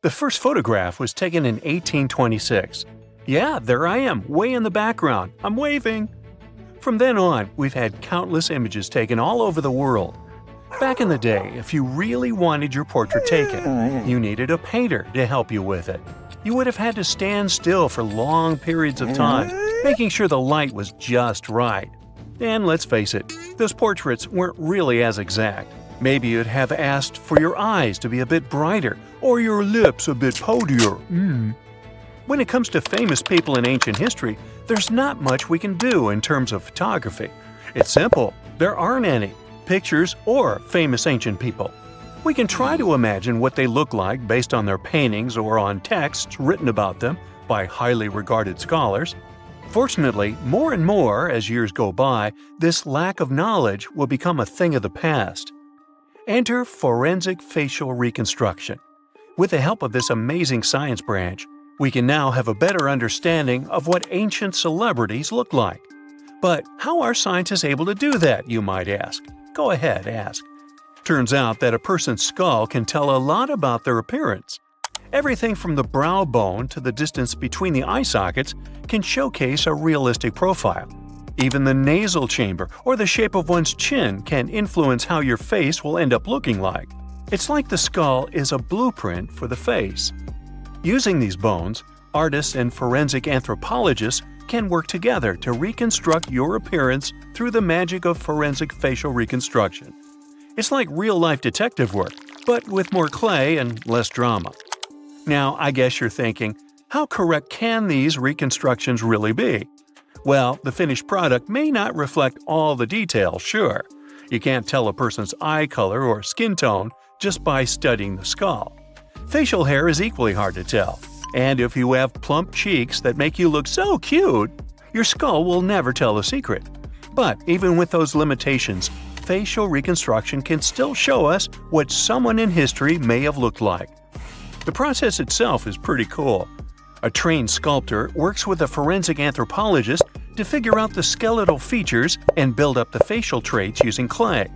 The first photograph was taken in 1826. Yeah, there I am, way in the background. I'm waving. From then on, we've had countless images taken all over the world. Back in the day, if you really wanted your portrait taken, you needed a painter to help you with it. You would have had to stand still for long periods of time, making sure the light was just right. And let's face it, those portraits weren't really as exact. Maybe you'd have asked for your eyes to be a bit brighter, or your lips a bit poutier. When it comes to famous people in ancient history, there's not much we can do in terms of photography. It's simple, there aren't any pictures or famous ancient people. We can try to imagine what they look like based on their paintings or on texts written about them by highly regarded scholars. Fortunately, more and more as years go by, this lack of knowledge will become a thing of the past. Enter forensic facial reconstruction. With the help of this amazing science branch, we can now have a better understanding of what ancient celebrities look like. But how are scientists able to do that, you might ask? Go ahead, ask. Turns out that a person's skull can tell a lot about their appearance. Everything from the brow bone to the distance between the eye sockets can showcase a realistic profile. Even the nasal chamber or the shape of one's chin can influence how your face will end up looking like. It's like the skull is a blueprint for the face. Using these bones, artists and forensic anthropologists can work together to reconstruct your appearance through the magic of forensic facial reconstruction. It's like real-life detective work, but with more clay and less drama. Now, I guess you're thinking, how correct can these reconstructions really be? Well, the finished product may not reflect all the details, sure. You can't tell a person's eye color or skin tone just by studying the skull. Facial hair is equally hard to tell, and if you have plump cheeks that make you look so cute, your skull will never tell the secret. But even with those limitations, facial reconstruction can still show us what someone in history may have looked like. The process itself is pretty cool. A trained sculptor works with a forensic anthropologist to figure out the skeletal features and build up the facial traits using clay.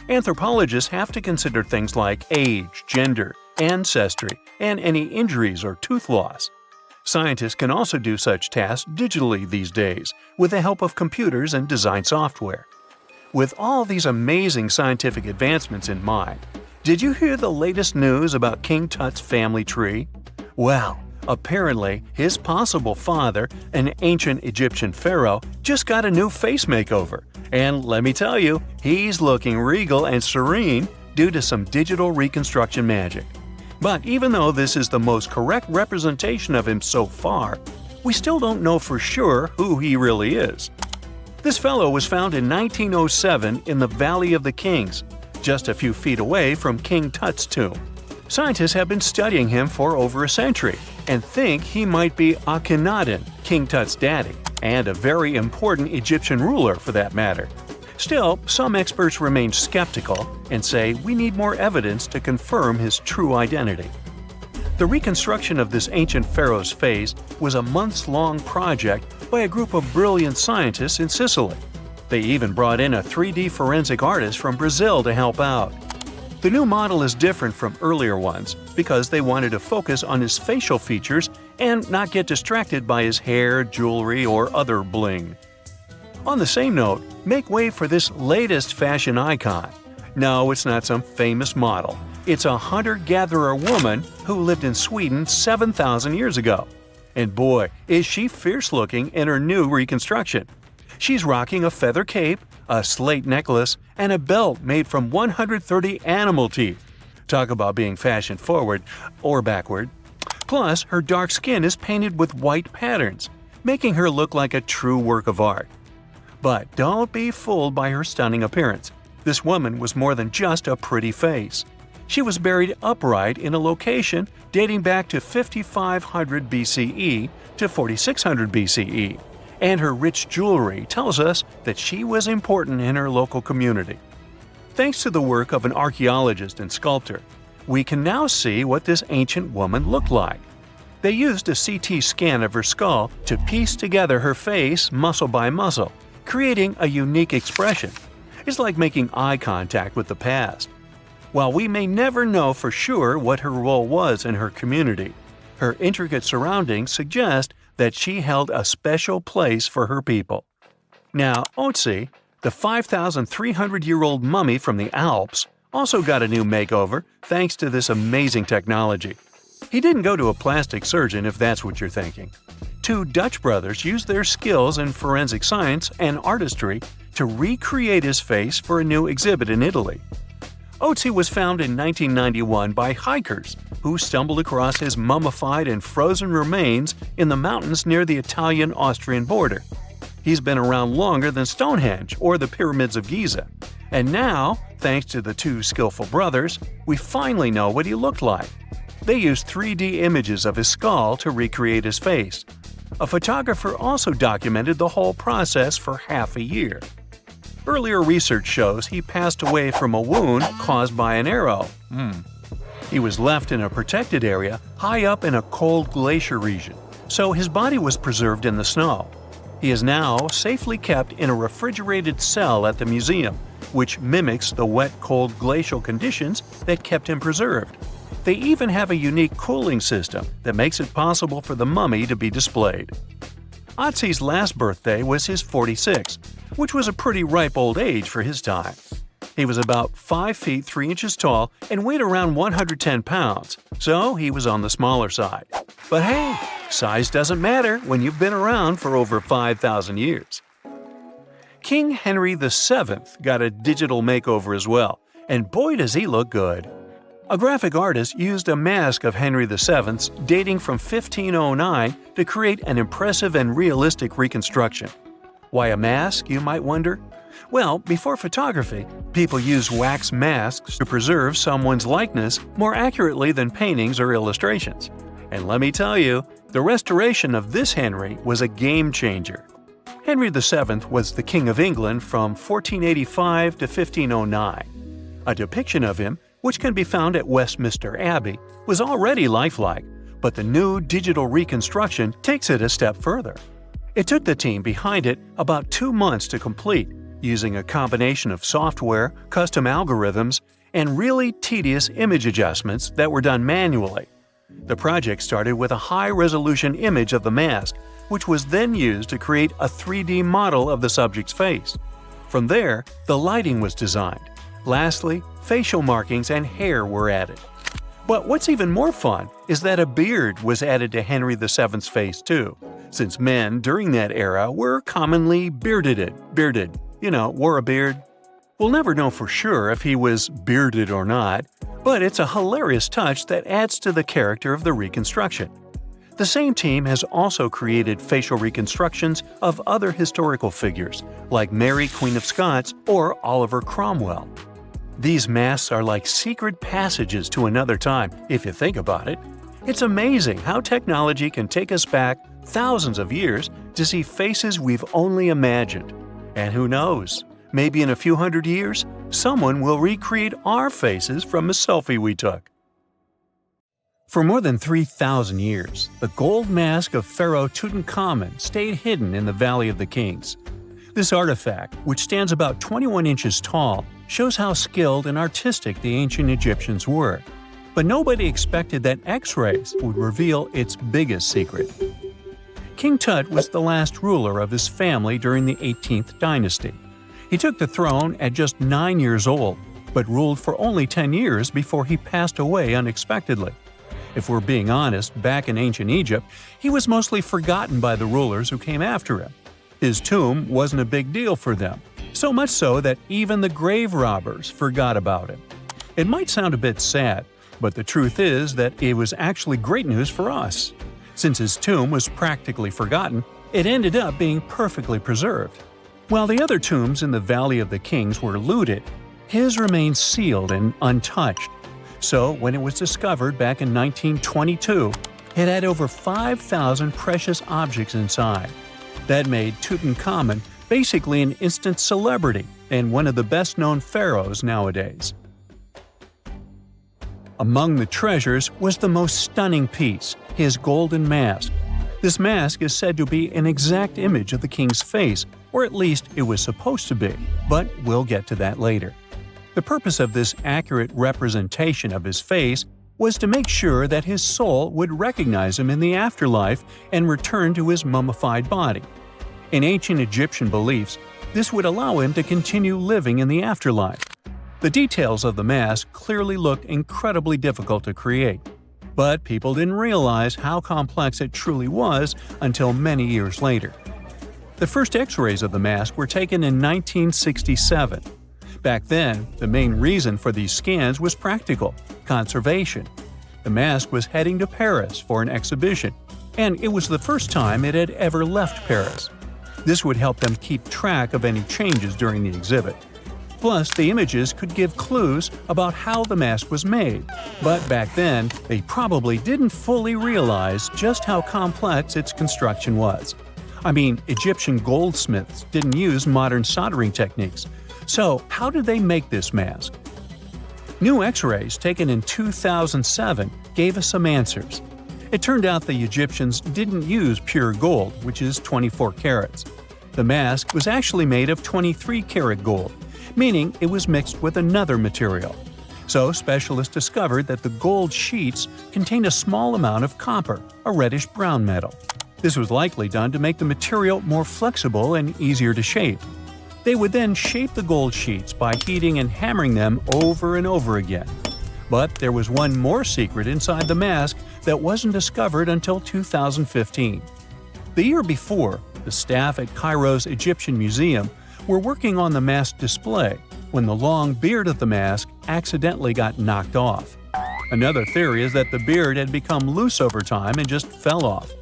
Anthropologists have to consider things like age, gender, ancestry, and any injuries or tooth loss. Scientists can also do such tasks digitally these days with the help of computers and design software. With all these amazing scientific advancements in mind, did you hear the latest news about King Tut's family tree? Well, apparently his possible father, an ancient Egyptian pharaoh, just got a new face makeover. And let me tell you, he's looking regal and serene due to some digital reconstruction magic. But even though this is the most correct representation of him so far, we still don't know for sure who he really is. This fellow was found in 1907 in the Valley of the Kings, just a few feet away from King Tut's tomb. Scientists have been studying him for over a century and think he might be Akhenaten, King Tut's daddy, and a very important Egyptian ruler for that matter. Still, some experts remain skeptical and say we need more evidence to confirm his true identity. The reconstruction of this ancient pharaoh's face was a months-long project by a group of brilliant scientists in Sicily. They even brought in a 3D forensic artist from Brazil to help out. The new model is different from earlier ones because they wanted to focus on his facial features and not get distracted by his hair, jewelry, or other bling. On the same note, make way for this latest fashion icon. No, it's not some famous model. It's a hunter-gatherer woman who lived in Sweden 7,000 years ago. And boy, is she fierce-looking in her new reconstruction. She's rocking a feather cape, a slate necklace, and a belt made from 130 animal teeth. Talk about being fashion-forward or backward. Plus, her dark skin is painted with white patterns, making her look like a true work of art. But don't be fooled by her stunning appearance. This woman was more than just a pretty face. She was buried upright in a location dating back to 5500 BCE to 4600 BCE, and her rich jewelry tells us that she was important in her local community. Thanks to the work of an archaeologist and sculptor, we can now see what this ancient woman looked like. They used a CT scan of her skull to piece together her face muscle by muscle, creating a unique expression. It's like making eye contact with the past. While we may never know for sure what her role was in her community, her intricate surroundings suggest that she held a special place for her people. Now, Otzi, the 5,300-year-old mummy from the Alps, also got a new makeover thanks to this amazing technology. He didn't go to a plastic surgeon if that's what you're thinking. Two Dutch brothers used their skills in forensic science and artistry to recreate his face for a new exhibit in Italy. Otzi was found in 1991 by hikers who stumbled across his mummified and frozen remains in the mountains near the Italian-Austrian border. He's been around longer than Stonehenge or the pyramids of Giza. And now, thanks to the two skillful brothers, we finally know what he looked like. They used 3D images of his skull to recreate his face. A photographer also documented the whole process for half a year. Earlier research shows he passed away from a wound caused by an arrow. He was left in a protected area high up in a cold glacier region, so his body was preserved in the snow. He is now safely kept in a refrigerated cell at the museum, which mimics the wet, cold glacial conditions that kept him preserved. They even have a unique cooling system that makes it possible for the mummy to be displayed. Otzi's last birthday was his 46th, which was a pretty ripe old age for his time. He was about 5 feet 3 inches tall and weighed around 110 pounds, so he was on the smaller side. But hey, size doesn't matter when you've been around for over 5,000 years. King Henry VII got a digital makeover as well, and boy does he look good. A graphic artist used a mask of Henry VII's dating from 1509 to create an impressive and realistic reconstruction. Why a mask, you might wonder? Well, before photography, people used wax masks to preserve someone's likeness more accurately than paintings or illustrations. And let me tell you, the restoration of this Henry was a game changer. Henry VII was the King of England from 1485 to 1509. A depiction of him, which can be found at Westminster Abbey, was already lifelike, but the new digital reconstruction takes it a step further. It took the team behind it about 2 months to complete, using a combination of software, custom algorithms, and really tedious image adjustments that were done manually. The project started with a high-resolution image of the mask, which was then used to create a 3D model of the subject's face. From there, the lighting was designed. Lastly, facial markings and hair were added. But what's even more fun is that a beard was added to Henry VII's face too, since men during that era were commonly bearded, wore a beard. We'll never know for sure if he was bearded or not, but it's a hilarious touch that adds to the character of the reconstruction. The same team has also created facial reconstructions of other historical figures, like Mary, Queen of Scots, or Oliver Cromwell. These masks are like secret passages to another time, if you think about it. It's amazing how technology can take us back thousands of years to see faces we've only imagined. And who knows, maybe in a few hundred years, someone will recreate our faces from a selfie we took. For more than 3,000 years, the gold mask of Pharaoh Tutankhamun stayed hidden in the Valley of the Kings. This artifact, which stands about 21 inches tall, shows how skilled and artistic the ancient Egyptians were. But nobody expected that X-rays would reveal its biggest secret. King Tut was the last ruler of his family during the 18th dynasty. He took the throne at just 9 years old, but ruled for only 10 years before he passed away unexpectedly. If we're being honest, back in ancient Egypt, he was mostly forgotten by the rulers who came after him. His tomb wasn't a big deal for them, so much so that even the grave robbers forgot about him. It might sound a bit sad, but the truth is that it was actually great news for us. Since his tomb was practically forgotten, it ended up being perfectly preserved. While the other tombs in the Valley of the Kings were looted, his remained sealed and untouched. So when it was discovered back in 1922, it had over 5,000 precious objects inside. That made Tutankhamun basically an instant celebrity and one of the best-known pharaohs nowadays. Among the treasures was the most stunning piece, his golden mask. This mask is said to be an exact image of the king's face, or at least it was supposed to be, but we'll get to that later. The purpose of this accurate representation of his face was to make sure that his soul would recognize him in the afterlife and return to his mummified body. In ancient Egyptian beliefs, this would allow him to continue living in the afterlife. The details of the mask clearly looked incredibly difficult to create, but people didn't realize how complex it truly was until many years later. The first X-rays of the mask were taken in 1967. Back then, the main reason for these scans was practical – conservation. The mask was heading to Paris for an exhibition, and it was the first time it had ever left Paris. This would help them keep track of any changes during the exhibit. Plus, the images could give clues about how the mask was made, but back then, they probably didn't fully realize just how complex its construction was. I mean, Egyptian goldsmiths didn't use modern soldering techniques. So, how did they make this mask? New X-rays taken in 2007 gave us some answers. It turned out the Egyptians didn't use pure gold, which is 24 carats. The mask was actually made of 23-karat gold, meaning it was mixed with another material. So specialists discovered that the gold sheets contained a small amount of copper, a reddish-brown metal. This was likely done to make the material more flexible and easier to shape. They would then shape the gold sheets by heating and hammering them over and over again. But there was one more secret inside the mask that wasn't discovered until 2015. The year before, the staff at Cairo's Egyptian Museum were working on the mask display when the long beard of the mask accidentally got knocked off. Another theory is that the beard had become loose over time and just fell off.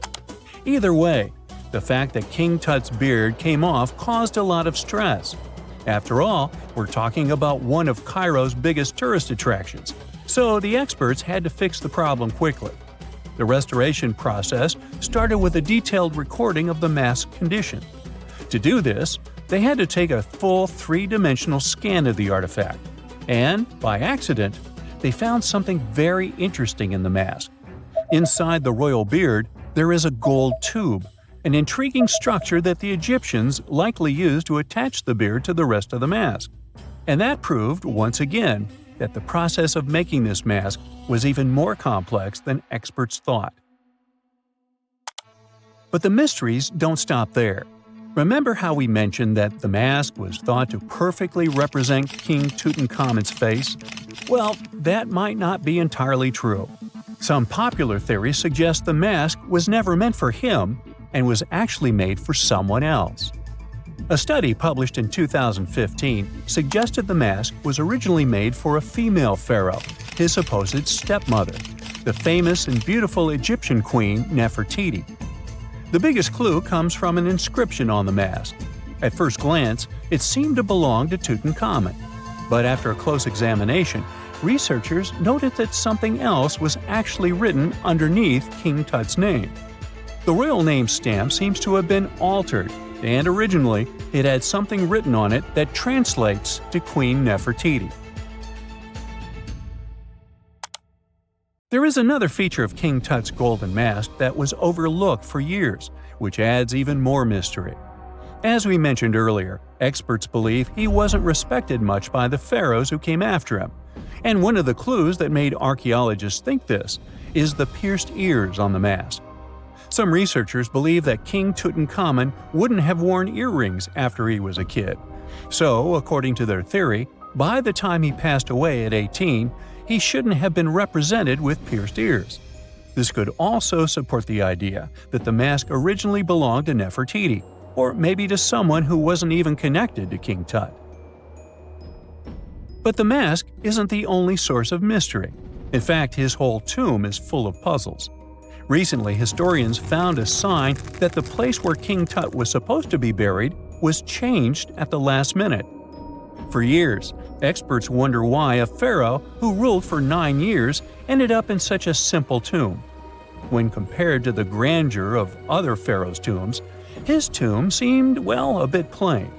Either way, the fact that King Tut's beard came off caused a lot of stress. After all, we're talking about one of Cairo's biggest tourist attractions, so the experts had to fix the problem quickly. The restoration process started with a detailed recording of the mask's condition. To do this, they had to take a full three-dimensional scan of the artifact. And, by accident, they found something very interesting in the mask. Inside the royal beard, there is a gold tube, an intriguing structure that the Egyptians likely used to attach the beard to the rest of the mask. And that proved, once again, that the process of making this mask was even more complex than experts thought. But the mysteries don't stop there. Remember how we mentioned that the mask was thought to perfectly represent King Tutankhamen's face? Well, that might not be entirely true. Some popular theories suggest the mask was never meant for him and was actually made for someone else. A study published in 2015 suggested the mask was originally made for a female pharaoh, his supposed stepmother, the famous and beautiful Egyptian queen Nefertiti. The biggest clue comes from an inscription on the mask. At first glance, it seemed to belong to Tutankhamun. But after a close examination, researchers noted that something else was actually written underneath King Tut's name. The royal name stamp seems to have been altered, and originally it had something written on it that translates to Queen Nefertiti. There is another feature of King Tut's golden mask that was overlooked for years, which adds even more mystery. As we mentioned earlier, experts believe he wasn't respected much by the pharaohs who came after him. And one of the clues that made archaeologists think this is the pierced ears on the mask. Some researchers believe that King Tutankhamun wouldn't have worn earrings after he was a kid. So, according to their theory, by the time he passed away at 18, he shouldn't have been represented with pierced ears. This could also support the idea that the mask originally belonged to Nefertiti, or maybe to someone who wasn't even connected to King Tut. But the mask isn't the only source of mystery. In fact, his whole tomb is full of puzzles. Recently, historians found a sign that the place where King Tut was supposed to be buried was changed at the last minute. For years, experts wonder why a pharaoh who ruled for 9 years ended up in such a simple tomb. When compared to the grandeur of other pharaohs' tombs, his tomb seemed, well, a bit plain.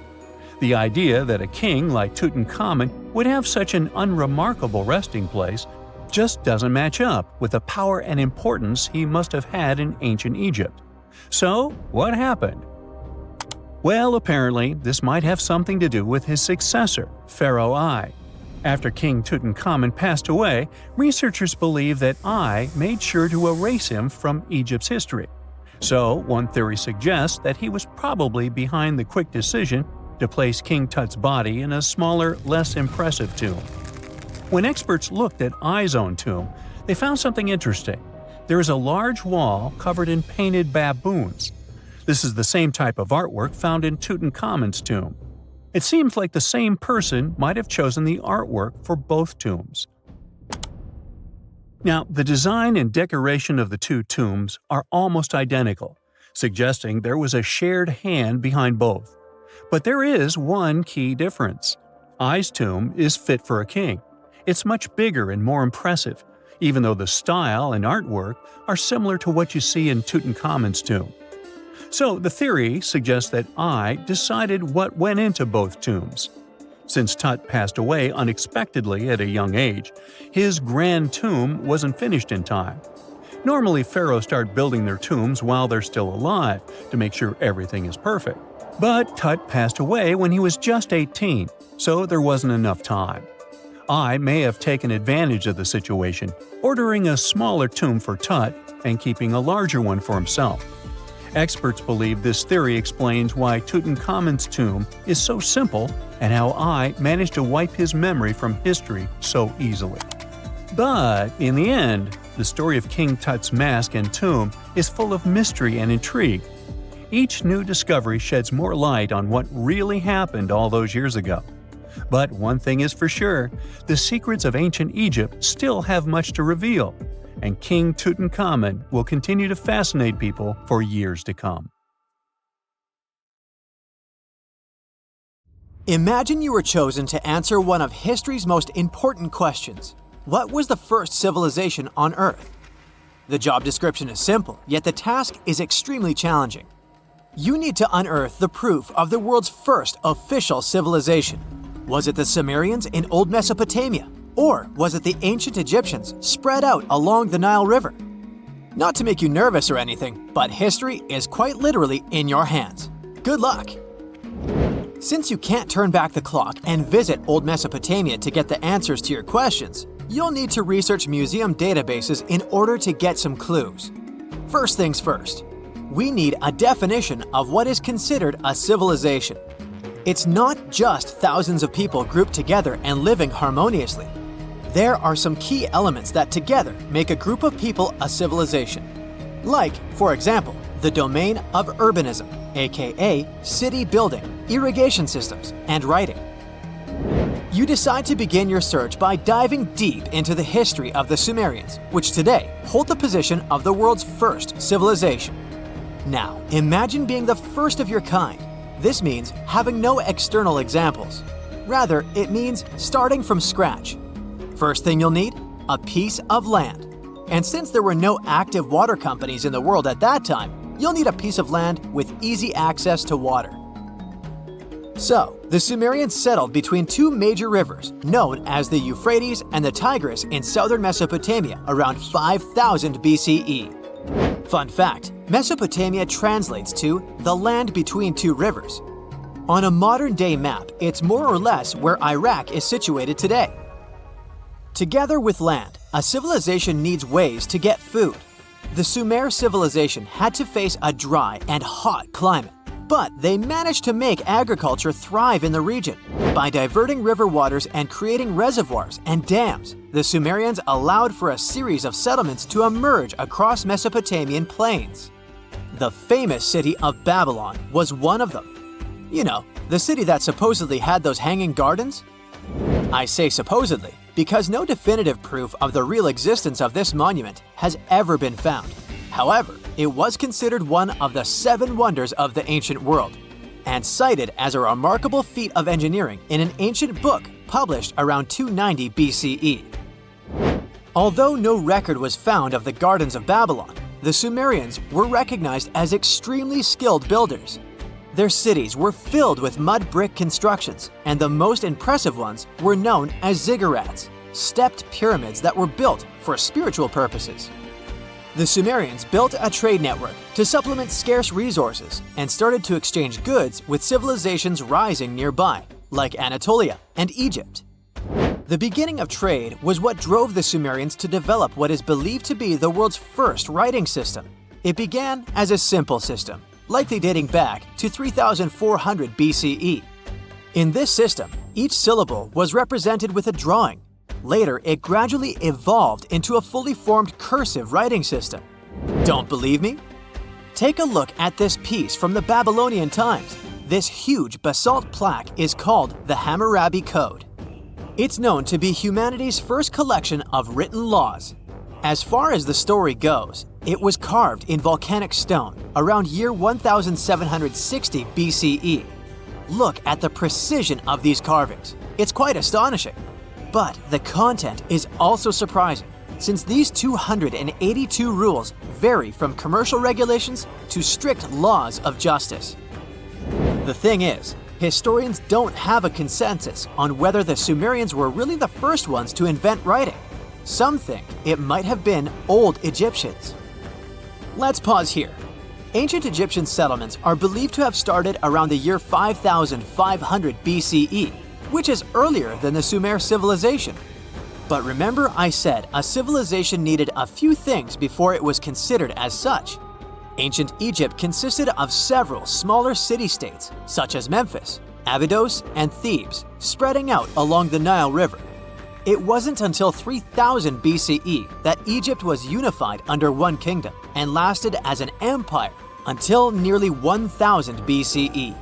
The idea that a king like Tutankhamun would have such an unremarkable resting place just doesn't match up with the power and importance he must have had in ancient Egypt. So, what happened? Well, apparently, this might have something to do with his successor, Pharaoh I. After King Tutankhamun passed away, researchers believe that Ai made sure to erase him from Egypt's history. So, one theory suggests that he was probably behind the quick decision to place King Tut's body in a smaller, less impressive tomb. When experts looked at Ai's own tomb, they found something interesting. There is a large wall covered in painted baboons. This is the same type of artwork found in Tutankhamun's tomb. It seems like the same person might have chosen the artwork for both tombs. Now, the design and decoration of the two tombs are almost identical, suggesting there was a shared hand behind both. But there is one key difference. Ai's tomb is fit for a king. It's much bigger and more impressive, even though the style and artwork are similar to what you see in Tutankhamun's tomb. So the theory suggests that Ai decided what went into both tombs. Since Tut passed away unexpectedly at a young age, his grand tomb wasn't finished in time. Normally, pharaohs start building their tombs while they're still alive to make sure everything is perfect. But Tut passed away when he was just 18, so there wasn't enough time. Ai may have taken advantage of the situation, ordering a smaller tomb for Tut and keeping a larger one for himself. Experts believe this theory explains why Tutankhamun's tomb is so simple and how Ai managed to wipe his memory from history so easily. But in the end, the story of King Tut's mask and tomb is full of mystery and intrigue. Each new discovery sheds more light on what really happened all those years ago. But one thing is for sure, the secrets of ancient Egypt still have much to reveal, and King Tutankhamun will continue to fascinate people for years to come. Imagine you were chosen to answer one of history's most important questions. What was the first civilization on Earth? The job description is simple, yet the task is extremely challenging. You need to unearth the proof of the world's first official civilization. Was it the Sumerians in Old Mesopotamia? Or was it the ancient Egyptians spread out along the Nile River? Not to make you nervous or anything, but history is quite literally in your hands. Good luck! Since you can't turn back the clock and visit Old Mesopotamia to get the answers to your questions, you'll need to research museum databases in order to get some clues. First things first, we need a definition of what is considered a civilization. It's not just thousands of people grouped together and living harmoniously. There are some key elements that together make a group of people a civilization. Like, for example, the domain of urbanism, aka city building, irrigation systems, and writing. You decide to begin your search by diving deep into the history of the Sumerians, which today hold the position of the world's first civilization. Now, imagine being the first of your kind. This means having no external examples. Rather, it means starting from scratch. First thing you'll need? A piece of land. And since there were no active water companies in the world at that time, you'll need a piece of land with easy access to water. So, the Sumerians settled between two major rivers, known as the Euphrates and the Tigris in southern Mesopotamia around 5000 BCE. Fun fact, Mesopotamia translates to the land between two rivers. On a modern-day map, it's more or less where Iraq is situated today. Together with land, a civilization needs ways to get food. The Sumer civilization had to face a dry and hot climate, but they managed to make agriculture thrive in the region. By diverting river waters and creating reservoirs and dams, the Sumerians allowed for a series of settlements to emerge across Mesopotamian plains. The famous city of Babylon was one of them. You know, the city that supposedly had those hanging gardens? I say supposedly because no definitive proof of the real existence of this monument has ever been found. However, it was considered one of the 7 wonders of the ancient world, and cited as a remarkable feat of engineering in an ancient book published around 290 BCE. Although no record was found of the Gardens of Babylon, the Sumerians were recognized as extremely skilled builders. Their cities were filled with mud brick constructions, and the most impressive ones were known as ziggurats, stepped pyramids that were built for spiritual purposes. The Sumerians built a trade network to supplement scarce resources and started to exchange goods with civilizations rising nearby, like Anatolia and Egypt. The beginning of trade was what drove the Sumerians to develop what is believed to be the world's first writing system. It began as a simple system, likely dating back to 3400 BCE. In this system, each syllable was represented with a drawing. Later, it gradually evolved into a fully formed cursive writing system. Don't believe me? Take a look at this piece from the Babylonian times. This huge basalt plaque is called the Hammurabi Code. It's known to be humanity's first collection of written laws. As far as the story goes, it was carved in volcanic stone around year 1760 BCE. Look at the precision of these carvings. It's quite astonishing. But the content is also surprising, since these 282 rules vary from commercial regulations to strict laws of justice. The thing is, historians don't have a consensus on whether the Sumerians were really the first ones to invent writing. Some think it might have been old Egyptians. Let's pause here. Ancient Egyptian settlements are believed to have started around the year 5500 BCE, which is earlier than the Sumer civilization. But remember I said a civilization needed a few things before it was considered as such. Ancient Egypt consisted of several smaller city-states, such as Memphis, Abydos, and Thebes, spreading out along the Nile River. It wasn't until 3000 BCE that Egypt was unified under one kingdom and lasted as an empire until nearly 1000 BCE.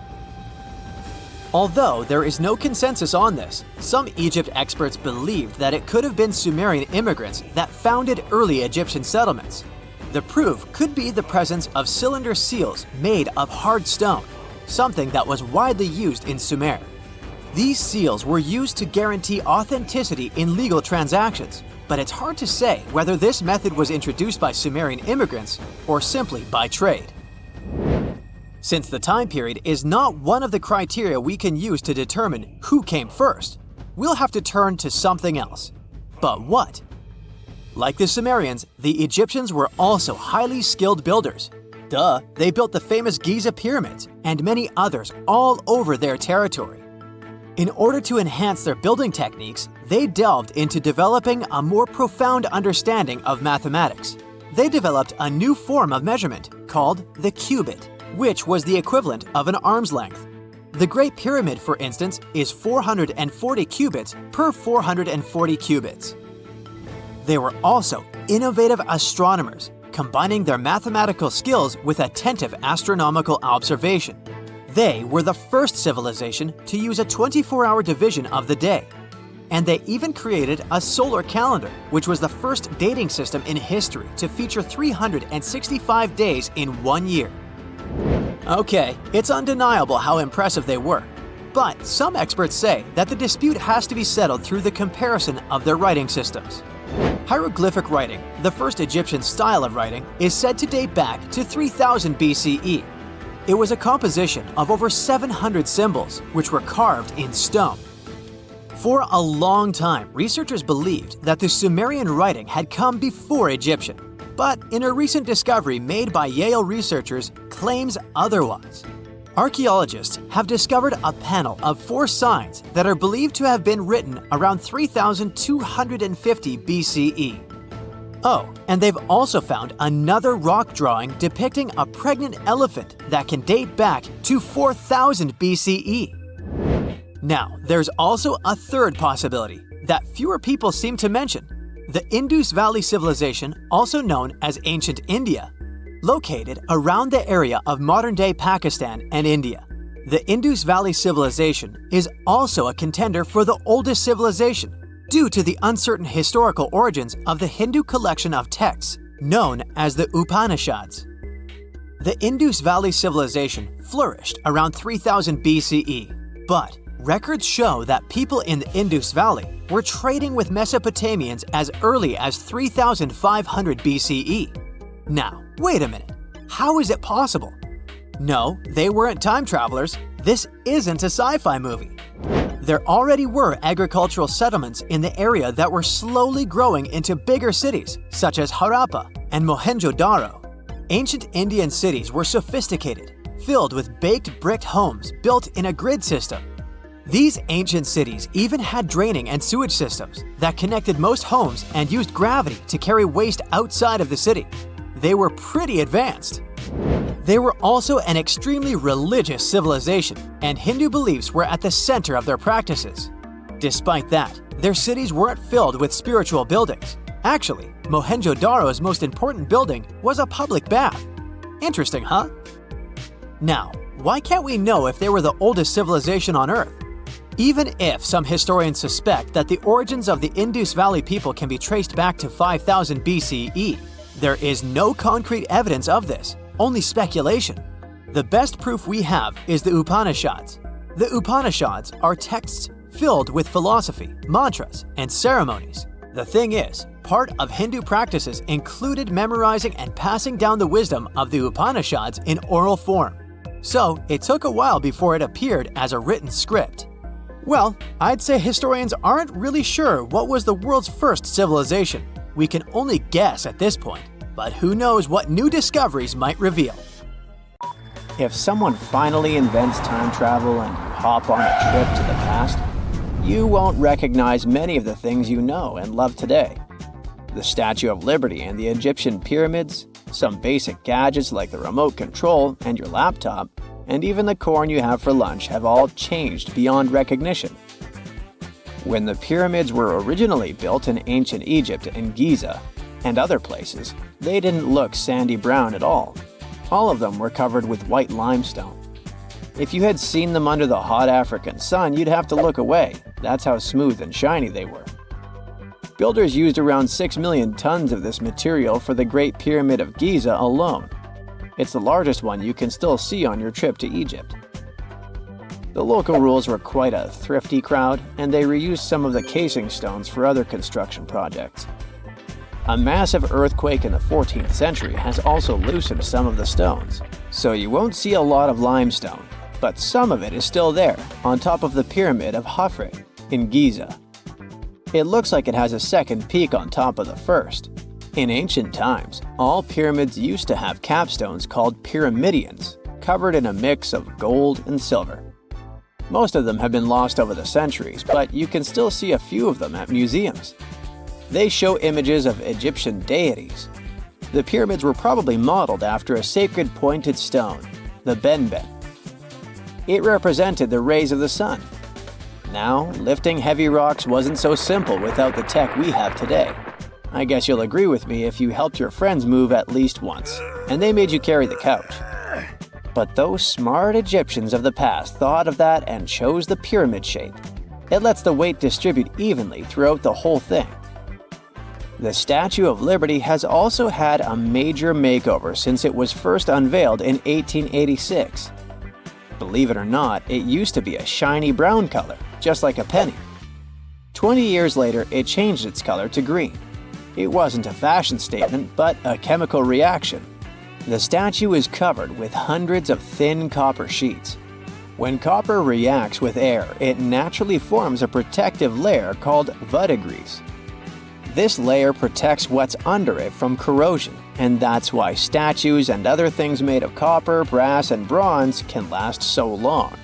Although there is no consensus on this, some Egypt experts believed that it could have been Sumerian immigrants that founded early Egyptian settlements. The proof could be the presence of cylinder seals made of hard stone, something that was widely used in Sumer. These seals were used to guarantee authenticity in legal transactions, but it's hard to say whether this method was introduced by Sumerian immigrants or simply by trade. Since the time period is not one of the criteria we can use to determine who came first, we'll have to turn to something else. But what? Like the Sumerians, the Egyptians were also highly skilled builders. Duh, they built the famous Giza pyramids and many others all over their territory. In order to enhance their building techniques, they delved into developing a more profound understanding of mathematics. They developed a new form of measurement called the cubit, which was the equivalent of an arm's length. The Great Pyramid, for instance, is 440 cubits per 440 cubits. They were also innovative astronomers, combining their mathematical skills with attentive astronomical observation. They were the first civilization to use a 24-hour division of the day. And they even created a solar calendar, which was the first dating system in history to feature 365 days in 1 year. Okay, it's undeniable how impressive they were. But some experts say that the dispute has to be settled through the comparison of their writing systems. Hieroglyphic writing, the first Egyptian style of writing, is said to date back to 3000 BCE. It was a composition of over 700 symbols, which were carved in stone. For a long time, researchers believed that the Sumerian writing had come before Egyptian, but in a recent discovery made by Yale researchers claims otherwise. Archaeologists have discovered a panel of 4 signs that are believed to have been written around 3250 BCE. Oh, and they've also found another rock drawing depicting a pregnant elephant that can date back to 4000 BCE. Now, there's also a third possibility that fewer people seem to mention: the Indus Valley Civilization, also known as Ancient India, located around the area of modern-day Pakistan and India. The Indus Valley Civilization is also a contender for the oldest civilization due to the uncertain historical origins of the Hindu collection of texts known as the Upanishads. The Indus Valley Civilization flourished around 3000 BCE, but records show that people in the Indus Valley were trading with Mesopotamians as early as 3500 BCE. Now, wait a minute. How is it possible? No, they weren't time travelers. This isn't a sci-fi movie. There already were agricultural settlements in the area that were slowly growing into bigger cities, such as Harappa and Mohenjo-Daro. Ancient Indian cities were sophisticated, filled with baked brick homes built in a grid system. These ancient cities even had draining and sewage systems that connected most homes and used gravity to carry waste outside of the city. They were pretty advanced. They were also an extremely religious civilization, and Hindu beliefs were at the center of their practices. Despite that, their cities weren't filled with spiritual buildings. Actually, Mohenjo-Daro's most important building was a public bath. Interesting, huh? Now, why can't we know if they were the oldest civilization on Earth? Even if some historians suspect that the origins of the Indus Valley people can be traced back to 5000 BCE, there is no concrete evidence of this, only speculation. The best proof we have is the Upanishads. The Upanishads are texts filled with philosophy, mantras, and ceremonies. The thing is, part of Hindu practices included memorizing and passing down the wisdom of the Upanishads in oral form. So, it took a while before it appeared as a written script. Well, I'd say historians aren't really sure what was the world's first civilization. We can only guess at this point, but who knows what new discoveries might reveal. If someone finally invents time travel and you hop on a trip to the past, you won't recognize many of the things you know and love today. The Statue of Liberty and the Egyptian pyramids, some basic gadgets like the remote control and your laptop, and even the corn you have for lunch have all changed beyond recognition. When the pyramids were originally built in ancient Egypt and Giza and other places, they didn't look sandy brown at all. All of them were covered with white limestone. If you had seen them under the hot African sun, you'd have to look away. That's how smooth and shiny they were. Builders used around 6 million tons of this material for the Great Pyramid of Giza alone. It's the largest one you can still see on your trip to Egypt. The local rules were quite a thrifty crowd, and they reused some of the casing stones for other construction projects. A massive earthquake in the 14th century has also loosened some of the stones, so you won't see a lot of limestone, but some of it is still there, on top of the Pyramid of Khafre in Giza. It looks like it has a second peak on top of the first. In ancient times, all pyramids used to have capstones called pyramidions, covered in a mix of gold and silver. Most of them have been lost over the centuries, but you can still see a few of them at museums. They show images of Egyptian deities. The pyramids were probably modeled after a sacred pointed stone, the benben. It represented the rays of the sun. Now, lifting heavy rocks wasn't so simple without the tech we have today. I guess you'll agree with me if you helped your friends move at least once, and they made you carry the couch. But those smart Egyptians of the past thought of that and chose the pyramid shape. It lets the weight distribute evenly throughout the whole thing. The Statue of Liberty has also had a major makeover since it was first unveiled in 1886. Believe it or not, it used to be a shiny brown color, just like a penny. 20 years later, it changed its color to green. It wasn't a fashion statement, but a chemical reaction. The statue is covered with hundreds of thin copper sheets. When copper reacts with air, it naturally forms a protective layer called verdigris. This layer protects what's under it from corrosion, and that's why statues and other things made of copper, brass, and bronze can last so long.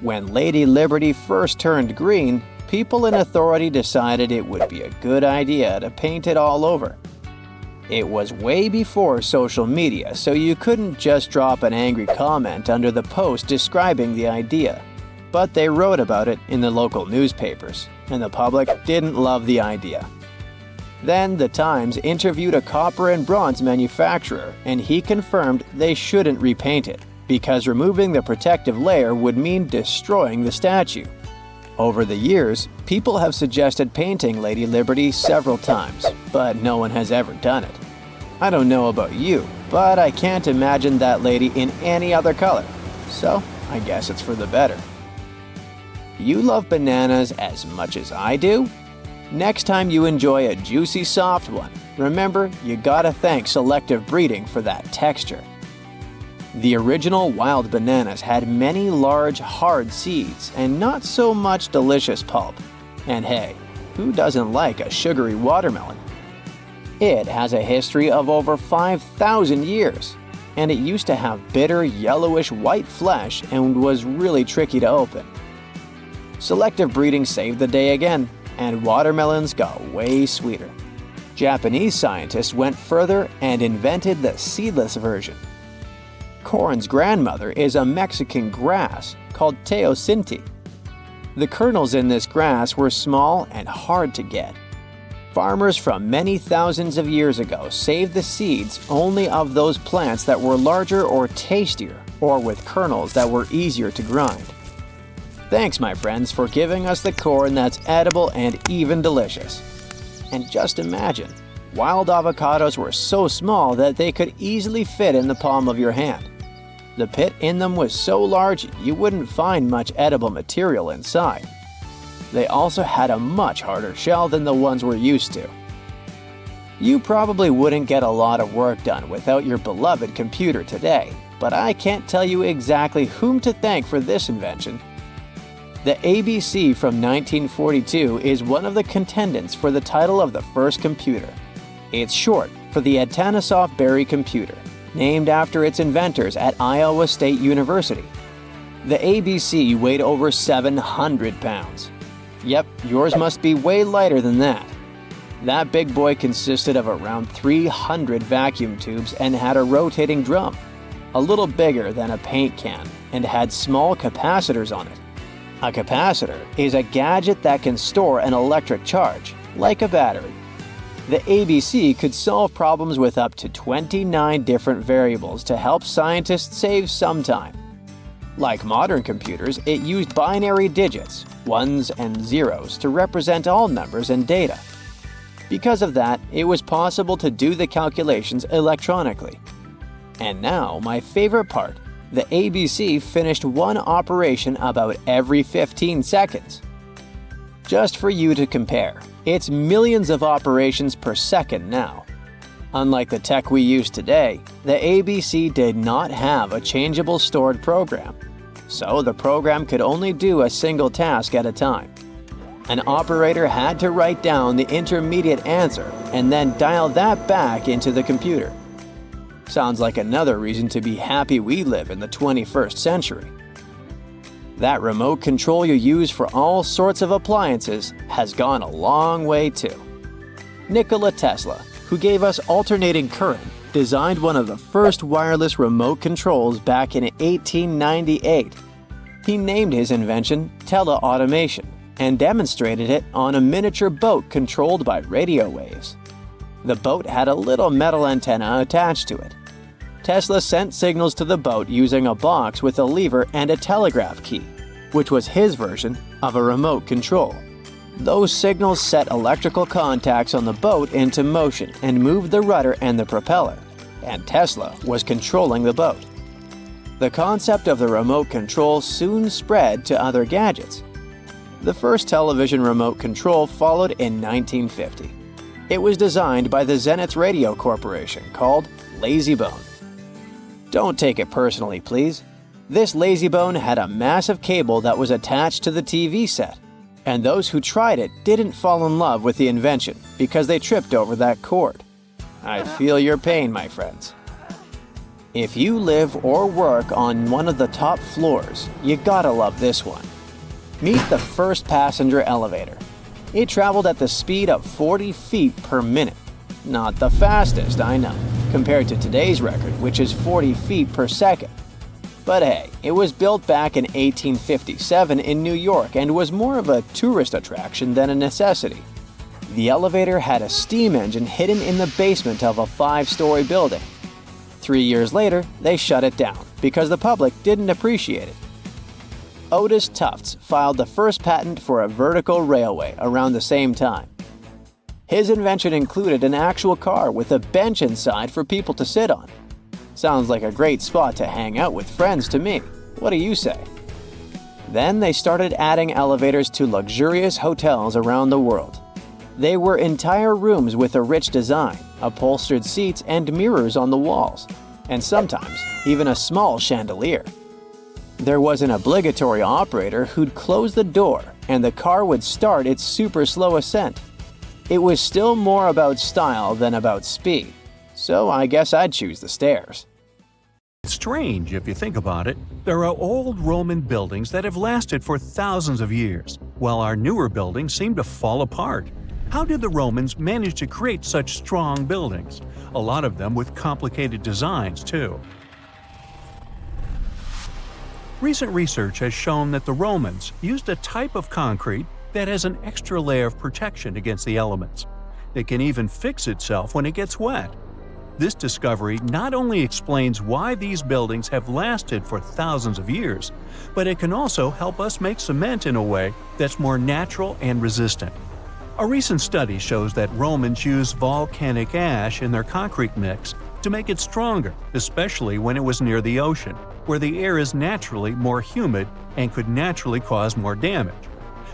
When Lady Liberty first turned green, people in authority decided it would be a good idea to paint it all over. It was way before social media, so you couldn't just drop an angry comment under the post describing the idea. But they wrote about it in the local newspapers, and the public didn't love the idea. Then the Times interviewed a copper and bronze manufacturer, and he confirmed they shouldn't repaint it, because removing the protective layer would mean destroying the statue. Over the years, people have suggested painting Lady Liberty several times, but no one has ever done it. I don't know about you, but I can't imagine that lady in any other color, so I guess it's for the better. You love bananas as much as I do? Next time you enjoy a juicy soft one, remember you gotta thank selective breeding for that texture. The original wild bananas had many large, hard seeds and not so much delicious pulp. And hey, who doesn't like a sugary watermelon? It has a history of over 5,000 years, and it used to have bitter, yellowish white flesh and was really tricky to open. Selective breeding saved the day again, and watermelons got way sweeter. Japanese scientists went further and invented the seedless version. Corn's grandmother is a Mexican grass called teosinte. The kernels in this grass were small and hard to get. Farmers from many thousands of years ago saved the seeds only of those plants that were larger or tastier, or with kernels that were easier to grind. Thanks, my friends, for giving us the corn that's edible and even delicious. And just imagine, wild avocados were so small that they could easily fit in the palm of your hand. The pit in them was so large you wouldn't find much edible material inside. They also had a much harder shell than the ones we're used to. You probably wouldn't get a lot of work done without your beloved computer today, but I can't tell you exactly whom to thank for this invention. The ABC from 1942 is one of the contendants for the title of the first computer. It's short for the Atanasoff Berry computer, named after its inventors at Iowa State University. The ABC weighed over 700 pounds. Yep, yours must be way lighter than that. That big boy consisted of around 300 vacuum tubes and had a rotating drum, a little bigger than a paint can, and had small capacitors on it. A capacitor is a gadget that can store an electric charge, like a battery. The ABC could solve problems with up to 29 different variables to help scientists save some time. Like modern computers, it used binary digits, ones and zeros, to represent all numbers and data. Because of that, it was possible to do the calculations electronically. And now, my favorite part, the ABC finished one operation about every 15 seconds. Just for you to compare, it's millions of operations per second now. Unlike the tech we use today, the ABC did not have a changeable stored program, so the program could only do a single task at a time. An operator had to write down the intermediate answer and then dial that back into the computer. Sounds like another reason to be happy we live in the 21st century. That remote control you use for all sorts of appliances has gone a long way too. Nikola Tesla, who gave us alternating current, designed one of the first wireless remote controls back in 1898. He named his invention teleautomation and demonstrated it on a miniature boat controlled by radio waves. The boat had a little metal antenna attached to it. Tesla sent signals to the boat using a box with a lever and a telegraph key, which was his version of a remote control. Those signals set electrical contacts on the boat into motion and moved the rudder and the propeller, and Tesla was controlling the boat. The concept of the remote control soon spread to other gadgets. The first television remote control followed in 1950. It was designed by the Zenith Radio Corporation called LazyBone. Don't take it personally, please. This LazyBone had a massive cable that was attached to the TV set, and those who tried it didn't fall in love with the invention because they tripped over that cord. I feel your pain, my friends. If you live or work on one of the top floors, you gotta love this one. Meet the first passenger elevator. It traveled at the speed of 40 feet per minute. Not the fastest, I know, compared to today's record, which is 40 feet per second. But hey, it was built back in 1857 in New York and was more of a tourist attraction than a necessity. The elevator had a steam engine hidden in the basement of a 5-story building. 3 years later, they shut it down because the public didn't appreciate it. Otis Tufts filed the first patent for a vertical railway around the same time. His invention included an actual car with a bench inside for people to sit on. Sounds like a great spot to hang out with friends to me. What do you say? Then they started adding elevators to luxurious hotels around the world. They were entire rooms with a rich design, upholstered seats and mirrors on the walls, and sometimes even a small chandelier. There was an obligatory operator who'd close the door and the car would start its super slow ascent. It was still more about style than about speed, so I guess I'd choose the stairs. It's strange if you think about it. There are old Roman buildings that have lasted for thousands of years, while our newer buildings seem to fall apart. How did the Romans manage to create such strong buildings? A lot of them with complicated designs, too. Recent research has shown that the Romans used a type of concrete that has an extra layer of protection against the elements. It can even fix itself when it gets wet. This discovery not only explains why these buildings have lasted for thousands of years, but it can also help us make cement in a way that's more natural and resistant. A recent study shows that Romans used volcanic ash in their concrete mix to make it stronger, especially when it was near the ocean, where the air is naturally more humid and could naturally cause more damage.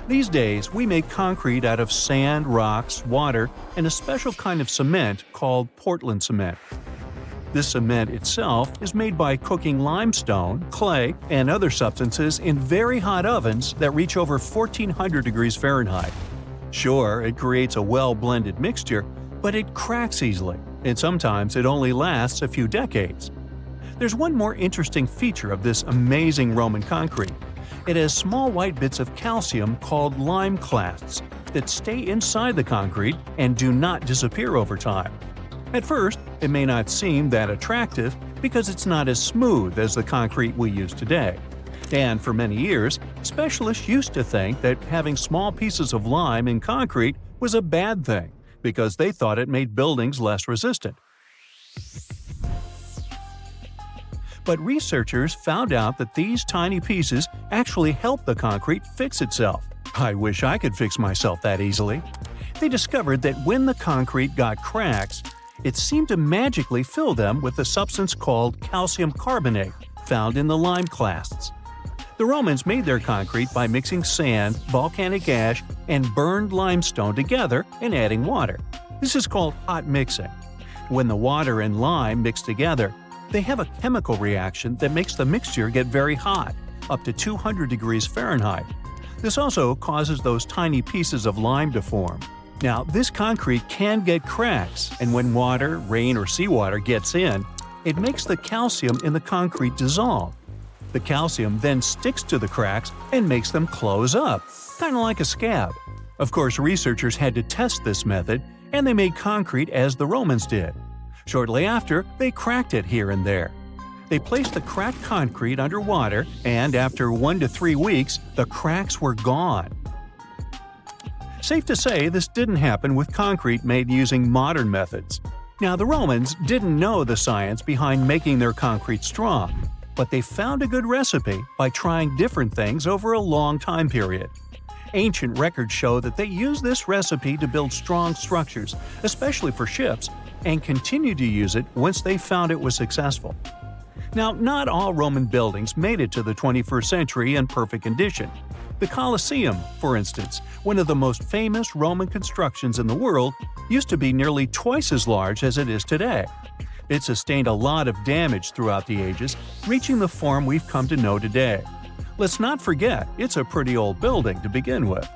These days, we make concrete out of sand, rocks, water, and a special kind of cement called Portland cement. This cement itself is made by cooking limestone, clay, and other substances in very hot ovens that reach over 1400 degrees Fahrenheit. Sure, it creates a well-blended mixture, but it cracks easily, and sometimes it only lasts a few decades. There's one more interesting feature of this amazing Roman concrete. It has small white bits of calcium called lime clasts that stay inside the concrete and do not disappear over time. At first, it may not seem that attractive because it's not as smooth as the concrete we use today. And for many years, specialists used to think that having small pieces of lime in concrete was a bad thing because they thought it made buildings less resistant. But researchers found out that these tiny pieces actually help the concrete fix itself. I wish I could fix myself that easily. They discovered that when the concrete got cracks, it seemed to magically fill them with a substance called calcium carbonate found in the lime clasts. The Romans made their concrete by mixing sand, volcanic ash, and burned limestone together and adding water. This is called hot mixing. When the water and lime mix together, they have a chemical reaction that makes the mixture get very hot, up to 200 degrees Fahrenheit. This also causes those tiny pieces of lime to form. Now, this concrete can get cracks, and when water, rain, or seawater gets in, it makes the calcium in the concrete dissolve. The calcium then sticks to the cracks and makes them close up, kind of like a scab. Of course, researchers had to test this method, and they made concrete as the Romans did. Shortly after, they cracked it here and there. They placed the cracked concrete under water, and after 1 to 3 weeks, the cracks were gone. Safe to say, this didn't happen with concrete made using modern methods. Now, the Romans didn't know the science behind making their concrete strong, but they found a good recipe by trying different things over a long time period. Ancient records show that they used this recipe to build strong structures, especially for ships, and continued to use it once they found it was successful. Now, not all Roman buildings made it to the 21st century in perfect condition. The Colosseum, for instance, one of the most famous Roman constructions in the world, used to be nearly twice as large as it is today. It sustained a lot of damage throughout the ages, reaching the form we've come to know today. Let's not forget, it's a pretty old building to begin with.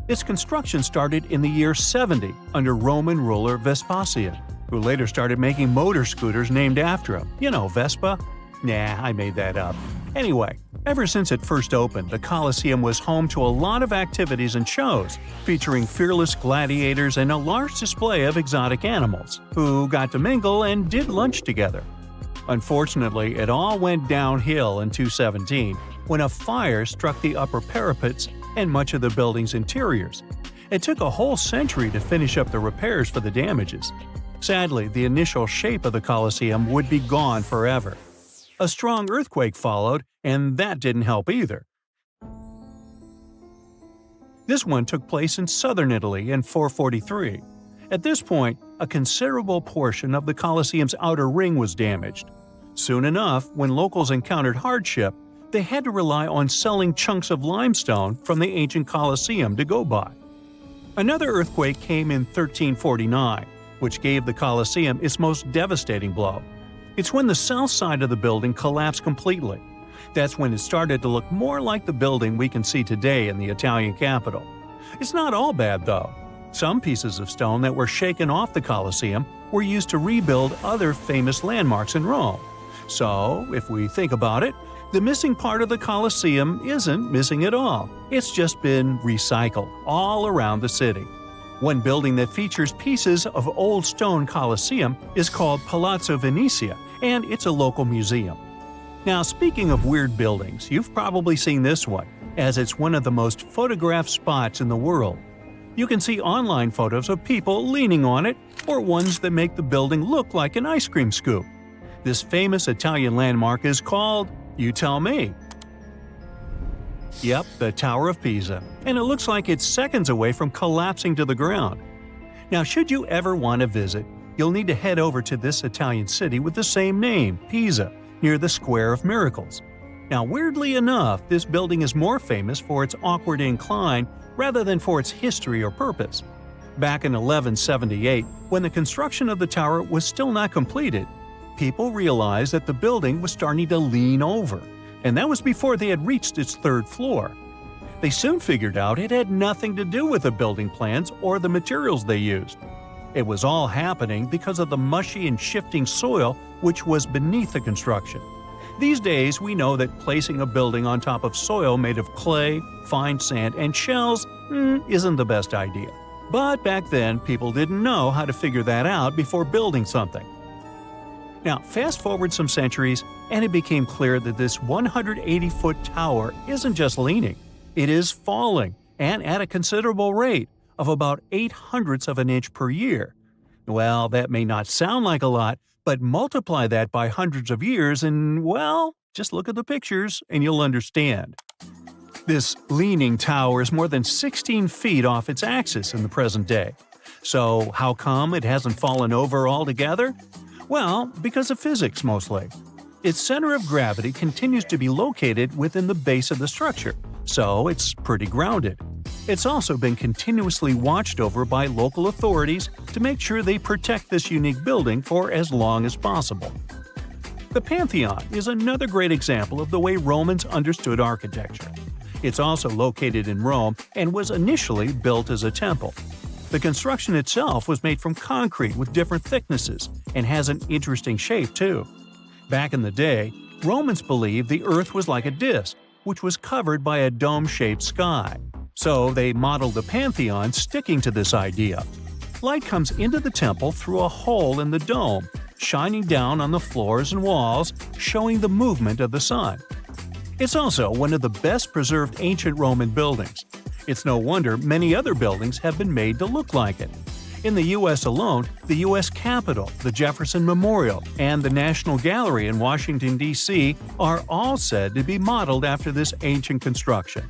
Its construction started in the year 70 under Roman ruler Vespasian, who later started making motor scooters named after him. You know, Vespa? Nah, I made that up. Anyway, ever since it first opened, the Colosseum was home to a lot of activities and shows, featuring fearless gladiators and a large display of exotic animals, who got to mingle and did lunch together. Unfortunately, it all went downhill in 217, when a fire struck the upper parapets and much of the building's interiors. It took a whole century to finish up the repairs for the damages. Sadly, the initial shape of the Colosseum would be gone forever. A strong earthquake followed, and that didn't help either. This one took place in southern Italy in 443. At this point, a considerable portion of the Colosseum's outer ring was damaged. Soon enough, when locals encountered hardship, they had to rely on selling chunks of limestone from the ancient Colosseum to go by. Another earthquake came in 1349, which gave the Colosseum its most devastating blow. It's when the south side of the building collapsed completely. That's when it started to look more like the building we can see today in the Italian capital. It's not all bad, though. Some pieces of stone that were shaken off the Colosseum were used to rebuild other famous landmarks in Rome. So, if we think about it, the missing part of the Colosseum isn't missing at all. It's just been recycled all around the city. One building that features pieces of old stone Colosseum is called Palazzo Venezia, and it's a local museum. Now, speaking of weird buildings, you've probably seen this one, as it's one of the most photographed spots in the world. You can see online photos of people leaning on it, or ones that make the building look like an ice cream scoop. This famous Italian landmark is called, you tell me. Yep, the Tower of Pisa, and it looks like it's seconds away from collapsing to the ground. Now, should you ever want to visit, you'll need to head over to this Italian city with the same name, Pisa, near the Square of Miracles. Now, weirdly enough, this building is more famous for its awkward incline rather than for its history or purpose. Back in 1178, when the construction of the tower was still not completed, people realized that the building was starting to lean over, and that was before they had reached its third floor. They soon figured out it had nothing to do with the building plans or the materials they used. It was all happening because of the mushy and shifting soil which was beneath the construction. These days, we know that placing a building on top of soil made of clay, fine sand, and shells isn't the best idea. But back then, people didn't know how to figure that out before building something. Now, fast forward some centuries, and it became clear that this 180-foot tower isn't just leaning, it is falling, and at a considerable rate of about 0.08 of an inch per year. Well, that may not sound like a lot, but multiply that by hundreds of years and, well, just look at the pictures and you'll understand. This leaning tower is more than 16 feet off its axis in the present day. So how come it hasn't fallen over altogether? Well, because of physics mostly. Its center of gravity continues to be located within the base of the structure, so it's pretty grounded. It's also been continuously watched over by local authorities to make sure they protect this unique building for as long as possible. The Pantheon is another great example of the way Romans understood architecture. It's also located in Rome and was initially built as a temple. The construction itself was made from concrete with different thicknesses and has an interesting shape too. Back in the day, Romans believed the Earth was like a disc, which was covered by a dome-shaped sky. So they modeled the Pantheon sticking to this idea. Light comes into the temple through a hole in the dome, shining down on the floors and walls, showing the movement of the sun. It's also one of the best preserved ancient Roman buildings. It's no wonder many other buildings have been made to look like it. In the U.S. alone, the U.S. Capitol, the Jefferson Memorial, and the National Gallery in Washington, D.C. are all said to be modeled after this ancient construction.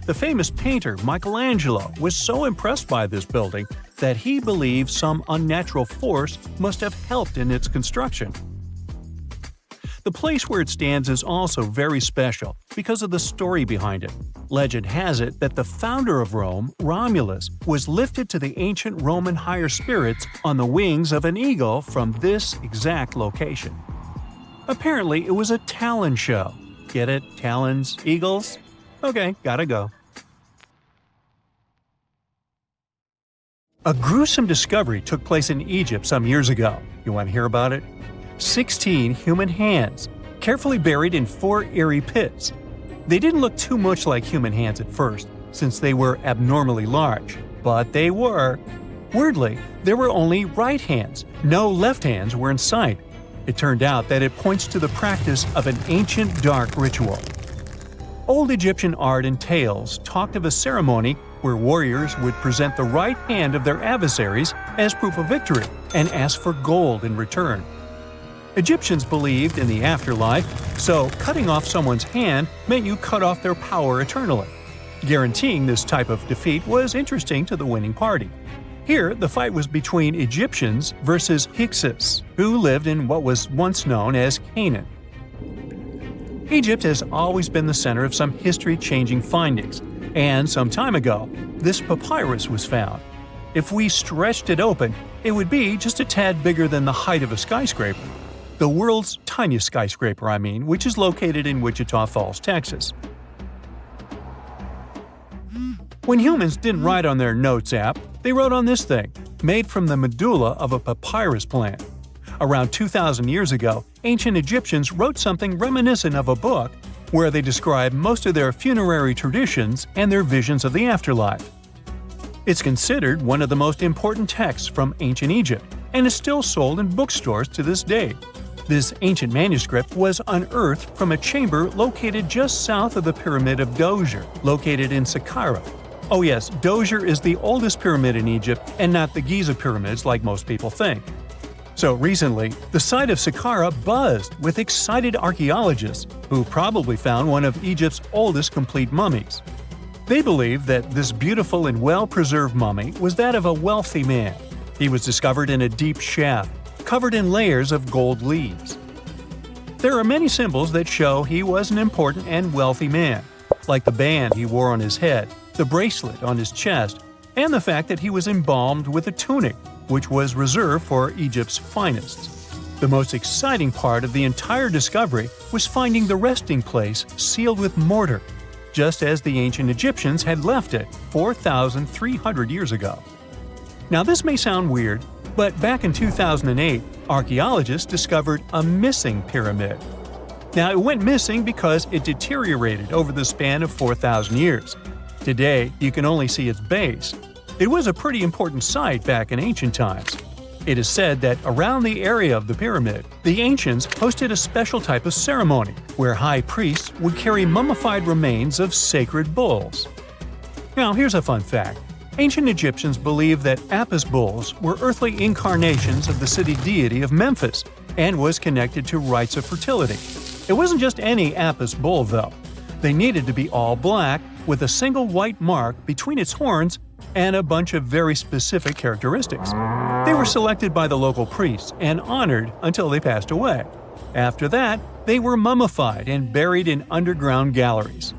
The famous painter Michelangelo was so impressed by this building that he believed some unnatural force must have helped in its construction. The place where it stands is also very special because of the story behind it. Legend has it that the founder of Rome, Romulus, was lifted to the ancient Roman higher spirits on the wings of an eagle from this exact location. Apparently, it was a talon show. Get it? Talons? Eagles? Okay, gotta go. A gruesome discovery took place in Egypt some years ago. You want to hear about it? 16 human hands, carefully buried in 4 eerie pits. They didn't look too much like human hands at first, since they were abnormally large, but they were. Weirdly, there were only right hands, no left hands were in sight. It turned out that it points to the practice of an ancient dark ritual. Old Egyptian art and tales talked of a ceremony where warriors would present the right hand of their adversaries as proof of victory and ask for gold in return. Egyptians believed in the afterlife, so cutting off someone's hand meant you cut off their power eternally. Guaranteeing this type of defeat was interesting to the winning party. Here, the fight was between Egyptians versus Hyksos, who lived in what was once known as Canaan. Egypt has always been the center of some history-changing findings, and some time ago, this papyrus was found. If we stretched it open, it would be just a tad bigger than the height of a skyscraper. The world's tiniest skyscraper, which is located in Wichita Falls, Texas. When humans didn't write on their notes app, they wrote on this thing, made from the medulla of a papyrus plant. Around 2,000 years ago, ancient Egyptians wrote something reminiscent of a book where they describe most of their funerary traditions and their visions of the afterlife. It's considered one of the most important texts from ancient Egypt and is still sold in bookstores to this day. This ancient manuscript was unearthed from a chamber located just south of the Pyramid of Djoser, located in Saqqara. Oh yes, Djoser is the oldest pyramid in Egypt and not the Giza pyramids like most people think. So recently, the site of Saqqara buzzed with excited archaeologists who probably found one of Egypt's oldest complete mummies. They believe that this beautiful and well-preserved mummy was that of a wealthy man. He was discovered in a deep shaft, covered in layers of gold leaves. There are many symbols that show he was an important and wealthy man, like the band he wore on his head, the bracelet on his chest, and the fact that he was embalmed with a tunic, which was reserved for Egypt's finest. The most exciting part of the entire discovery was finding the resting place sealed with mortar, just as the ancient Egyptians had left it 4,300 years ago. Now this may sound weird, but back in 2008, archaeologists discovered a missing pyramid. Now it went missing because it deteriorated over the span of 4,000 years. Today, you can only see its base. It was a pretty important site back in ancient times. It is said that around the area of the pyramid, the ancients hosted a special type of ceremony where high priests would carry mummified remains of sacred bulls. Now here's a fun fact. Ancient Egyptians believed that Apis bulls were earthly incarnations of the city deity of Memphis and was connected to rites of fertility. It wasn't just any Apis bull, though. They needed to be all black, with a single white mark between its horns and a bunch of very specific characteristics. They were selected by the local priests and honored until they passed away. After that, they were mummified and buried in underground galleries.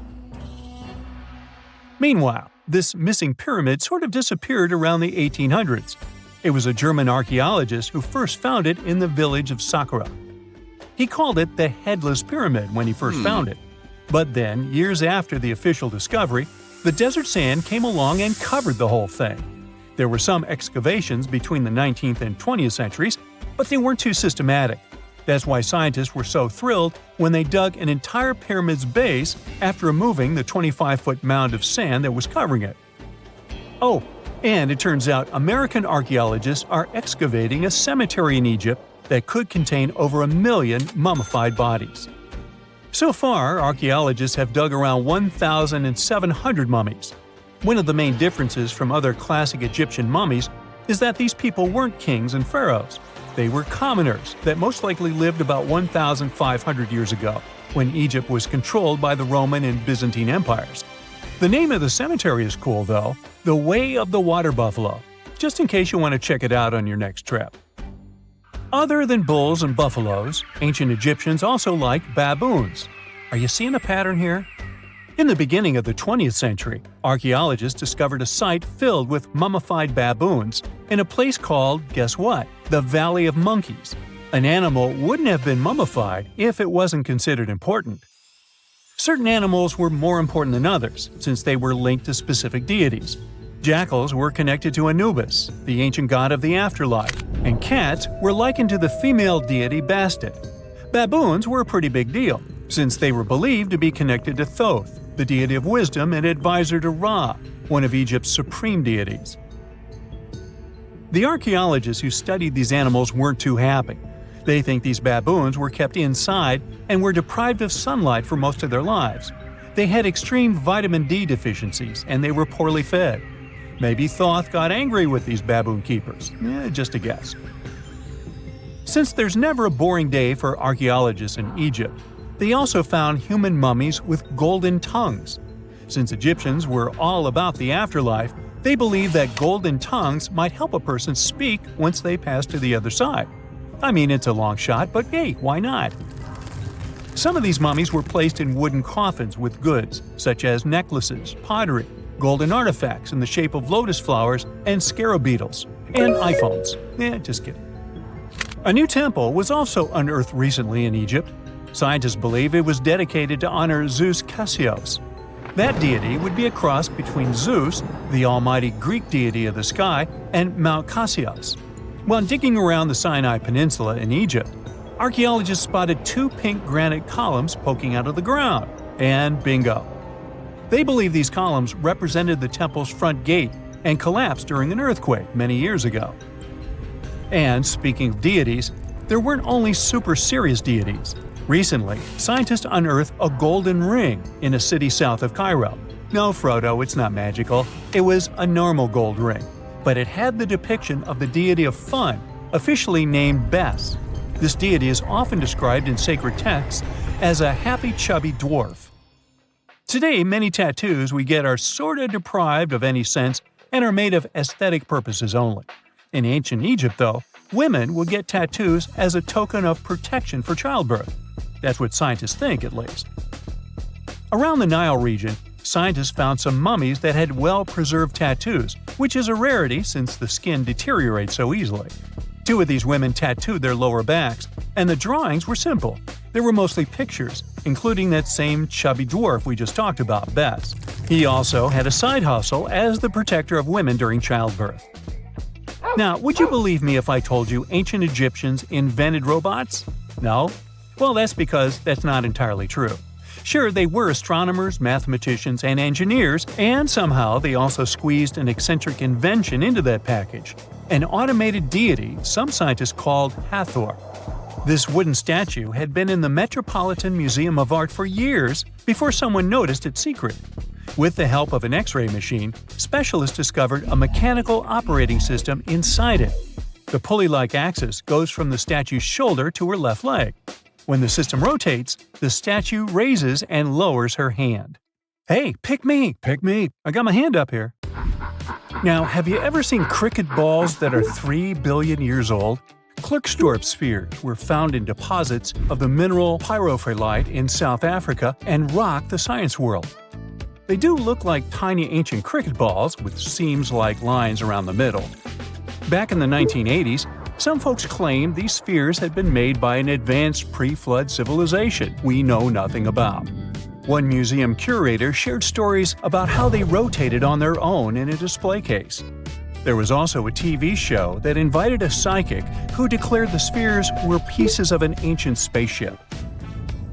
Meanwhile, this missing pyramid sort of disappeared around the 1800s. It was a German archaeologist who first found it in the village of Saqqara. He called it the Headless Pyramid when he first found it. But then, years after the official discovery, the desert sand came along and covered the whole thing. There were some excavations between the 19th and 20th centuries, but they weren't too systematic. That's why scientists were so thrilled when they dug an entire pyramid's base after removing the 25-foot mound of sand that was covering it. Oh, and it turns out American archaeologists are excavating a cemetery in Egypt that could contain over 1 million mummified bodies. So far, archaeologists have dug around 1,700 mummies. One of the main differences from other classic Egyptian mummies is that these people weren't kings and pharaohs. They were commoners that most likely lived about 1,500 years ago, when Egypt was controlled by the Roman and Byzantine empires. The name of the cemetery is cool, though, the Way of the Water Buffalo, just in case you want to check it out on your next trip. Other than bulls and buffaloes, ancient Egyptians also liked baboons. Are you seeing a pattern here? In the beginning of the 20th century, archaeologists discovered a site filled with mummified baboons in a place called, guess what? The Valley of Monkeys. An animal wouldn't have been mummified if it wasn't considered important. Certain animals were more important than others, since they were linked to specific deities. Jackals were connected to Anubis, the ancient god of the afterlife, and cats were likened to the female deity Bastet. Baboons were a pretty big deal, since they were believed to be connected to Thoth, the deity of wisdom and advisor to Ra, one of Egypt's supreme deities. The archaeologists who studied these animals weren't too happy. They think these baboons were kept inside and were deprived of sunlight for most of their lives. They had extreme vitamin D deficiencies and they were poorly fed. Maybe Thoth got angry with these baboon keepers. Just a guess. Since there's never a boring day for archaeologists in Egypt, they also found human mummies with golden tongues. Since Egyptians were all about the afterlife, they believed that golden tongues might help a person speak once they pass to the other side. I mean, it's a long shot, but hey, why not? Some of these mummies were placed in wooden coffins with goods, such as necklaces, pottery, golden artifacts in the shape of lotus flowers, and scarab beetles, and iPhones. Just kidding. A new temple was also unearthed recently in Egypt. Scientists believe it was dedicated to honor Zeus Cassios. That deity would be a cross between Zeus, the almighty Greek deity of the sky, and Mount Cassios. While digging around the Sinai Peninsula in Egypt, Archaeologists spotted 2 pink granite columns poking out of the ground, and bingo. They believe these columns represented the temple's front gate and collapsed during an earthquake many years ago. And speaking of deities, there weren't only super serious deities. Recently, scientists unearthed a golden ring in a city south of Cairo. No, Frodo, it's not magical. It was a normal gold ring, but it had the depiction of the deity of fun, officially named Bes. This deity is often described in sacred texts as a happy chubby dwarf. Today, many tattoos we get are sorta deprived of any sense and are made of aesthetic purposes only. In ancient Egypt, though, women would get tattoos as a token of protection for childbirth. That's what scientists think, at least. Around the Nile region, scientists found some mummies that had well-preserved tattoos, which is a rarity since the skin deteriorates so easily. 2 of these women tattooed their lower backs, and the drawings were simple. They were mostly pictures, including that same chubby dwarf we just talked about, Bes. He also had a side hustle as the protector of women during childbirth. Now, would you believe me if I told you ancient Egyptians invented robots? No? Well, that's because that's not entirely true. Sure, they were astronomers, mathematicians, and engineers, and somehow they also squeezed an eccentric invention into that package: an automated deity some scientists called Hathor. This wooden statue had been in the Metropolitan Museum of Art for years before someone noticed its secret. With the help of an X-ray machine, specialists discovered a mechanical operating system inside it. The pulley-like axis goes from the statue's shoulder to her left leg. When the system rotates, the statue raises and lowers her hand. Hey, pick me! Pick me! I got my hand up here. Now, have you ever seen cricket balls that are 3 billion years old? Klerksdorp spheres were found in deposits of the mineral pyrophyllite in South Africa and rocked the science world. They do look like tiny ancient cricket balls with seams-like lines around the middle. Back in the 1980s, some folks claimed these spheres had been made by an advanced pre-flood civilization we know nothing about. One museum curator shared stories about how they rotated on their own in a display case. There was also a TV show that invited a psychic who declared the spheres were pieces of an ancient spaceship.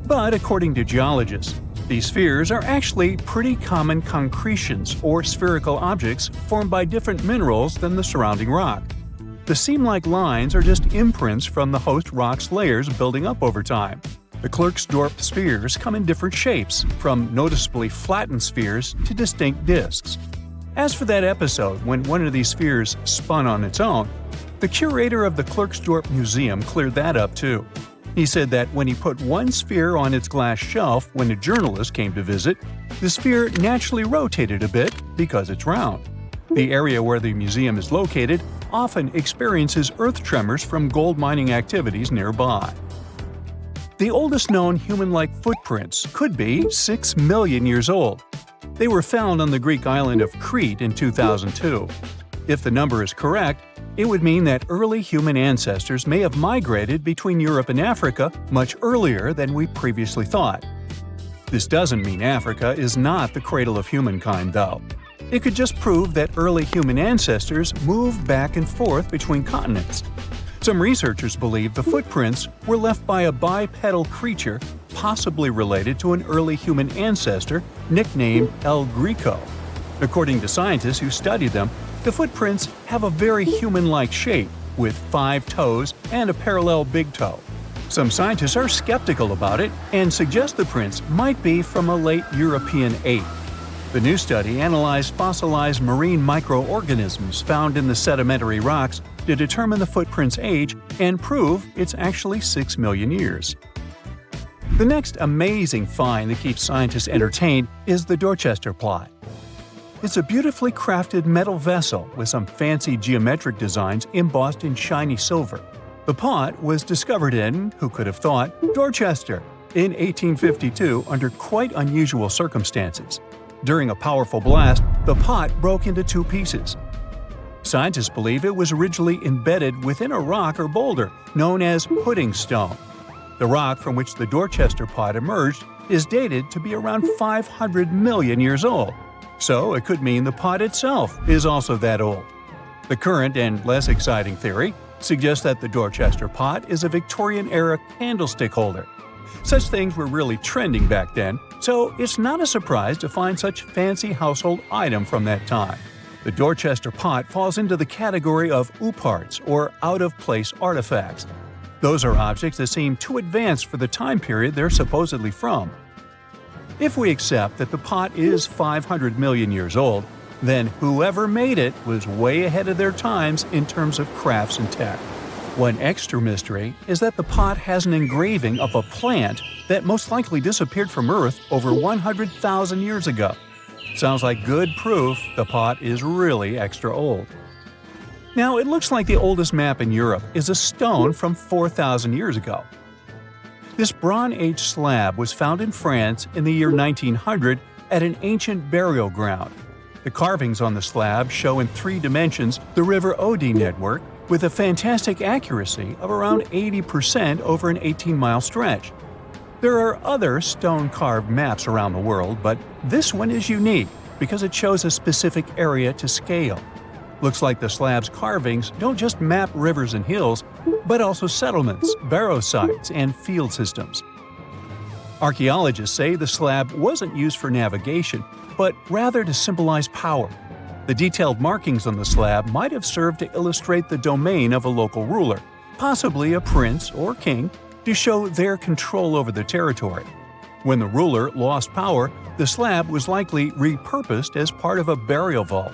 But according to geologists, these spheres are actually pretty common concretions or spherical objects formed by different minerals than the surrounding rock. The seam-like lines are just imprints from the host rock's layers building up over time. The Klerksdorp spheres come in different shapes, from noticeably flattened spheres to distinct discs. As for that episode when one of these spheres spun on its own, the curator of the Klerksdorp Museum cleared that up too. He said that when he put one sphere on its glass shelf when a journalist came to visit, the sphere naturally rotated a bit because it's round. The area where the museum is located often experiences earth tremors from gold mining activities nearby. The oldest known human-like footprints could be 6 million years old. They were found on the Greek island of Crete in 2002. If the number is correct, it would mean that early human ancestors may have migrated between Europe and Africa much earlier than we previously thought. This doesn't mean Africa is not the cradle of humankind, though. It could just prove that early human ancestors moved back and forth between continents. Some researchers believe the footprints were left by a bipedal creature possibly related to an early human ancestor nicknamed El Greco. According to scientists who studied them, the footprints have a very human-like shape, with 5 toes and a parallel big toe. Some scientists are skeptical about it and suggest the prints might be from a late European ape. The new study analyzed fossilized marine microorganisms found in the sedimentary rocks to determine the footprint's age and prove it's actually 6 million years. The next amazing find that keeps scientists entertained is the Dorchester plot. It's a beautifully crafted metal vessel with some fancy geometric designs embossed in shiny silver. The pot was discovered in, who could have thought, Dorchester in 1852 under quite unusual circumstances. During a powerful blast, the pot broke into 2 pieces. Scientists believe it was originally embedded within a rock or boulder known as pudding stone. The rock from which the Dorchester pot emerged is dated to be around 500 million years old, so it could mean the pot itself is also that old. The current and less exciting theory suggests that the Dorchester pot is a Victorian-era candlestick holder. Such things were really trending back then, so it's not a surprise to find such fancy household item from that time. The Dorchester pot falls into the category of ooparts, or out-of-place artifacts. Those are objects that seem too advanced for the time period they're supposedly from. If we accept that the pot is 500 million years old, then whoever made it was way ahead of their times in terms of crafts and tech. One extra mystery is that the pot has an engraving of a plant that most likely disappeared from Earth over 100,000 years ago. Sounds like good proof the pot is really extra old. Now, it looks like the oldest map in Europe is a stone from 4,000 years ago. This Bronze Age slab was found in France in the year 1900 at an ancient burial ground. The carvings on the slab show in 3 dimensions the River Odey network with a fantastic accuracy of around 80% over an 18-mile stretch. There are other stone-carved maps around the world, but this one is unique because it shows a specific area to scale. Looks like the slab's carvings don't just map rivers and hills, but also settlements, barrow sites, and field systems. Archaeologists say the slab wasn't used for navigation, but rather to symbolize power. The detailed markings on the slab might have served to illustrate the domain of a local ruler, possibly a prince or king, to show their control over the territory. When the ruler lost power, the slab was likely repurposed as part of a burial vault.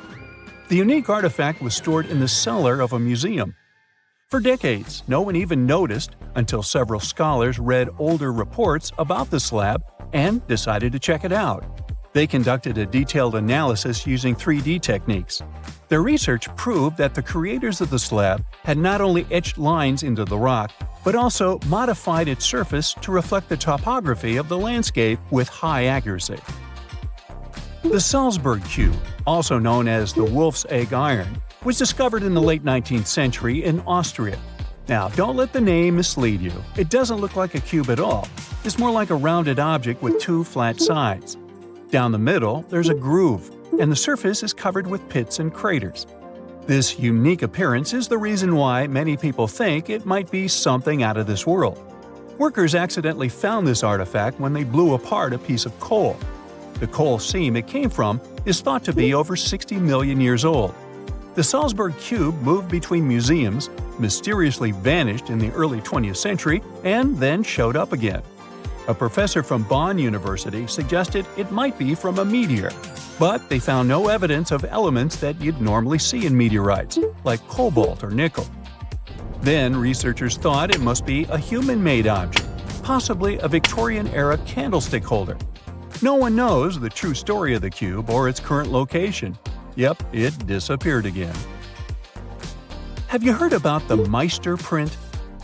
The unique artifact was stored in the cellar of a museum. For decades, no one even noticed until several scholars read older reports about the slab and decided to check it out. They conducted a detailed analysis using 3D techniques. Their research proved that the creators of the slab had not only etched lines into the rock, but also modified its surface to reflect the topography of the landscape with high accuracy. The Salzburg cube, also known as the Wolf's Egg iron, was discovered in the late 19th century in Austria. Now, don't let the name mislead you. It doesn't look like a cube at all. It's more like a rounded object with 2 flat sides. Down the middle, there's a groove, and the surface is covered with pits and craters. This unique appearance is the reason why many people think it might be something out of this world. Workers accidentally found this artifact when they blew apart a piece of coal. The coal seam it came from is thought to be over 60 million years old. The Salzburg cube moved between museums, mysteriously vanished in the early 20th century, and then showed up again. A professor from Bonn University suggested it might be from a meteor, but they found no evidence of elements that you'd normally see in meteorites, like cobalt or nickel. Then researchers thought it must be a human-made object, possibly a Victorian-era candlestick holder. No one knows the true story of the cube or its current location. Yep, it disappeared again. Have you heard about the Meister print?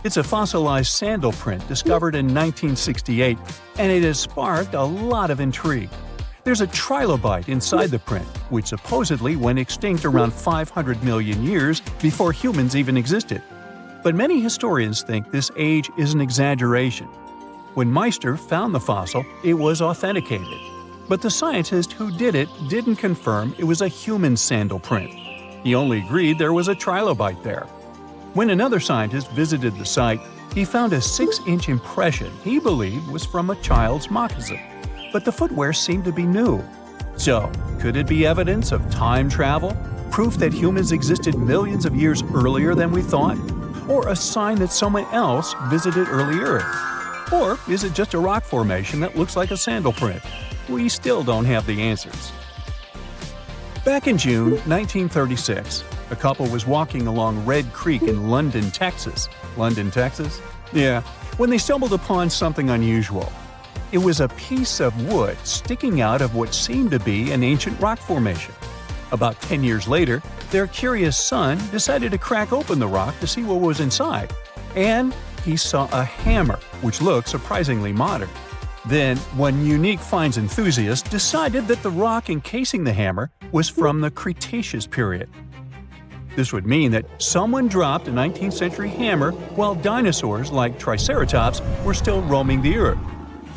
It's a fossilized sandal print discovered in 1968, and it has sparked a lot of intrigue. There's a trilobite inside the print, which supposedly went extinct around 500 million years before humans even existed. But many historians think this age is an exaggeration. When Meister found the fossil, it was authenticated. But the scientist who did it didn't confirm it was a human sandal print. He only agreed there was a trilobite there. When another scientist visited the site, he found a 6-inch impression he believed was from a child's moccasin. But the footwear seemed to be new. So, could it be evidence of time travel? Proof that humans existed millions of years earlier than we thought? Or a sign that someone else visited early Earth? Or is it just a rock formation that looks like a sandal print? We still don't have the answers. Back in June 1936, a couple was walking along Red Creek in London, Texas. London, Texas? Yeah, when they stumbled upon something unusual. It was a piece of wood sticking out of what seemed to be an ancient rock formation. About 10 years later, their curious son decided to crack open the rock to see what was inside. And he saw a hammer, which looked surprisingly modern. Then, one unique finds enthusiast decided that the rock encasing the hammer was from the Cretaceous period. This would mean that someone dropped a 19th century hammer while dinosaurs like Triceratops were still roaming the earth.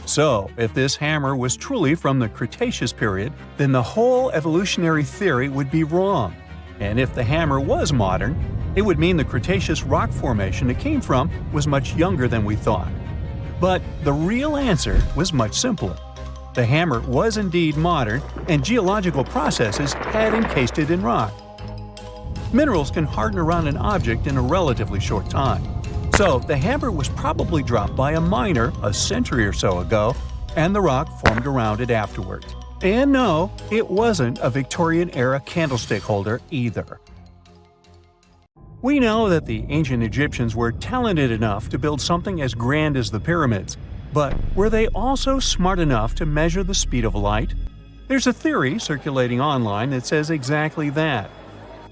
So, if this hammer was truly from the Cretaceous period, then the whole evolutionary theory would be wrong. And if the hammer was modern, It would mean the Cretaceous rock formation it came from was much younger than we thought. But the real answer was much simpler. The hammer was indeed modern, and geological processes had encased it in rock. Minerals can harden around an object in a relatively short time. So the hammer was probably dropped by a miner a century or so ago, and the rock formed around it afterwards. And no, it wasn't a Victorian-era candlestick holder either. We know that the ancient Egyptians were talented enough to build something as grand as the pyramids, but were they also smart enough to measure the speed of light? There's a theory circulating online that says exactly that.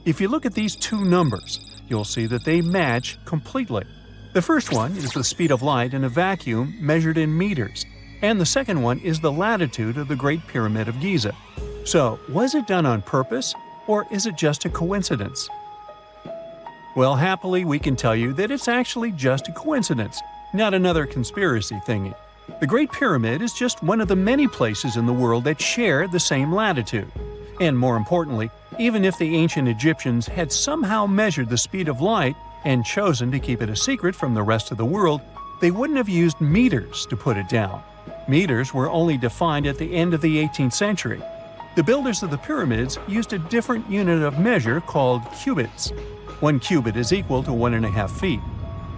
If you look at these two numbers, you'll see that they match completely. The first one is the speed of light in a vacuum measured in meters, and the second one is the latitude of the Great Pyramid of Giza. So, was it done on purpose, or is it just a coincidence? Well, happily, we can tell you that it's actually just a coincidence, not another conspiracy thingy. The Great Pyramid is just one of the many places in the world that share the same latitude. And more importantly, even if the ancient Egyptians had somehow measured the speed of light and chosen to keep it a secret from the rest of the world, they wouldn't have used meters to put it down. Meters were only defined at the end of the 18th century. The builders of the pyramids used a different unit of measure called cubits. 1 cubit is equal to 1.5 feet.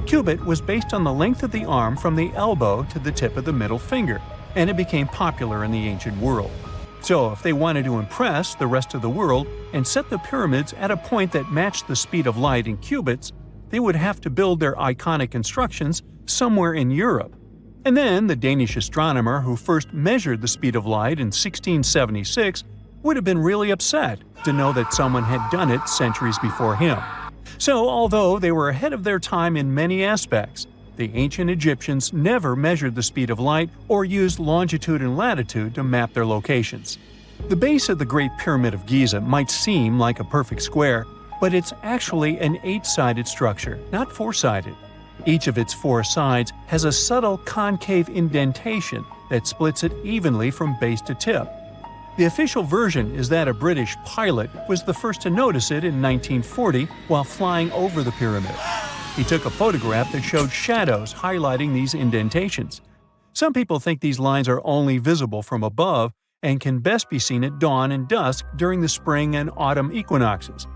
Cubit was based on the length of the arm from the elbow to the tip of the middle finger, and it became popular in the ancient world. So if they wanted to impress the rest of the world and set the pyramids at a point that matched the speed of light in cubits, they would have to build their iconic constructions somewhere in Europe. And then the Danish astronomer who first measured the speed of light in 1676 would have been really upset to know that someone had done it centuries before him. So, although they were ahead of their time in many aspects, the ancient Egyptians never measured the speed of light or used longitude and latitude to map their locations. The base of the Great Pyramid of Giza might seem like a perfect square, but it's actually an 8-sided structure, not 4-sided. Each of its 4 sides has a subtle concave indentation that splits it evenly from base to tip. The official version is that a British pilot was the first to notice it in 1940 while flying over the pyramid. He took a photograph that showed shadows highlighting these indentations. Some people think these lines are only visible from above and can best be seen at dawn and dusk during the spring and autumn equinoxes.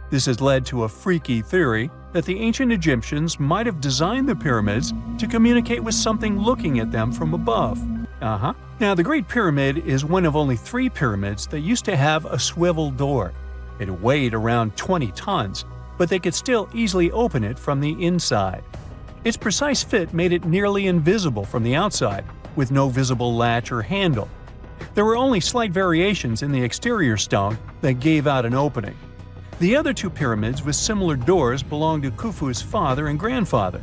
This has led to a freaky theory that the ancient Egyptians might have designed the pyramids to communicate with something looking at them from above. Now, the Great Pyramid is one of only 3 pyramids that used to have a swivel door. It weighed around 20 tons, but they could still easily open it from the inside. Its precise fit made it nearly invisible from the outside, with no visible latch or handle. There were only slight variations in the exterior stone that gave out an opening. The other 2 pyramids with similar doors belonged to Khufu's father and grandfather.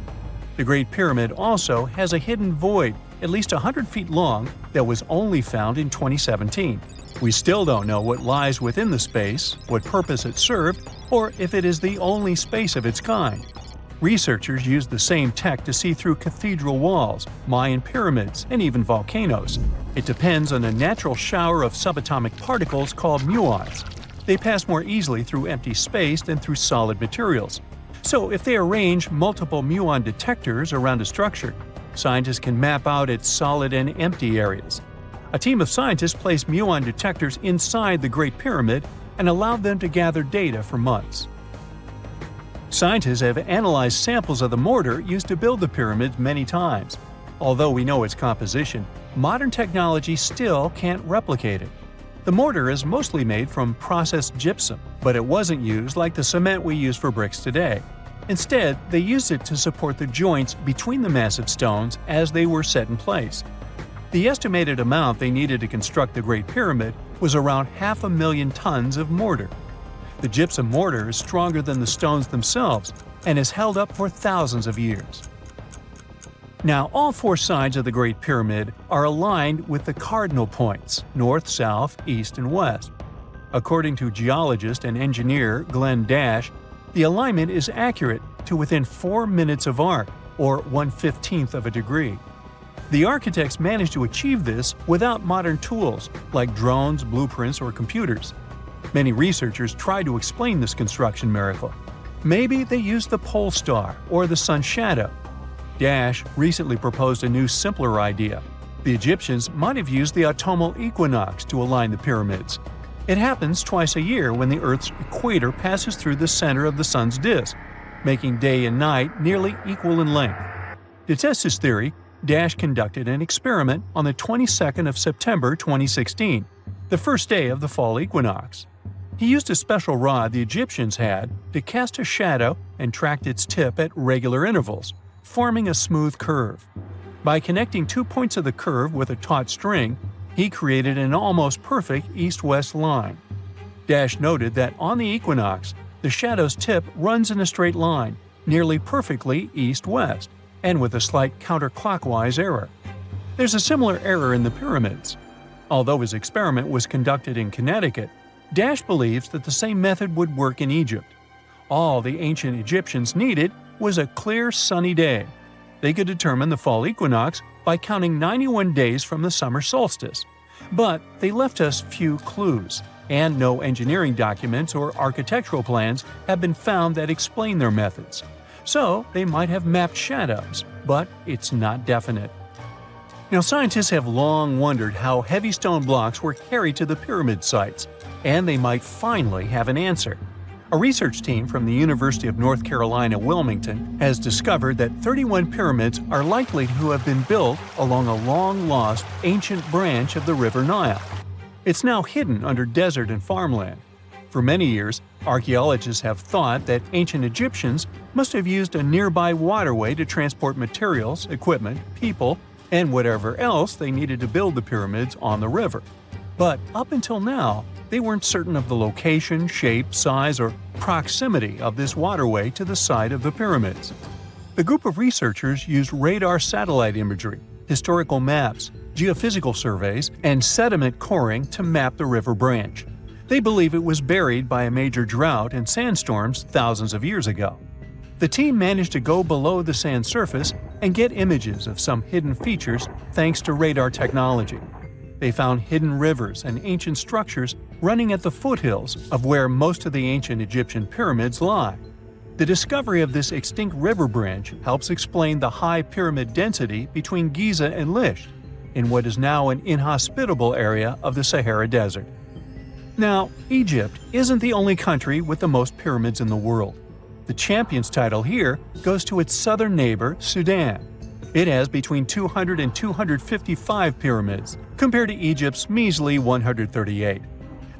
The Great Pyramid also has a hidden void at least 100 feet long that was only found in 2017. We still don't know what lies within the space, what purpose it served, or if it is the only space of its kind. Researchers used the same tech to see through cathedral walls, Mayan pyramids, and even volcanoes. It depends on a natural shower of subatomic particles called muons. They pass more easily through empty space than through solid materials. So if they arrange multiple muon detectors around a structure, scientists can map out its solid and empty areas. A team of scientists placed muon detectors inside the Great Pyramid and allowed them to gather data for months. Scientists have analyzed samples of the mortar used to build the pyramids many times. Although we know its composition, modern technology still can't replicate it. The mortar is mostly made from processed gypsum, but it wasn't used like the cement we use for bricks today. Instead, they used it to support the joints between the massive stones as they were set in place. The estimated amount they needed to construct the Great Pyramid was around 500,000 tons of mortar. The gypsum mortar is stronger than the stones themselves and has held up for thousands of years. Now, all 4 sides of the Great Pyramid are aligned with the cardinal points, north, south, east, and west. According to geologist and engineer Glenn Dash, the alignment is accurate to within 4 minutes of arc, or 1/15th of a degree. The architects managed to achieve this without modern tools like drones, blueprints, or computers. Many researchers tried to explain this construction miracle. Maybe they used the pole star or the sun shadow. Dash recently proposed a new, simpler idea. The Egyptians might have used the autumnal equinox to align the pyramids. It happens twice a year when the Earth's equator passes through the center of the sun's disk, making day and night nearly equal in length. To test his theory, Dash conducted an experiment on the 22nd of September 2016, the first day of the fall equinox. He used a special rod the Egyptians had to cast a shadow and tracked its tip at regular intervals, forming a smooth curve. By connecting 2 points of the curve with a taut string, he created an almost perfect east-west line. Dash noted that on the equinox, the shadow's tip runs in a straight line, nearly perfectly east-west, and with a slight counterclockwise error. There's a similar error in the pyramids. Although his experiment was conducted in Connecticut, Dash believes that the same method would work in Egypt. All the ancient Egyptians needed was a clear, sunny day. They could determine the fall equinox by counting 91 days from the summer solstice. But they left us few clues, and no engineering documents or architectural plans have been found that explain their methods. So they might have mapped shadows, but it's not definite. Now, scientists have long wondered how heavy stone blocks were carried to the pyramid sites, and they might finally have an answer. A research team from the University of North Carolina, Wilmington, has discovered that 31 pyramids are likely to have been built along a long-lost ancient branch of the River Nile. It's now hidden under desert and farmland. For many years, archaeologists have thought that ancient Egyptians must have used a nearby waterway to transport materials, equipment, people, and whatever else they needed to build the pyramids on the river. But up until now, they weren't certain of the location, shape, size, or proximity of this waterway to the site of the pyramids. The group of researchers used radar satellite imagery, historical maps, geophysical surveys, and sediment coring to map the river branch. They believe it was buried by a major drought and sandstorms thousands of years ago. The team managed to go below the sand surface and get images of some hidden features thanks to radar technology. They found hidden rivers and ancient structures running at the foothills of where most of the ancient Egyptian pyramids lie. The discovery of this extinct river branch helps explain the high pyramid density between Giza and Lisht, in what is now an inhospitable area of the Sahara Desert. Now, Egypt isn't the only country with the most pyramids in the world. The champion's title here goes to its southern neighbor, Sudan. It has between 200 and 255 pyramids, compared to Egypt's measly 138.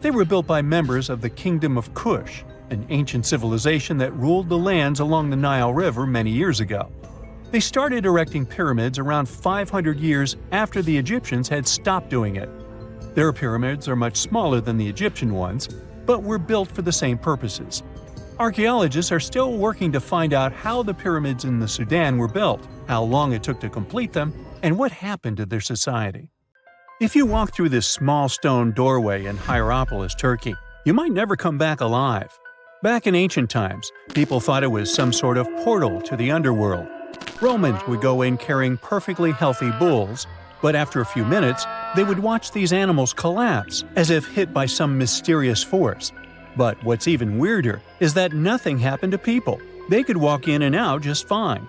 They were built by members of the Kingdom of Kush, an ancient civilization that ruled the lands along the Nile River many years ago. They started erecting pyramids around 500 years after the Egyptians had stopped doing it. Their pyramids are much smaller than the Egyptian ones, but were built for the same purposes. Archaeologists are still working to find out how the pyramids in the Sudan were built, how long it took to complete them, and what happened to their society. If you walk through this small stone doorway in Hierapolis, Turkey, you might never come back alive. Back in ancient times, people thought it was some sort of portal to the underworld. Romans would go in carrying perfectly healthy bulls, but after a few minutes, they would watch these animals collapse as if hit by some mysterious force. But what's even weirder is that nothing happened to people. They could walk in and out just fine.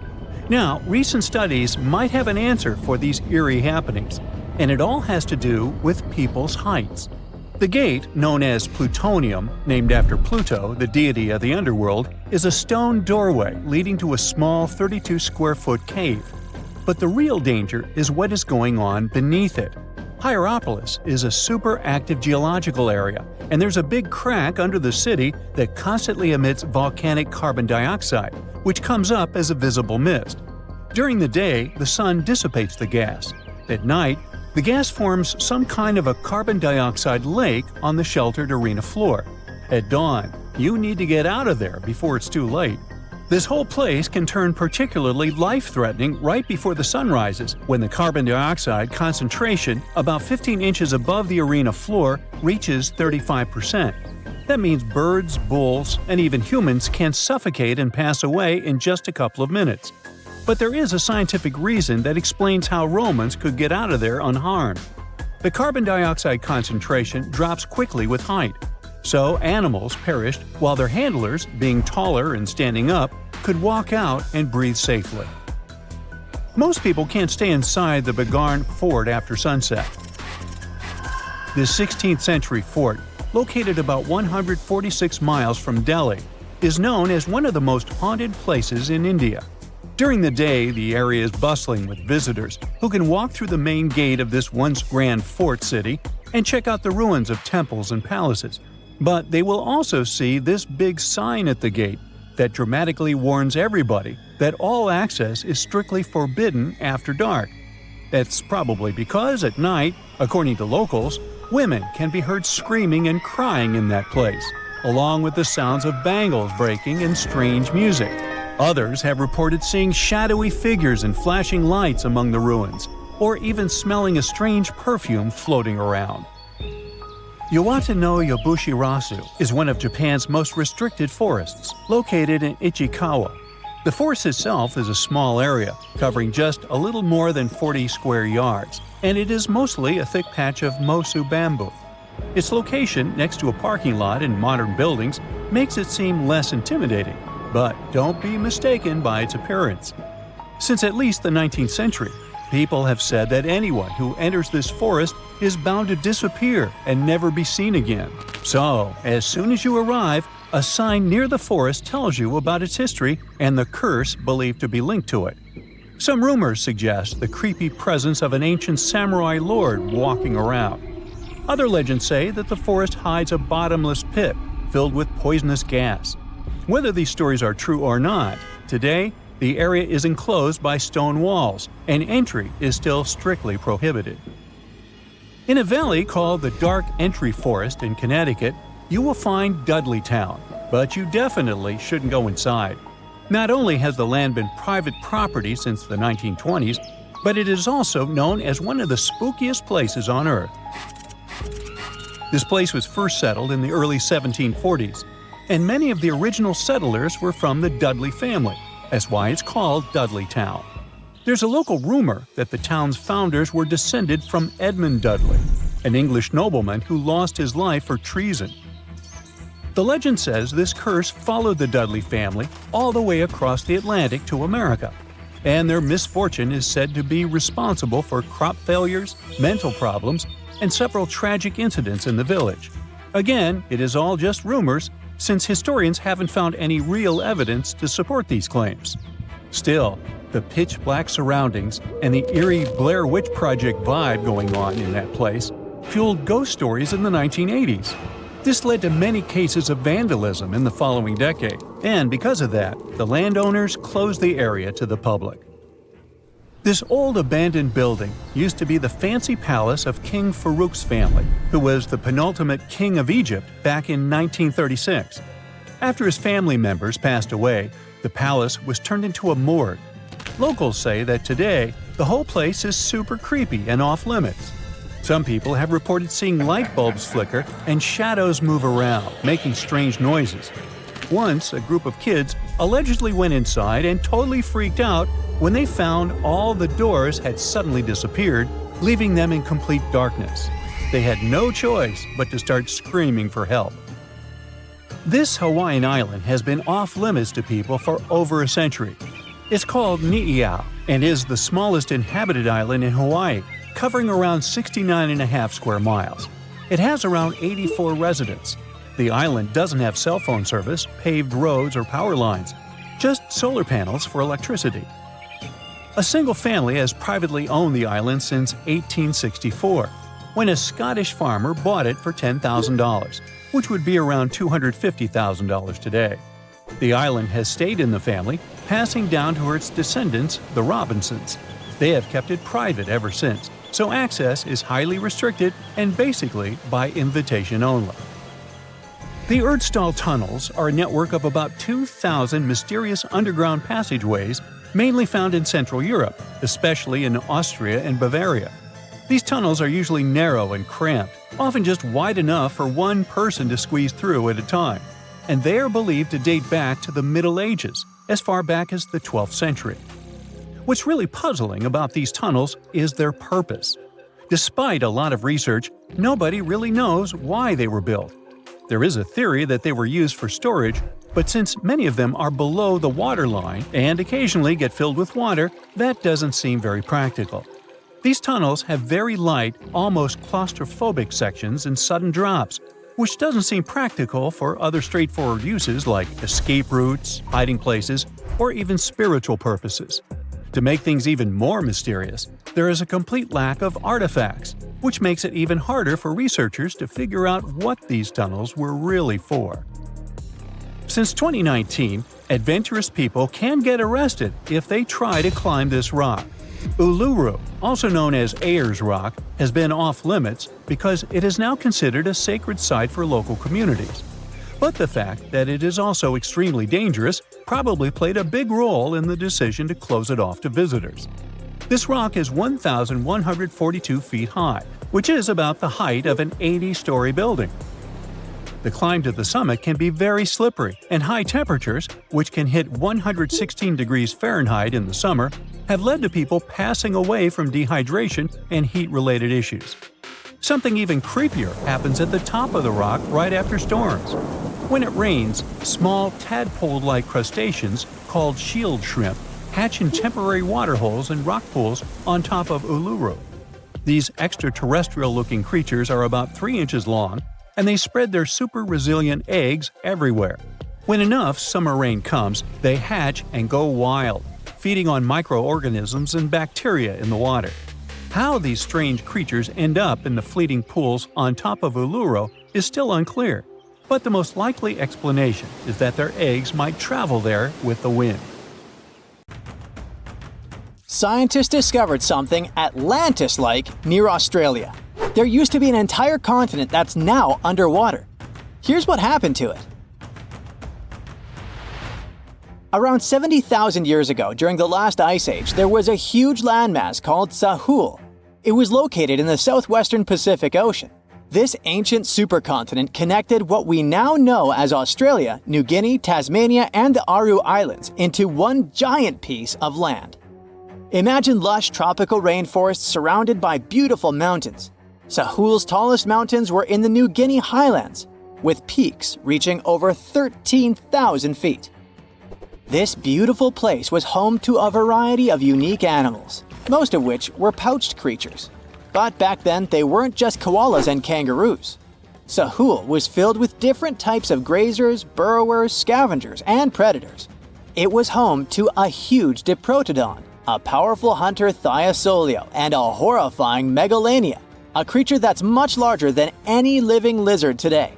Now, recent studies might have an answer for these eerie happenings, and it all has to do with people's heights. The gate, known as Plutonium, named after Pluto, the deity of the underworld, is a stone doorway leading to a small 32-square-foot cave. But the real danger is what is going on beneath it. Hierapolis is a super active geological area, and there's a big crack under the city that constantly emits volcanic carbon dioxide, which comes up as a visible mist. During the day, the sun dissipates the gas. At night, the gas forms some kind of a carbon dioxide lake on the sheltered arena floor. At dawn, you need to get out of there before it's too late. This whole place can turn particularly life-threatening right before the sun rises, when the carbon dioxide concentration, about 15 inches above the arena floor, reaches 35%. That means birds, bulls, and even humans can suffocate and pass away in just a couple of minutes. But there is a scientific reason that explains how Romans could get out of there unharmed. The carbon dioxide concentration drops quickly with height. So animals perished while their handlers, being taller and standing up, could walk out and breathe safely. Most people can't stay inside the Bagarn fort after sunset. This 16th century fort, located about 146 miles from Delhi, is known as one of the most haunted places in India. During the day, the area is bustling with visitors who can walk through the main gate of this once grand fort city and check out the ruins of temples and palaces. But they will also see this big sign at the gate that dramatically warns everybody that all access is strictly forbidden after dark. That's probably because at night, according to locals, women can be heard screaming and crying in that place, along with the sounds of bangles breaking and strange music. Others have reported seeing shadowy figures and flashing lights among the ruins, or even smelling a strange perfume floating around. Yawata-no-Yabushirasu is one of Japan's most restricted forests, located in Ichikawa. The forest itself is a small area, covering just a little more than 40 square yards, and it is mostly a thick patch of mosu bamboo. Its location next to a parking lot and modern buildings makes it seem less intimidating, but don't be mistaken by its appearance. Since at least the 19th century, people have said that anyone who enters this forest is bound to disappear and never be seen again. So, as soon as you arrive, a sign near the forest tells you about its history and the curse believed to be linked to it. Some rumors suggest the creepy presence of an ancient samurai lord walking around. Other legends say that the forest hides a bottomless pit filled with poisonous gas. Whether these stories are true or not, today the area is enclosed by stone walls, and entry is still strictly prohibited. In a valley called the Dark Entry Forest in Connecticut, you will find Dudleytown, but you definitely shouldn't go inside. Not only has the land been private property since the 1920s, but it is also known as one of the spookiest places on Earth. This place was first settled in the early 1740s, and many of the original settlers were from the Dudley family. That's why it's called Dudleytown. There's a local rumor that the town's founders were descended from Edmund Dudley, an English nobleman who lost his life for treason. The legend says this curse followed the Dudley family all the way across the Atlantic to America, and their misfortune is said to be responsible for crop failures, mental problems, and several tragic incidents in the village. Again, it is all just rumors, since historians haven't found any real evidence to support these claims. Still, the pitch-black surroundings and the eerie Blair Witch Project vibe going on in that place fueled ghost stories in the 1980s. This led to many cases of vandalism in the following decade, and because of that, the landowners closed the area to the public. This old abandoned building used to be the fancy palace of King Farouk's family, who was the penultimate king of Egypt back in 1936. After his family members passed away, the palace was turned into a morgue. Locals say that today, the whole place is super creepy and off-limits. Some people have reported seeing light bulbs flicker and shadows move around, making strange noises. Once, a group of kids allegedly went inside and totally freaked out when they found all the doors had suddenly disappeared, leaving them in complete darkness. They had no choice but to start screaming for help. This Hawaiian island has been off-limits to people for over a century. It's called Ni'iau and is the smallest inhabited island in Hawaii, covering around 69.5 square miles. It has around 84 residents. The island doesn't have cell phone service, paved roads, or power lines, just solar panels for electricity. A single family has privately owned the island since 1864, when a Scottish farmer bought it for $10,000, which would be around $250,000 today. The island has stayed in the family, passing down to its descendants, the Robinsons. They have kept it private ever since, so access is highly restricted and basically by invitation only. The Erdstall tunnels are a network of about 2,000 mysterious underground passageways mainly found in Central Europe, especially in Austria and Bavaria. These tunnels are usually narrow and cramped, often just wide enough for one person to squeeze through at a time, and they are believed to date back to the Middle Ages, as far back as the 12th century. What's really puzzling about these tunnels is their purpose. Despite a lot of research, nobody really knows why they were built. There is a theory that they were used for storage, but since many of them are below the waterline and occasionally get filled with water, that doesn't seem very practical. These tunnels have very light, almost claustrophobic sections and sudden drops, which doesn't seem practical for other straightforward uses like escape routes, hiding places, or even spiritual purposes. To make things even more mysterious, there is a complete lack of artifacts, which makes it even harder for researchers to figure out what these tunnels were really for. Since 2019, adventurous people can get arrested if they try to climb this rock. Uluru, also known as Ayers Rock, has been off-limits because it is now considered a sacred site for local communities. But the fact that it is also extremely dangerous probably played a big role in the decision to close it off to visitors. This rock is 1,142 feet high, which is about the height of an 80-story building. The climb to the summit can be very slippery, and high temperatures, which can hit 116 degrees Fahrenheit in the summer, have led to people passing away from dehydration and heat-related issues. Something even creepier happens at the top of the rock right after storms. When it rains, small tadpole-like crustaceans called shield shrimp hatch in temporary water holes and rock pools on top of Uluru. These extraterrestrial-looking creatures are about 3 inches long, and they spread their super-resilient eggs everywhere. When enough summer rain comes, they hatch and go wild, feeding on microorganisms and bacteria in the water. How these strange creatures end up in the fleeting pools on top of Uluru is still unclear, but the most likely explanation is that their eggs might travel there with the wind. Scientists discovered something Atlantis-like near Australia. There used to be an entire continent that's now underwater. Here's what happened to it. Around 70,000 years ago, during the last ice age, there was a huge landmass called Sahul. It was located in the southwestern Pacific Ocean. This ancient supercontinent connected what we now know as Australia, New Guinea, Tasmania, and the Aru Islands into one giant piece of land. Imagine lush tropical rainforests surrounded by beautiful mountains. Sahul's tallest mountains were in the New Guinea highlands, with peaks reaching over 13,000 feet. This beautiful place was home to a variety of unique animals, most of which were pouched creatures. But back then, they weren't just koalas and kangaroos. Sahul was filled with different types of grazers, burrowers, scavengers, and predators. It was home to a huge diprotodon, a powerful hunter Thiosolio, and a horrifying Megalania, a creature that's much larger than any living lizard today.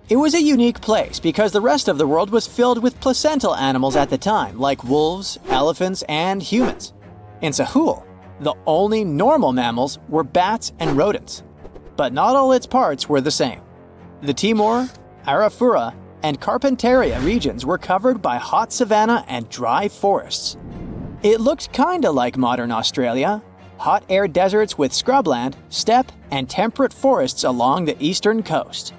It was a unique place because the rest of the world was filled with placental animals at the time, like wolves, elephants, and humans. In Sahul, the only normal mammals were bats and rodents. But not all its parts were the same. The Timor, Arafura, and Carpentaria regions were covered by hot savanna and dry forests. It looked kinda like modern Australia, hot air deserts with scrubland, steppe, and temperate forests along the eastern coast.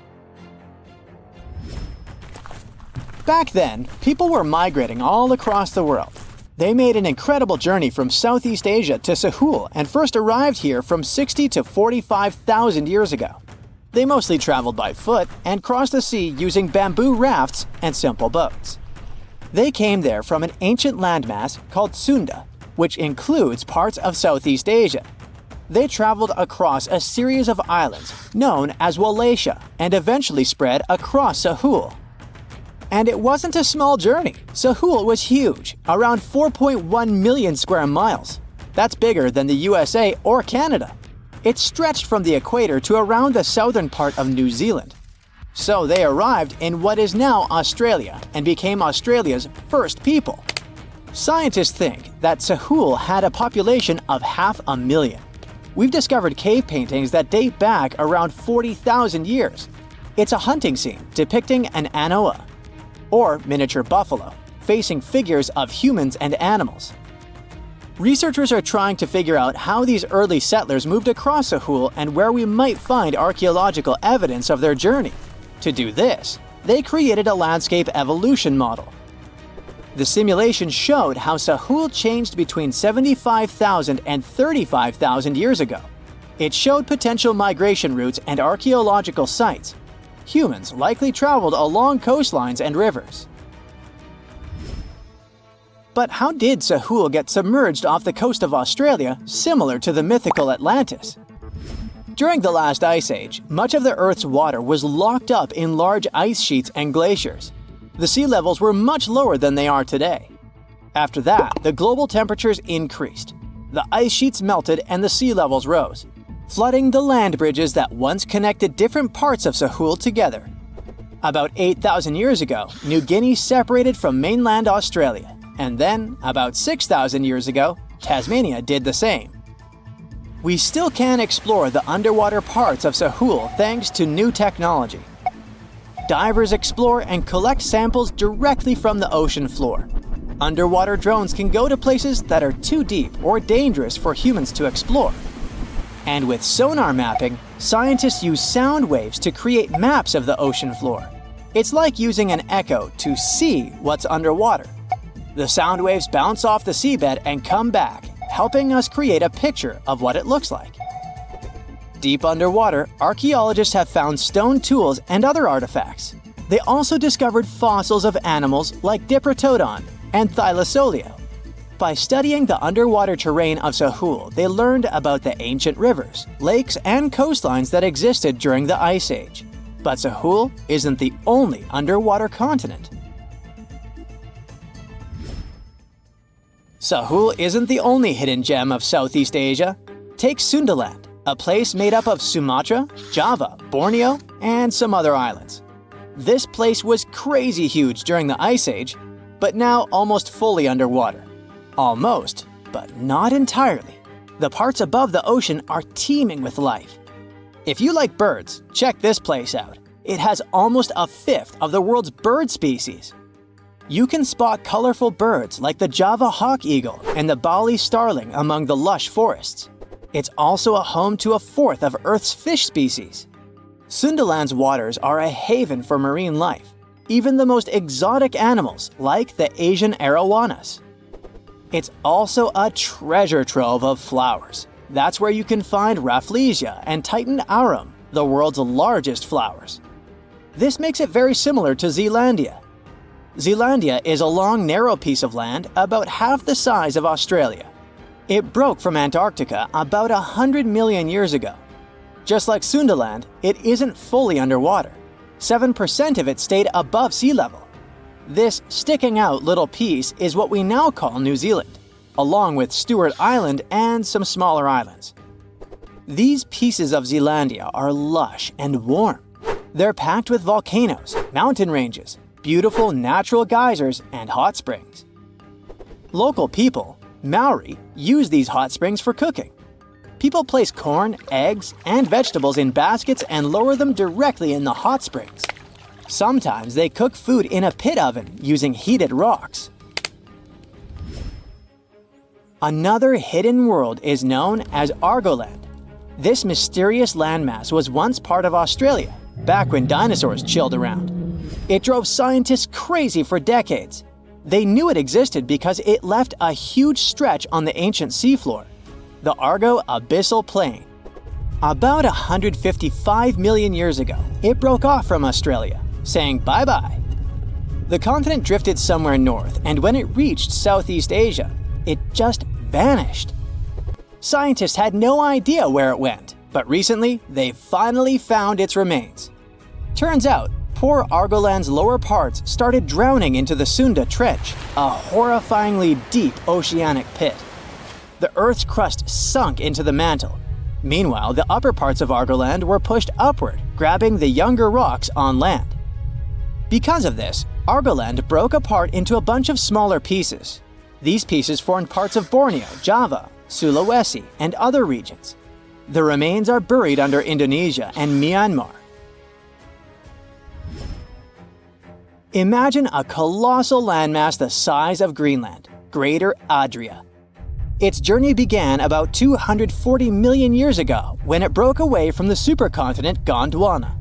Back then, people were migrating all across the world. They made an incredible journey from Southeast Asia to Sahul and first arrived here from 60 to 45,000 years ago. They mostly traveled by foot and crossed the sea using bamboo rafts and simple boats. They came there from an ancient landmass called Sunda, which includes parts of Southeast Asia. They traveled across a series of islands known as Wallachia and eventually spread across Sahul. And it wasn't a small journey. Sahul was huge, around 4.1 million square miles. That's bigger than the USA or Canada. It stretched from the equator to around the southern part of New Zealand. So they arrived in what is now Australia and became Australia's first people. Scientists think that Sahul had a population of 500,000. We've discovered cave paintings that date back around 40,000 years. It's a hunting scene depicting an anoa, or miniature buffalo, facing figures of humans and animals. Researchers are trying to figure out how these early settlers moved across Sahul and where we might find archaeological evidence of their journey. To do this, they created a landscape evolution model. The simulation showed how Sahul changed between 75,000 and 35,000 years ago. It showed potential migration routes and archaeological sites. humans likely traveled along coastlines and rivers. But how did Sahul get submerged off the coast of Australia, similar to the mythical Atlantis? During the last ice age, much of the Earth's water was locked up in large ice sheets and glaciers. The sea levels were much lower than they are today. After that, the global temperatures increased. The ice sheets melted and the sea levels rose, flooding the land bridges that once connected different parts of Sahul together. About 8,000 years ago, New Guinea separated from mainland Australia, and then, about 6,000 years ago, Tasmania did the same. We still can explore the underwater parts of Sahul thanks to new technology. Divers explore and collect samples directly from the ocean floor. Underwater drones can go to places that are too deep or dangerous for humans to explore. And with sonar mapping, scientists use sound waves to create maps of the ocean floor. It's like using an echo to see what's underwater. The sound waves bounce off the seabed and come back, helping us create a picture of what it looks like. Deep underwater, archaeologists have found stone tools and other artifacts. They also discovered fossils of animals like Diprotodon and Thylacoleo. By studying the underwater terrain of Sahul, they learned about the ancient rivers, lakes, and coastlines that existed during the Ice Age. But Sahul isn't the only underwater continent. Sahul isn't the only hidden gem of Southeast Asia. Take Sundaland, a place made up of Sumatra, Java, Borneo, and some other islands. This place was crazy huge during the Ice Age, but now almost fully underwater. Almost, but not entirely. The parts above the ocean are teeming with life. If you like birds, check this place out. It has almost a fifth of the world's bird species. You can spot colorful birds like the Java hawk eagle and the Bali starling among the lush forests. It's also a home to a fourth of Earth's fish species. Sundaland's waters are a haven for marine life, even the most exotic animals like the Asian arowanas. It's also a treasure trove of flowers. That's where you can find Rafflesia and Titan arum, the world's largest flowers. This makes it very similar to Zealandia. Zealandia is a long, narrow piece of land about half the size of Australia. It broke from Antarctica about 100 million years ago. Just like Sundaland, it isn't fully underwater. 7% of it stayed above sea level. This sticking out little piece is what we now call New Zealand, along with Stewart Island and some smaller islands. These pieces of Zealandia are lush and warm. They're packed with volcanoes, mountain ranges, beautiful natural geysers, and hot springs. Local people, Maori, use these hot springs for cooking. People place corn, eggs, and vegetables in baskets and lower them directly in the hot springs. Sometimes they cook food in a pit oven using heated rocks. Another hidden world is known as Argoland. This mysterious landmass was once part of Australia, back when dinosaurs chilled around. It drove scientists crazy for decades. They knew it existed because it left a huge stretch on the ancient seafloor, the Argo Abyssal Plain. About 155 million years ago, it broke off from Australia, saying bye-bye. The continent drifted somewhere north, and when it reached Southeast Asia, it just vanished. Scientists had no idea where it went, but recently, they finally found its remains. Turns out, poor Argoland's lower parts started drowning into the Sunda Trench, a horrifyingly deep oceanic pit. The Earth's crust sunk into the mantle. Meanwhile, the upper parts of Argoland were pushed upward, grabbing the younger rocks on land. Because of this, Argoland broke apart into a bunch of smaller pieces. These pieces formed parts of Borneo, Java, Sulawesi, and other regions. The remains are buried under Indonesia and Myanmar. Imagine a colossal landmass the size of Greenland, Greater Adria. Its journey began about 240 million years ago when it broke away from the supercontinent Gondwana.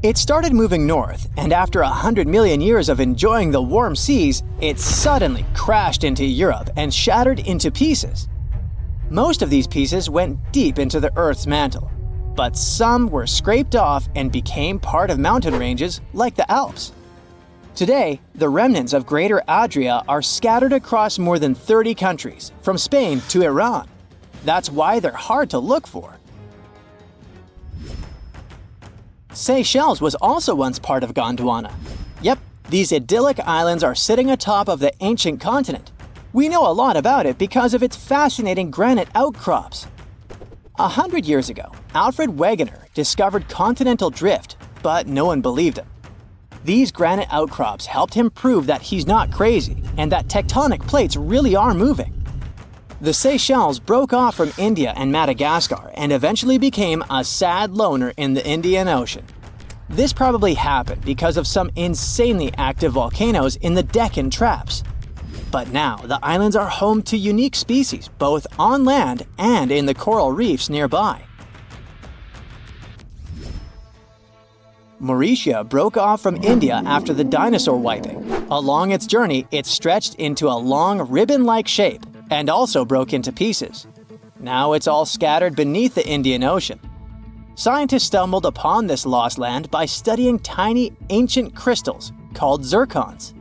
It started moving north, and after 100 million years of enjoying the warm seas, it suddenly crashed into Europe and shattered into pieces. Most of these pieces went deep into the Earth's mantle, but some were scraped off and became part of mountain ranges like the Alps. Today, the remnants of Greater Adria are scattered across more than 30 countries, from Spain to Iran. That's why they're hard to look for. Seychelles was also once part of Gondwana. Yep, these idyllic islands are sitting atop of the ancient continent. We know a lot about it because of its fascinating granite outcrops. 100 years ago, Alfred Wegener discovered continental drift, but no one believed him. These granite outcrops helped him prove that he's not crazy and that tectonic plates really are moving. The Seychelles broke off from India and Madagascar and eventually became a sad loner in the Indian Ocean. This probably happened because of some insanely active volcanoes in the Deccan Traps. But now, the islands are home to unique species, both on land and in the coral reefs nearby. Mauritius broke off from India after the dinosaur wiping. Along its journey, it stretched into a long ribbon-like shape and also broke into pieces. Now it's all scattered beneath the Indian Ocean. Scientists stumbled upon this lost land by studying tiny ancient crystals called zircons.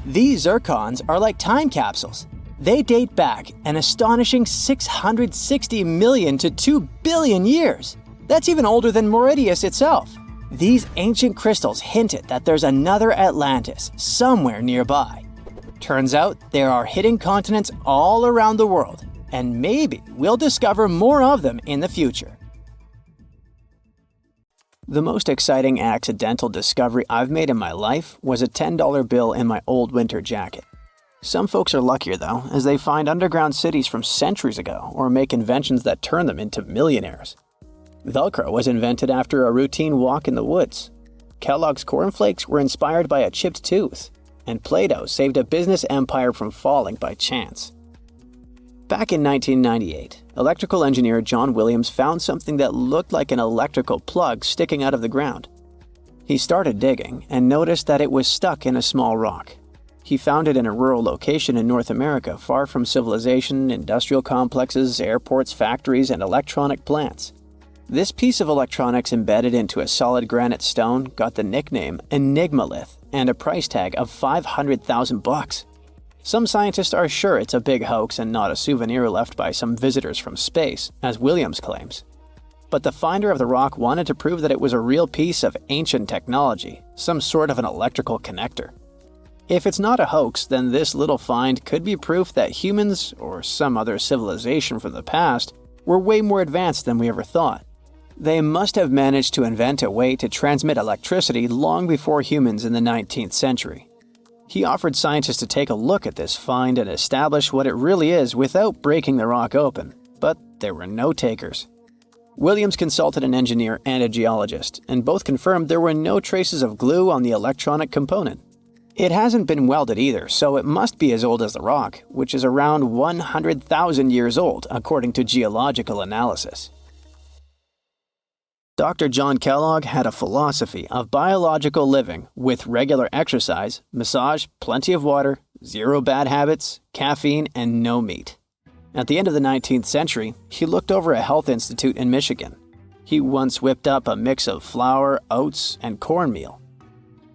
These zircons are like time capsules. They date back an astonishing 660 million to 2 billion years. That's even older than Mauritius itself. These ancient crystals hinted that there's another Atlantis somewhere nearby. Turns out there are hidden continents all around the world, and maybe we'll discover more of them in the future. The most exciting accidental discovery I've made in my life was a $10 bill in my old winter jacket. Some folks are luckier though, as they find underground cities from centuries ago or make inventions that turn them into millionaires. Velcro was invented after a routine walk in the woods. Kellogg's cornflakes were inspired by a chipped tooth, and Play-Doh saved a business empire from falling by chance. Back in 1998, electrical engineer John Williams found something that looked like an electrical plug sticking out of the ground. He started digging and noticed that it was stuck in a small rock. He found it in a rural location in North America, far from civilization, industrial complexes, airports, factories, and electronic plants. This piece of electronics embedded into a solid granite stone got the nickname Enigmalith and a price tag of $500,000. Some scientists are sure it's a big hoax and not a souvenir left by some visitors from space, as Williams claims. But the finder of the rock wanted to prove that it was a real piece of ancient technology, some sort of an electrical connector. If it's not a hoax, then this little find could be proof that humans, or some other civilization from the past, were way more advanced than we ever thought. They must have managed to invent a way to transmit electricity long before humans in the 19th century. He offered scientists to take a look at this find and establish what it really is without breaking the rock open, but there were no takers. Williams consulted an engineer and a geologist, and both confirmed there were no traces of glue on the electronic component. It hasn't been welded either, so it must be as old as the rock, which is around 100,000 years old, according to geological analysis. Dr. John Kellogg had a philosophy of biological living with regular exercise, massage, plenty of water, zero bad habits, caffeine, and no meat. At the end of the 19th century, he looked over a health institute in Michigan. He once whipped up a mix of flour, oats, and cornmeal.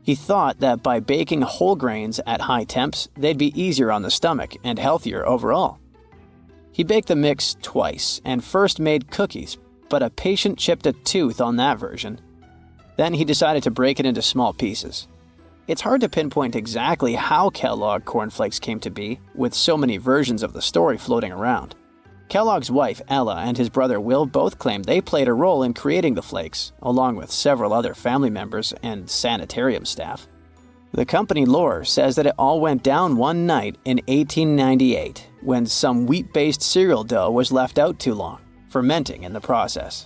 He thought that by baking whole grains at high temps, they'd be easier on the stomach and healthier overall. He baked the mix twice and first made cookies, but a patient chipped a tooth on that version. Then he decided to break it into small pieces. It's hard to pinpoint exactly how Kellogg cornflakes came to be, with so many versions of the story floating around. Kellogg's wife, Ella, and his brother Will both claimed they played a role in creating the flakes, along with several other family members and sanitarium staff. The company lore says that it all went down one night in 1898, when some wheat-based cereal dough was left out too long, fermenting in the process.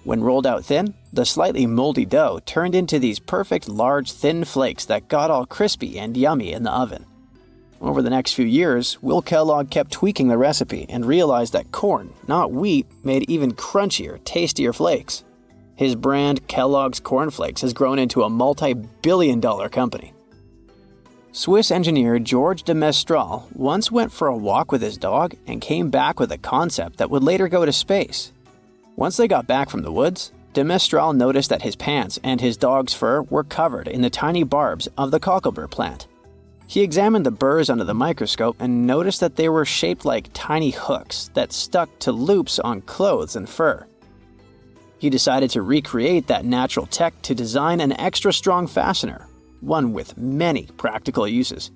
When rolled out thin, the slightly moldy dough turned into these perfect large thin flakes that got all crispy and yummy in the oven. Over the next few years, Will Kellogg kept tweaking the recipe and realized that corn, not wheat, made even crunchier, tastier flakes. His brand, Kellogg's Corn Flakes, has grown into a multi-billion-dollar company. Swiss engineer George de Mestral once went for a walk with his dog and came back with a concept that would later go to space. Once they got back from the woods, de Mestral noticed that his pants and his dog's fur were covered in the tiny barbs of the cocklebur plant. He examined the burrs under the microscope and noticed that they were shaped like tiny hooks that stuck to loops on clothes and fur. He decided to recreate that natural tech to design an extra strong fastener, one with many practical uses.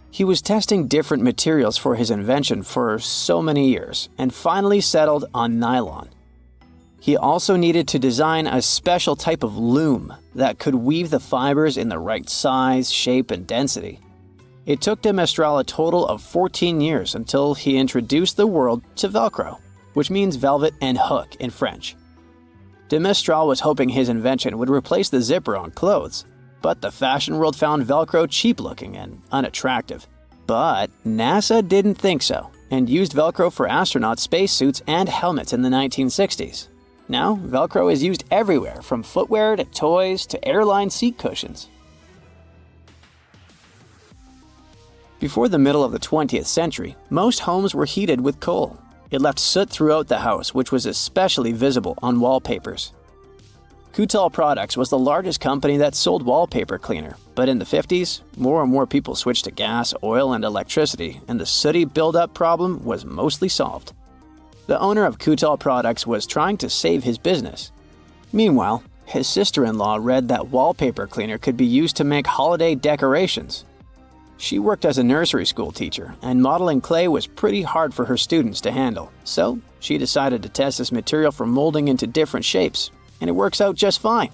He was testing different materials for his invention for so many years and finally settled on nylon. He also needed to design a special type of loom that could weave the fibers in the right size, shape, and density. It took de Mestral a total of 14 years until he introduced the world to Velcro, which means velvet and hook in French. De Mestral was hoping his invention would replace the zipper on clothes, but the fashion world found Velcro cheap-looking and unattractive. But NASA didn't think so, and used Velcro for astronaut spacesuits and helmets in the 1960s. Now, Velcro is used everywhere, from footwear to toys to airline seat cushions. Before the middle of the 20th century, most homes were heated with coal. It left soot throughout the house, which was especially visible on wallpapers. Tut Products was the largest company that sold wallpaper cleaner, but in the 50s, more and more people switched to gas, oil, and electricity, and the sooty buildup problem was mostly solved. The owner of Tut Products was trying to save his business. Meanwhile, his sister-in-law read that wallpaper cleaner could be used to make holiday decorations. She worked as a nursery school teacher, and modeling clay was pretty hard for her students to handle, so she decided to test this material for molding into different shapes, and it works out just fine.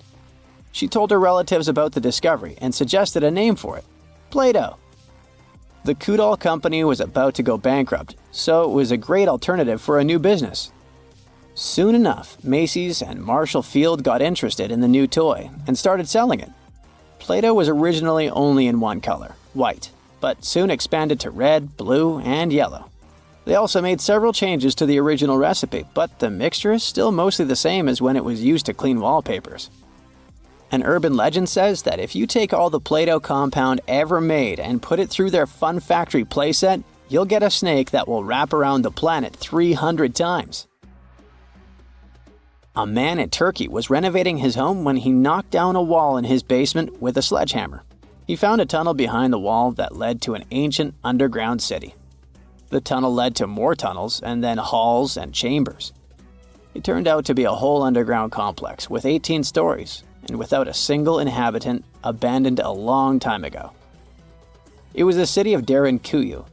She told her relatives about the discovery and suggested a name for it: Play-Doh. The Tut company was about to go bankrupt, so it was a great alternative for a new business. Soon enough, Macy's and Marshall Field got interested in the new toy and started selling it. Play-Doh was originally only in one color, white, but soon expanded to red, blue, and yellow. They also made several changes to the original recipe, but the mixture is still mostly the same as when it was used to clean wallpapers. An urban legend says that if you take all the Play-Doh compound ever made and put it through their Fun Factory playset, you'll get a snake that will wrap around the planet 300 times. A man in Turkey was renovating his home when he knocked down a wall in his basement with a sledgehammer. He found a tunnel behind the wall that led to an ancient underground city. The tunnel led to more tunnels and then halls and chambers. It turned out to be a whole underground complex with 18 stories and without a single inhabitant, abandoned a long time ago. It was the city of Derinkuyu,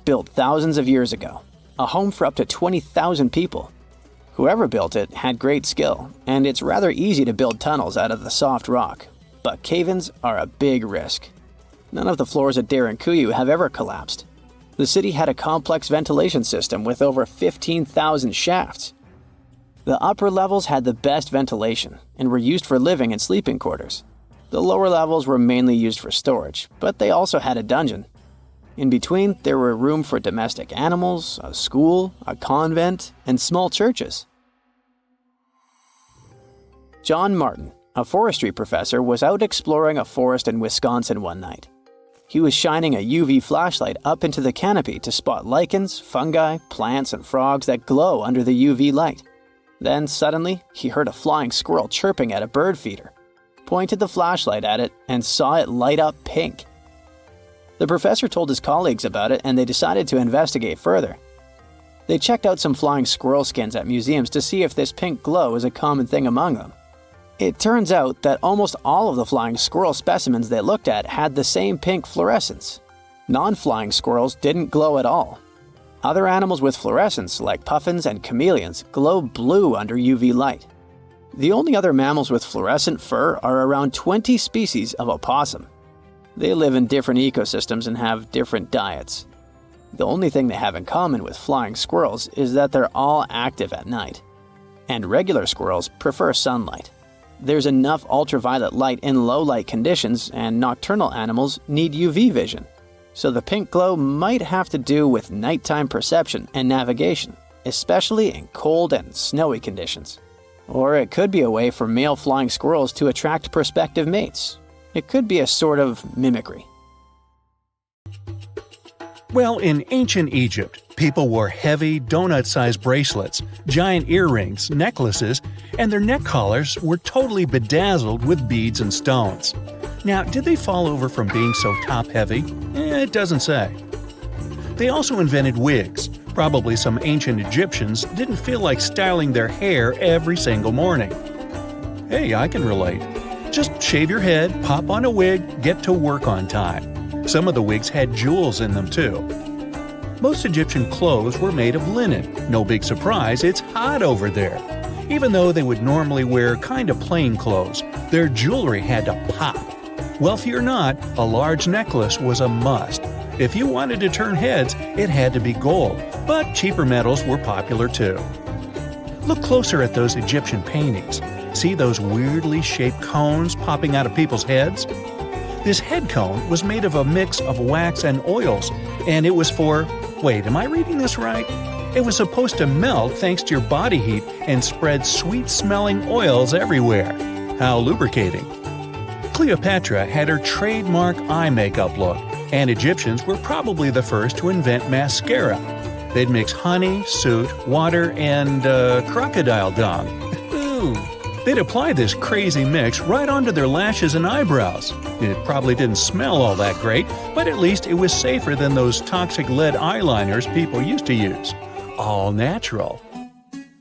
built thousands of years ago, a home for up to 20,000 people. Whoever built it had great skill, and it's rather easy to build tunnels out of the soft rock, but cave-ins are a big risk. None of the floors at Derinkuyu have ever collapsed. The city had a complex ventilation system with over 15,000 shafts. The upper levels had the best ventilation and were used for living and sleeping quarters. The lower levels were mainly used for storage, but they also had a dungeon. In between, there were room for domestic animals, a school, a convent, and small churches. John Martin, a forestry professor, was out exploring a forest in Wisconsin one night. He was shining a UV flashlight up into the canopy to spot lichens, fungi, plants, and frogs that glow under the UV light. Then suddenly, he heard a flying squirrel chirping at a bird feeder, pointed the flashlight at it, and saw it light up pink. The professor told his colleagues about it, and they decided to investigate further. They checked out some flying squirrel skins at museums to see if this pink glow is a common thing among them. It turns out that almost all of the flying squirrel specimens they looked at had the same pink fluorescence. Non-flying squirrels didn't glow at all. Other animals with fluorescence, like puffins and chameleons, glow blue under UV light. The only other mammals with fluorescent fur are around 20 species of opossum. They live in different ecosystems and have different diets. The only thing they have in common with flying squirrels is that they're all active at night. And regular squirrels prefer sunlight. There's enough ultraviolet light in low-light conditions, and nocturnal animals need UV vision. So the pink glow might have to do with nighttime perception and navigation, especially in cold and snowy conditions. Or it could be a way for male flying squirrels to attract prospective mates. It could be a sort of mimicry. Well, in ancient Egypt, People wore heavy, donut-sized bracelets, giant earrings, necklaces, and their neck collars were totally bedazzled with beads and stones. Now, did they fall over from being so top-heavy? It doesn't say. They also invented wigs. Probably some ancient Egyptians didn't feel like styling their hair every single morning. Hey, I can relate. Just shave your head, pop on a wig, get to work on time. Some of the wigs had jewels in them too. Most Egyptian clothes were made of linen. No big surprise, it's hot over there. Even though they would normally wear kind of plain clothes, their jewelry had to pop. Wealthy or not, a large necklace was a must. If you wanted to turn heads, it had to be gold, but cheaper metals were popular too. Look closer at those Egyptian paintings. See those weirdly shaped cones popping out of people's heads? This head cone was made of a mix of wax and oils, and it was for… Wait, am I reading this right? It was supposed to melt thanks to your body heat and spread sweet-smelling oils everywhere. How lubricating. Cleopatra had her trademark eye makeup look, and Egyptians were probably the first to invent mascara. They'd mix honey, soot, water, and crocodile dung. Ooh. They'd apply this crazy mix right onto their lashes and eyebrows. It probably didn't smell all that great, but at least it was safer than those toxic lead eyeliners people used to use. All natural.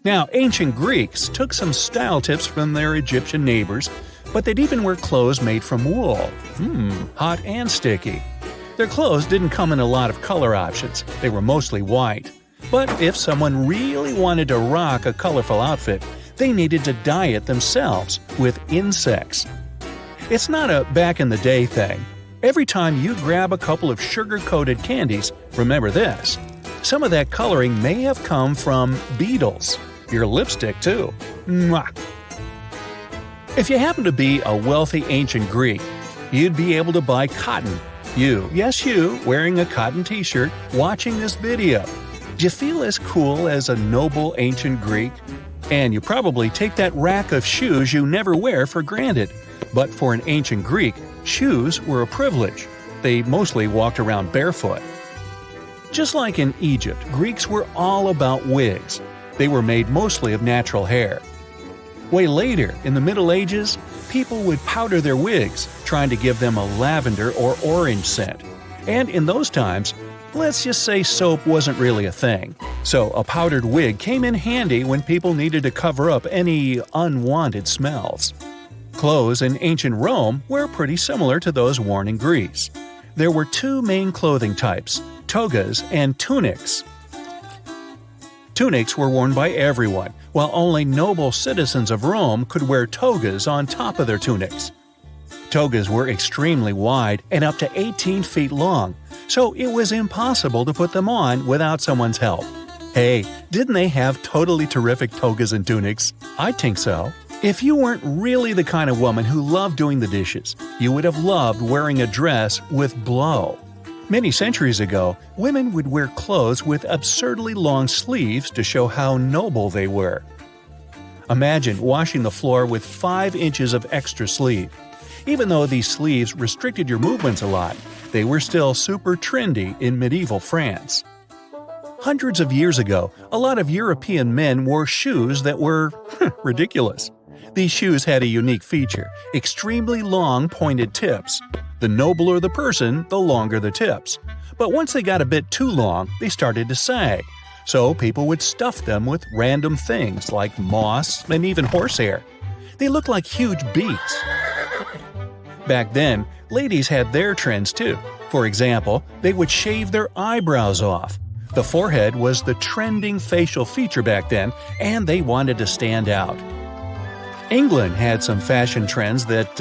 Now, ancient Greeks took some style tips from their Egyptian neighbors, but they'd even wear clothes made from wool. Hot and sticky. Their clothes didn't come in a lot of color options. They were mostly white. But if someone really wanted to rock a colorful outfit, they needed to dye it themselves with insects. It's not a back-in-the-day thing. Every time you grab a couple of sugar-coated candies, remember this. Some of that coloring may have come from beetles. Your lipstick, too. Mwah! If you happen to be a wealthy ancient Greek, you'd be able to buy cotton. You, yes you, wearing a cotton t-shirt, watching this video. Do you feel as cool as a noble ancient Greek? And you probably take that rack of shoes you never wear for granted. But for an ancient Greek, shoes were a privilege. They mostly walked around barefoot. Just like in Egypt, Greeks were all about wigs. They were made mostly of natural hair. Way later, in the Middle Ages, people would powder their wigs, trying to give them a lavender or orange scent. And in those times, let's just say soap wasn't really a thing. So a powdered wig came in handy when people needed to cover up any unwanted smells. Clothes in ancient Rome were pretty similar to those worn in Greece. There were two main clothing types, togas and tunics. Tunics were worn by everyone, while only noble citizens of Rome could wear togas on top of their tunics. Togas were extremely wide and up to 18 feet long, so it was impossible to put them on without someone's help. Hey, didn't they have totally terrific togas and tunics? I think so. If you weren't really the kind of woman who loved doing the dishes, you would have loved wearing a dress with blow. Many centuries ago, women would wear clothes with absurdly long sleeves to show how noble they were. Imagine washing the floor with 5 inches of extra sleeve. Even though these sleeves restricted your movements a lot, they were still super trendy in medieval France. Hundreds of years ago, a lot of European men wore shoes that were ridiculous. These shoes had a unique feature: extremely long pointed tips. The nobler the person, the longer the tips. But once they got a bit too long, they started to sag. So people would stuff them with random things like moss and even horsehair. They looked like huge beaks. Back then, ladies had their trends too. For example, they would shave their eyebrows off. The forehead was the trending facial feature back then, and they wanted to stand out. England had some fashion trends that,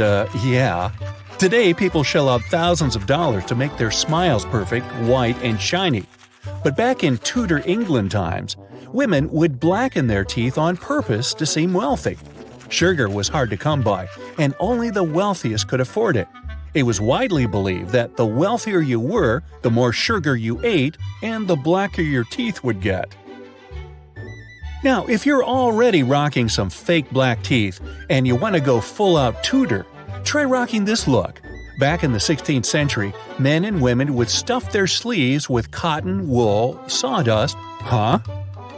Today, people shell out thousands of dollars to make their smiles perfect, white, and shiny. But back in Tudor England times, women would blacken their teeth on purpose to seem wealthy. Sugar was hard to come by, and only the wealthiest could afford it. It was widely believed that the wealthier you were, the more sugar you ate, and the blacker your teeth would get. Now, if you're already rocking some fake black teeth and you want to go full-out Tudor, try rocking this look. Back in the 16th century, men and women would stuff their sleeves with cotton, wool, sawdust. Huh?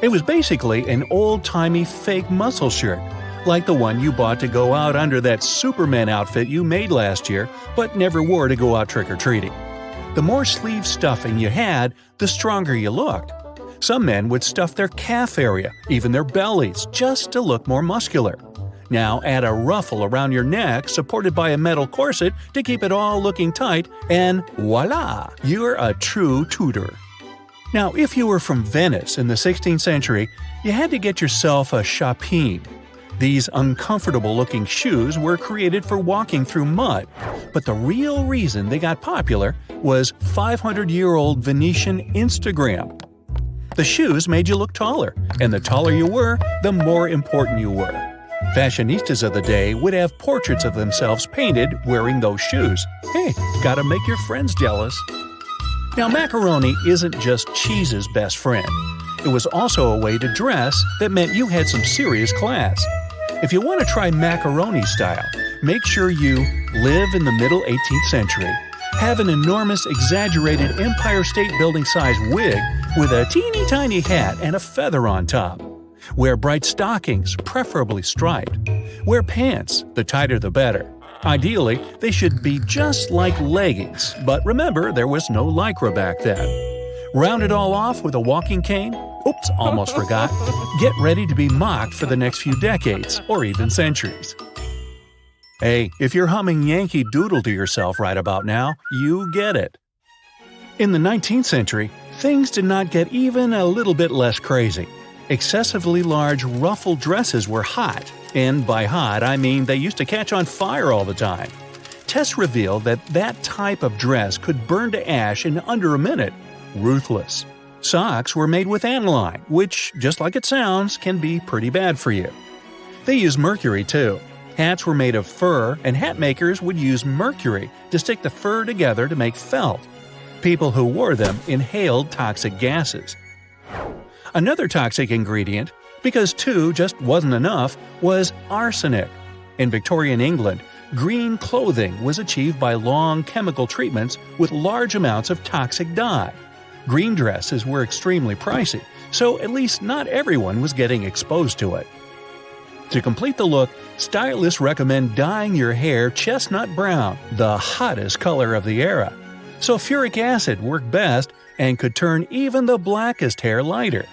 It was basically an old-timey fake muscle shirt, like the one you bought to go out under that Superman outfit you made last year but never wore to go out trick-or-treating. The more sleeve stuffing you had, the stronger you looked. Some men would stuff their calf area, even their bellies, just to look more muscular. Now add a ruffle around your neck supported by a metal corset to keep it all looking tight, and voila! You're a true Tudor. Now, if you were from Venice in the 16th century, you had to get yourself a chapine. These uncomfortable-looking shoes were created for walking through mud, but the real reason they got popular was 500-year-old Venetian Instagram. The shoes made you look taller, and the taller you were, the more important you were. Fashionistas of the day would have portraits of themselves painted wearing those shoes. Hey, gotta make your friends jealous. Now, macaroni isn't just cheese's best friend. It was also a way to dress that meant you had some serious class. If you want to try macaroni style, make sure you live in the middle 18th century, have an enormous exaggerated Empire State Building-sized wig with a teeny tiny hat and a feather on top. Wear bright stockings, preferably striped. Wear pants, the tighter the better. Ideally, they should be just like leggings, but remember there was no Lycra back then. Round it all off with a walking cane? Oops, almost forgot. Get ready to be mocked for the next few decades, or even centuries. Hey, if you're humming Yankee Doodle to yourself right about now, you get it. In the 19th century, things did not get even a little bit less crazy. Excessively large ruffled dresses were hot, and by hot I mean they used to catch on fire all the time. Tests revealed that that type of dress could burn to ash in under a minute. Ruthless. Socks were made with aniline, which, just like it sounds, can be pretty bad for you. They used mercury too. Hats were made of fur, and hat makers would use mercury to stick the fur together to make felt. People who wore them inhaled toxic gases. Another toxic ingredient, because two just wasn't enough, was arsenic. In Victorian England, green clothing was achieved by long chemical treatments with large amounts of toxic dye. Green dresses were extremely pricey, so at least not everyone was getting exposed to it. To complete the look, stylists recommend dyeing your hair chestnut brown, the hottest color of the era. Sulfuric acid worked best and could turn even the blackest hair lighter.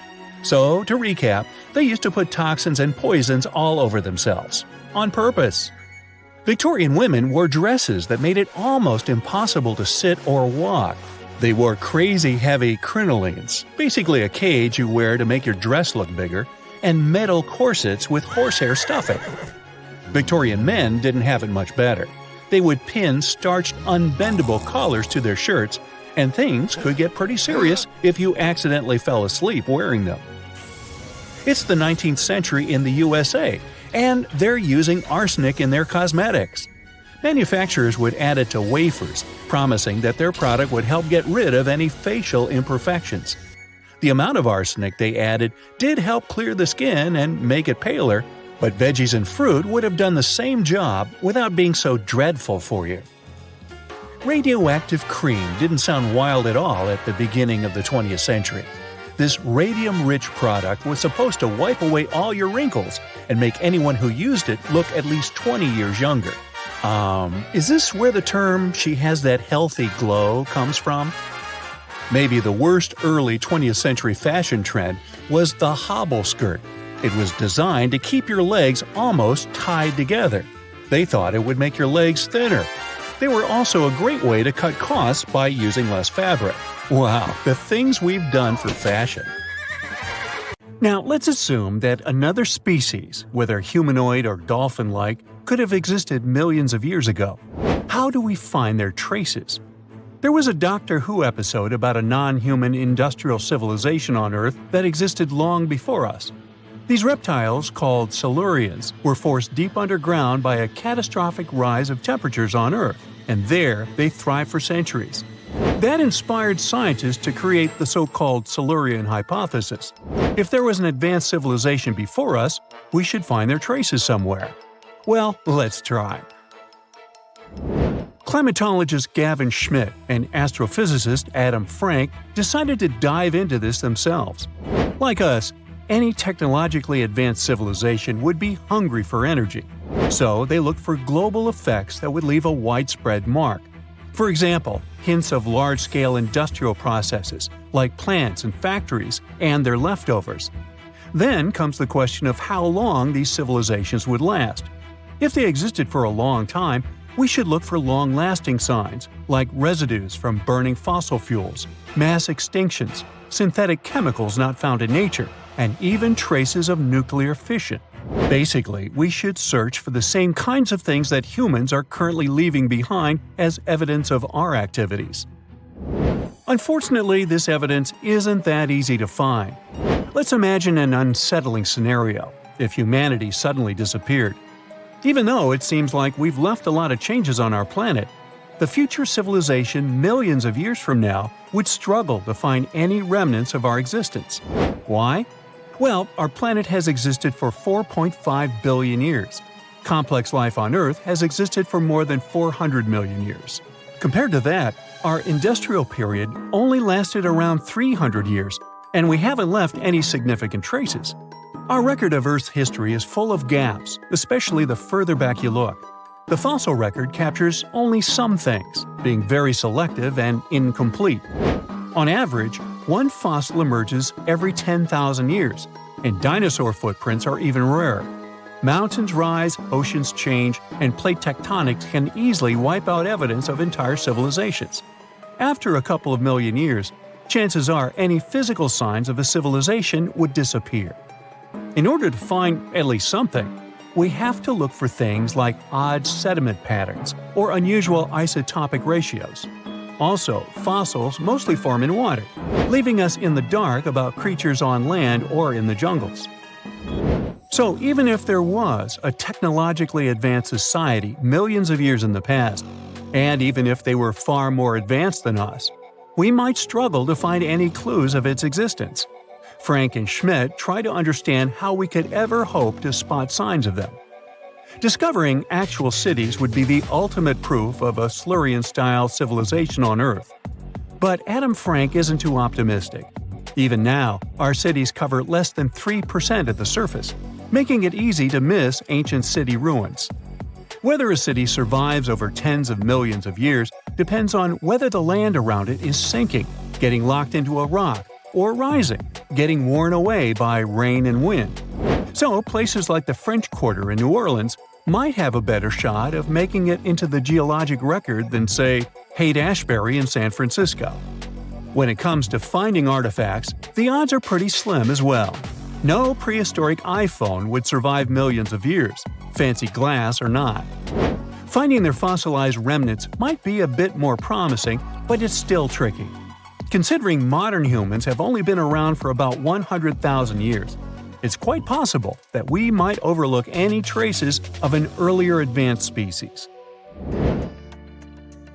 So, to recap, they used to put toxins and poisons all over themselves. On purpose. Victorian women wore dresses that made it almost impossible to sit or walk. They wore crazy heavy crinolines, basically a cage you wear to make your dress look bigger, and metal corsets with horsehair stuffing. Victorian men didn't have it much better. They would pin starched, unbendable collars to their shirts, and things could get pretty serious if you accidentally fell asleep wearing them. It's the 19th century in the USA, and they're using arsenic in their cosmetics. Manufacturers would add it to wafers, promising that their product would help get rid of any facial imperfections. The amount of arsenic they added did help clear the skin and make it paler, but veggies and fruit would have done the same job without being so dreadful for you. Radioactive cream didn't sound wild at all at the beginning of the 20th century. This radium-rich product was supposed to wipe away all your wrinkles and make anyone who used it look at least 20 years younger. Is this where the term "she has that healthy glow" comes from? Maybe the worst early 20th century fashion trend was the hobble skirt. It was designed to keep your legs almost tied together. They thought it would make your legs thinner. They were also a great way to cut costs by using less fabric. Wow, the things we've done for fashion. Now, let's assume that another species, whether humanoid or dolphin-like, could have existed millions of years ago. How do we find their traces? There was a Doctor Who episode about a non-human industrial civilization on Earth that existed long before us. These reptiles, called Silurians, were forced deep underground by a catastrophic rise of temperatures on Earth, and there they thrived for centuries. That inspired scientists to create the so-called Silurian hypothesis. If there was an advanced civilization before us, we should find their traces somewhere. Well, let's try. Climatologist Gavin Schmidt and astrophysicist Adam Frank decided to dive into this themselves. Like us, any technologically advanced civilization would be hungry for energy, so they looked for global effects that would leave a widespread mark. For example, hints of large-scale industrial processes, like plants and factories, and their leftovers. Then comes the question of how long these civilizations would last. If they existed for a long time, we should look for long-lasting signs, like residues from burning fossil fuels, mass extinctions, synthetic chemicals not found in nature, and even traces of nuclear fission. Basically, we should search for the same kinds of things that humans are currently leaving behind as evidence of our activities. Unfortunately, this evidence isn't that easy to find. Let's imagine an unsettling scenario if humanity suddenly disappeared. Even though it seems like we've left a lot of changes on our planet, the future civilization millions of years from now would struggle to find any remnants of our existence. Why? Well, our planet has existed for 4.5 billion years. Complex life on Earth has existed for more than 400 million years. Compared to that, our industrial period only lasted around 300 years, and we haven't left any significant traces. Our record of Earth's history is full of gaps, especially the further back you look. The fossil record captures only some things, being very selective and incomplete. On average, one fossil emerges every 10,000 years, and dinosaur footprints are even rarer. Mountains rise, oceans change, and plate tectonics can easily wipe out evidence of entire civilizations. After a couple of million years, chances are any physical signs of a civilization would disappear. In order to find at least something, we have to look for things like odd sediment patterns or unusual isotopic ratios. Also, fossils mostly form in water, leaving us in the dark about creatures on land or in the jungles. So even if there was a technologically advanced society millions of years in the past, and even if they were far more advanced than us, we might struggle to find any clues of its existence. Frank and Schmidt try to understand how we could ever hope to spot signs of them. Discovering actual cities would be the ultimate proof of a Silurian-style civilization on Earth. But Adam Frank isn't too optimistic. Even now, our cities cover less than 3% of the surface, making it easy to miss ancient city ruins. Whether a city survives over tens of millions of years depends on whether the land around it is sinking, getting locked into a rock, or rising, getting worn away by rain and wind. So places like the French Quarter in New Orleans might have a better shot of making it into the geologic record than, say, Haight-Ashbury in San Francisco. When it comes to finding artifacts, the odds are pretty slim as well. No prehistoric iPhone would survive millions of years, fancy glass or not. Finding their fossilized remnants might be a bit more promising, but it's still tricky. Considering modern humans have only been around for about 100,000 years, it's quite possible that we might overlook any traces of an earlier advanced species.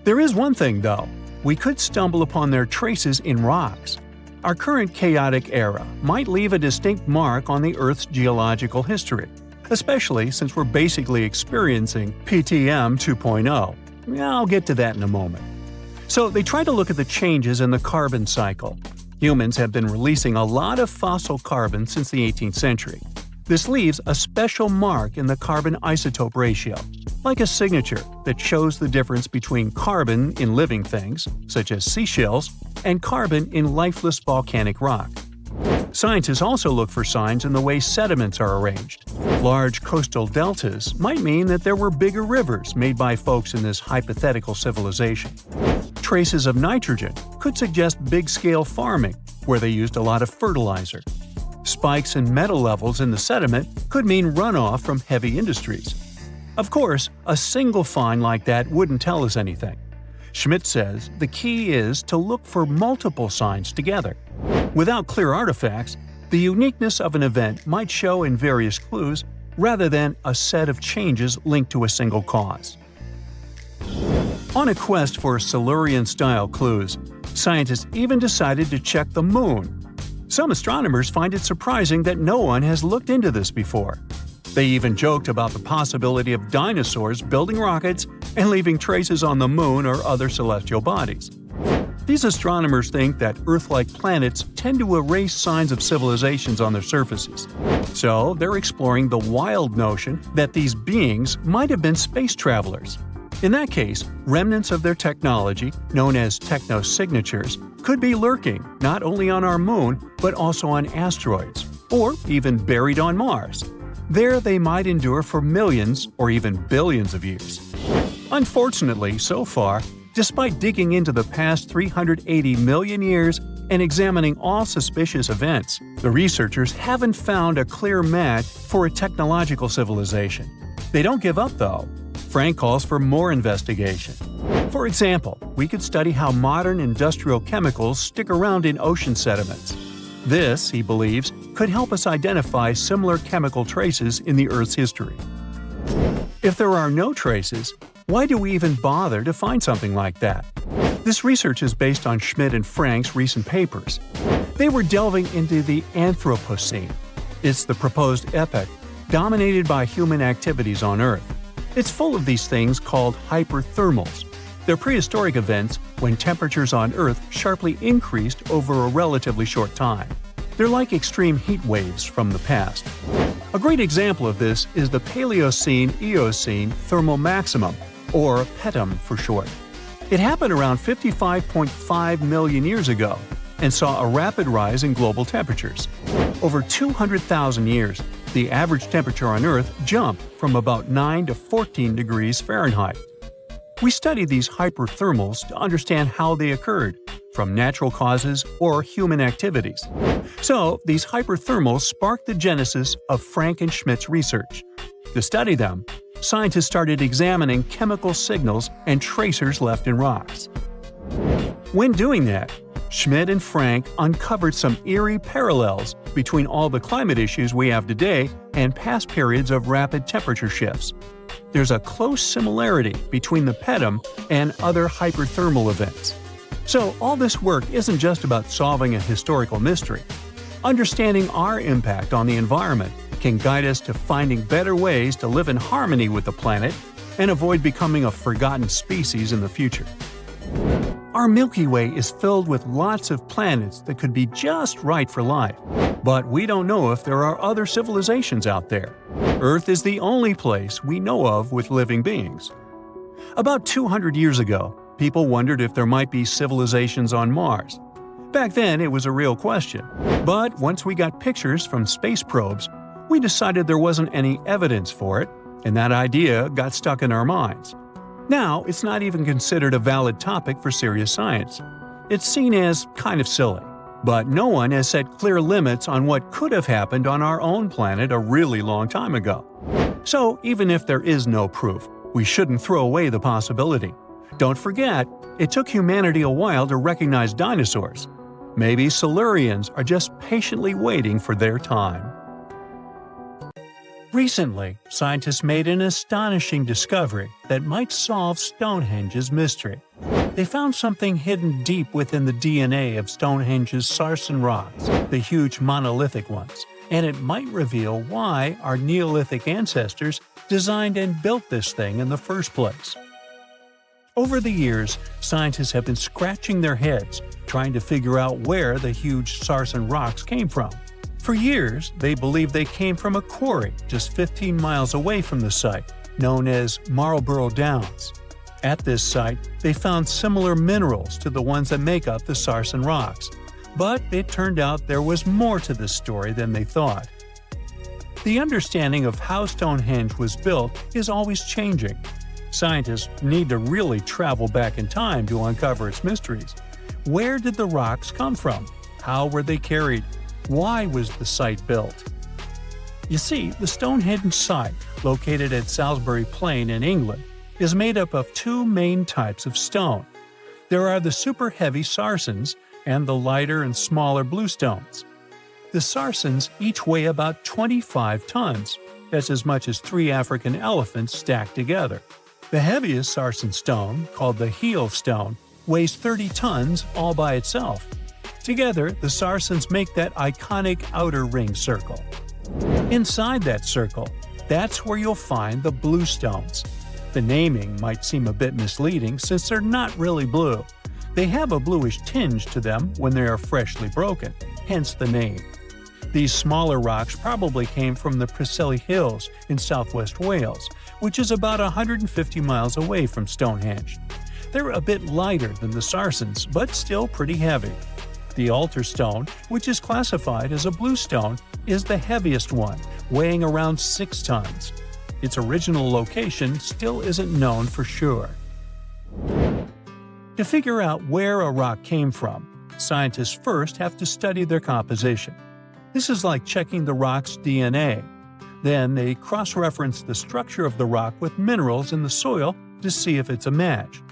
There is one thing, though. We could stumble upon their traces in rocks. Our current chaotic era might leave a distinct mark on the Earth's geological history, especially since we're basically experiencing PTM 2.0. I'll get to that in a moment. So they try to look at the changes in the carbon cycle. Humans have been releasing a lot of fossil carbon since the 18th century. This leaves a special mark in the carbon isotope ratio, like a signature that shows the difference between carbon in living things, such as seashells, and carbon in lifeless volcanic rock. Scientists also look for signs in the way sediments are arranged. Large coastal deltas might mean that there were bigger rivers made by folks in this hypothetical civilization. Traces of nitrogen could suggest big-scale farming, where they used a lot of fertilizer. Spikes in metal levels in the sediment could mean runoff from heavy industries. Of course, a single find like that wouldn't tell us anything. Schmidt says the key is to look for multiple signs together. Without clear artifacts, the uniqueness of an event might show in various clues rather than a set of changes linked to a single cause. On a quest for Silurian-style clues, scientists even decided to check the Moon. Some astronomers find it surprising that no one has looked into this before. They even joked about the possibility of dinosaurs building rockets and leaving traces on the moon or other celestial bodies. These astronomers think that Earth-like planets tend to erase signs of civilizations on their surfaces. So they're exploring the wild notion that these beings might have been space travelers. In that case, remnants of their technology, known as technosignatures, could be lurking not only on our moon but also on asteroids, or even buried on Mars. There they might endure for millions or even billions of years. Unfortunately, so far, despite digging into the past 380 million years and examining all suspicious events, the researchers haven't found a clear match for a technological civilization. They don't give up, though. Frank calls for more investigation. For example, we could study how modern industrial chemicals stick around in ocean sediments. This, he believes, could help us identify similar chemical traces in the Earth's history. If there are no traces, why do we even bother to find something like that? This research is based on Schmidt and Frank's recent papers. They were delving into the Anthropocene. It's the proposed epoch, dominated by human activities on Earth. It's full of these things called hyperthermals. They're prehistoric events when temperatures on Earth sharply increased over a relatively short time. They're like extreme heat waves from the past. A great example of this is the Paleocene-Eocene thermal maximum, or PETM for short. It happened around 55.5 million years ago and saw a rapid rise in global temperatures. Over 200,000 years, the average temperature on Earth jumped from about 9 to 14 degrees Fahrenheit. We studied these hyperthermals to understand how they occurred, from natural causes or human activities. So, these hyperthermals sparked the genesis of Frank and Schmidt's research. To study them, scientists started examining chemical signals and tracers left in rocks. When doing that, Schmidt and Frank uncovered some eerie parallels between all the climate issues we have today and past periods of rapid temperature shifts. There's a close similarity between the PETM and other hyperthermal events. So all this work isn't just about solving a historical mystery. Understanding our impact on the environment can guide us to finding better ways to live in harmony with the planet and avoid becoming a forgotten species in the future. Our Milky Way is filled with lots of planets that could be just right for life, but we don't know if there are other civilizations out there. Earth is the only place we know of with living beings. About 200 years ago, people wondered if there might be civilizations on Mars. Back then, it was a real question. But once we got pictures from space probes, we decided there wasn't any evidence for it, and that idea got stuck in our minds. Now, it's not even considered a valid topic for serious science. It's seen as kind of silly. But no one has set clear limits on what could have happened on our own planet a really long time ago. So, even if there is no proof, we shouldn't throw away the possibility. Don't forget, it took humanity a while to recognize dinosaurs. Maybe Silurians are just patiently waiting for their time. Recently, scientists made an astonishing discovery that might solve Stonehenge's mystery. They found something hidden deep within the DNA of Stonehenge's sarsen rocks, the huge monolithic ones, and it might reveal why our Neolithic ancestors designed and built this thing in the first place. Over the years, scientists have been scratching their heads trying to figure out where the huge sarsen rocks came from. For years, they believed they came from a quarry just 15 miles away from the site, known as Marlborough Downs. At this site, they found similar minerals to the ones that make up the sarsen rocks. But it turned out there was more to this story than they thought. The understanding of how Stonehenge was built is always changing. Scientists need to really travel back in time to uncover its mysteries. Where did the rocks come from? How were they carried? Why was the site built? You see, the Stonehenge site, located at Salisbury Plain in England, is made up of two main types of stone. There are the super heavy sarsens and the lighter and smaller bluestones. The sarsens each weigh about 25 tons. That's as much as 3 African elephants stacked together. The heaviest sarsen stone, called the heel stone, weighs 30 tons all by itself. Together, the sarsens make that iconic outer ring circle. Inside that circle, that's where you'll find the bluestones. The naming might seem a bit misleading since they're not really blue. They have a bluish tinge to them when they are freshly broken, hence the name. These smaller rocks probably came from the Preseli Hills in southwest Wales, which is about 150 miles away from Stonehenge. They're a bit lighter than the Sarsens, but still pretty heavy. The altar stone, which is classified as a blue stone, is the heaviest one, weighing around 6 tons. Its original location still isn't known for sure. To figure out where a rock came from, scientists first have to study their composition. This is like checking the rock's DNA. Then they cross-reference the structure of the rock with minerals in the soil to see if it's a match.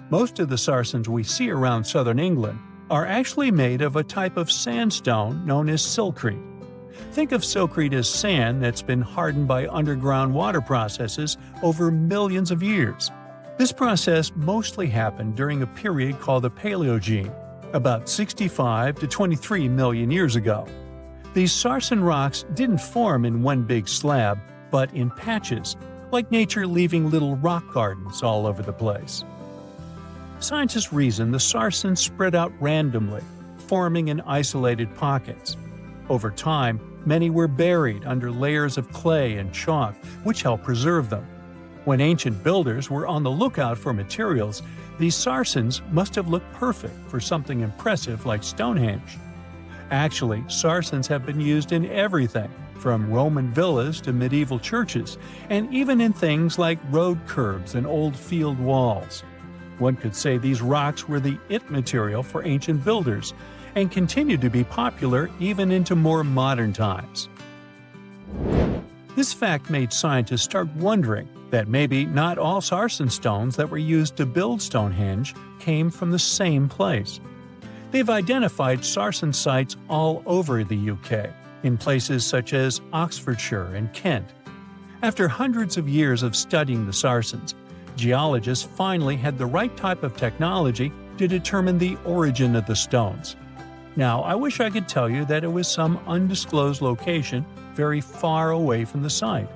Most of the Sarsens we see around southern England are actually made of a type of sandstone known as silcrete. Think of silcrete as sand that's been hardened by underground water processes over millions of years. This process mostly happened during a period called the Paleogene, about 65 to 23 million years ago. These Sarsen rocks didn't form in one big slab, but in patches, like nature leaving little rock gardens all over the place. Scientists reason the Sarsens spread out randomly, forming in isolated pockets. Over time, many were buried under layers of clay and chalk, which helped preserve them. When ancient builders were on the lookout for materials, these Sarsens must have looked perfect for something impressive like Stonehenge. Actually, Sarsens have been used in everything, from Roman villas to medieval churches, and even in things like road curbs and old field walls. One could say these rocks were the it material for ancient builders, and continue to be popular even into more modern times. This fact made scientists start wondering that maybe not all Sarsen stones that were used to build Stonehenge came from the same place. They've identified Sarsen sites all over the UK, in places such as Oxfordshire and Kent. After hundreds of years of studying the Sarsens, geologists finally had the right type of technology to determine the origin of the stones. Now, I wish I could tell you that it was some undisclosed location very far away from the site.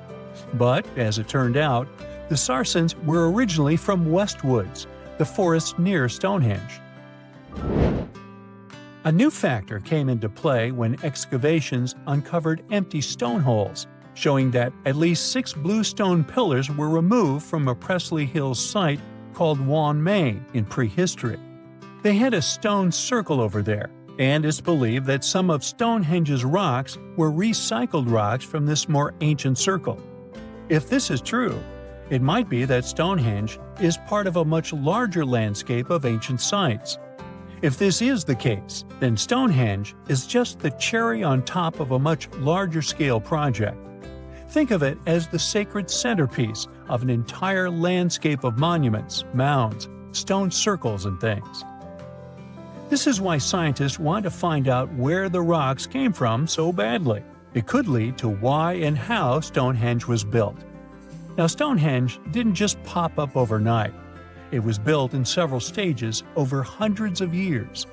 But, as it turned out, the Sarsens were originally from Westwoods, the forest near Stonehenge. A new factor came into play when excavations uncovered empty stone holes, showing that at least 6 blue stone pillars were removed from a Preseli Hills site called Wan Main in prehistory. They had a stone circle over there, and it's believed that some of Stonehenge's rocks were recycled rocks from this more ancient circle. If this is true, it might be that Stonehenge is part of a much larger landscape of ancient sites. If this is the case, then Stonehenge is just the cherry on top of a much larger scale project. Think of it as the sacred centerpiece of an entire landscape of monuments, mounds, stone circles, and things. This is why scientists want to find out where the rocks came from so badly. It could lead to why and how Stonehenge was built. Now, Stonehenge didn't just pop up overnight. It was built in several stages over hundreds of years.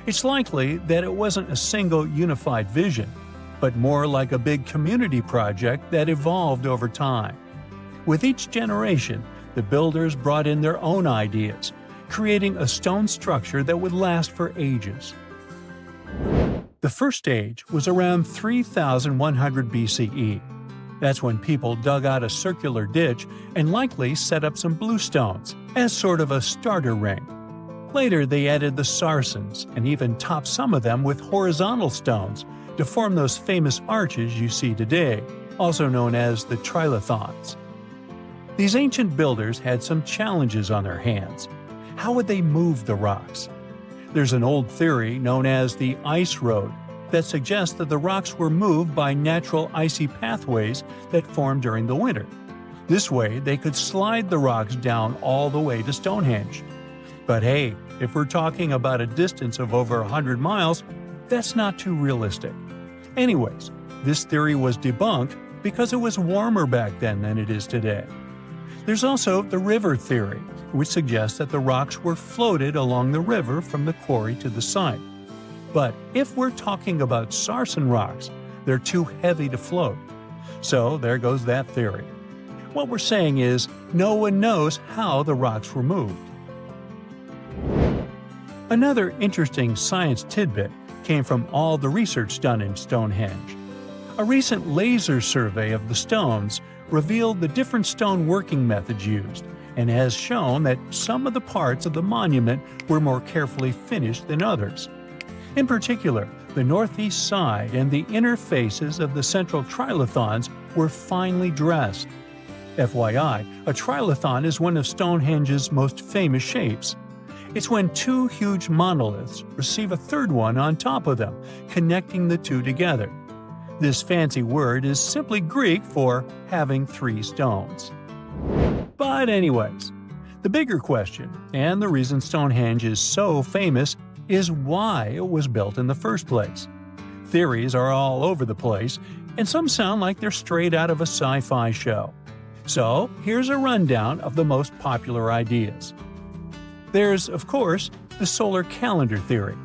It's likely that it wasn't a single unified vision, but more like a big community project that evolved over time. With each generation, the builders brought in their own ideas, creating a stone structure that would last for ages. The first stage was around 3100 BCE. That's when people dug out a circular ditch and likely set up some bluestones as sort of a starter ring. Later, they added the Sarsens and even topped some of them with horizontal stones to form those famous arches you see today, also known as the trilithons. These ancient builders had some challenges on their hands. How would they move the rocks? There's an old theory known as the ice road that suggests that the rocks were moved by natural icy pathways that formed during the winter. This way, they could slide the rocks down all the way to Stonehenge. But hey, if we're talking about a distance of over 100 miles, that's not too realistic. Anyways, this theory was debunked because it was warmer back then than it is today. There's also the river theory, which suggests that the rocks were floated along the river from the quarry to the site. But if we're talking about Sarsen rocks, they're too heavy to float. So there goes that theory. What we're saying is, no one knows how the rocks were moved. Another interesting science tidbit came from all the research done in Stonehenge. A recent laser survey of the stones revealed the different stone working methods used, and has shown that some of the parts of the monument were more carefully finished than others. In particular, the northeast side and the inner faces of the central trilithons were finely dressed. FYI, a trilithon is one of Stonehenge's most famous shapes. It's when two huge monoliths receive a third one on top of them, connecting the two together. This fancy word is simply Greek for having three stones. But anyways, the bigger question, and the reason Stonehenge is so famous, is why it was built in the first place. Theories are all over the place, and some sound like they're straight out of a sci-fi show. So here's a rundown of the most popular ideas. There's, of course, the solar calendar theory.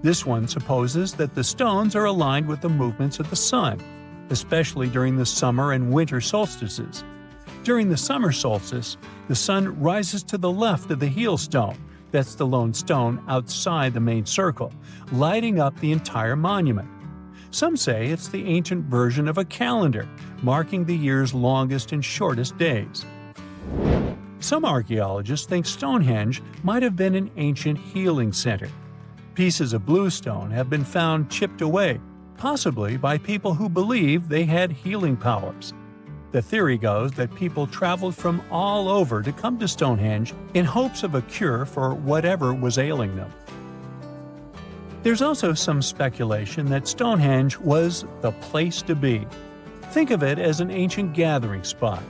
This one supposes that the stones are aligned with the movements of the sun, especially during the summer and winter solstices. During the summer solstice, the sun rises to the left of the heel stone, that's the lone stone outside the main circle, lighting up the entire monument. Some say it's the ancient version of a calendar, marking the year's longest and shortest days. Some archaeologists think Stonehenge might have been an ancient healing center. Pieces of bluestone have been found chipped away, possibly by people who believed they had healing powers. The theory goes that people traveled from all over to come to Stonehenge in hopes of a cure for whatever was ailing them. There's also some speculation that Stonehenge was the place to be. Think of it as an ancient gathering spot.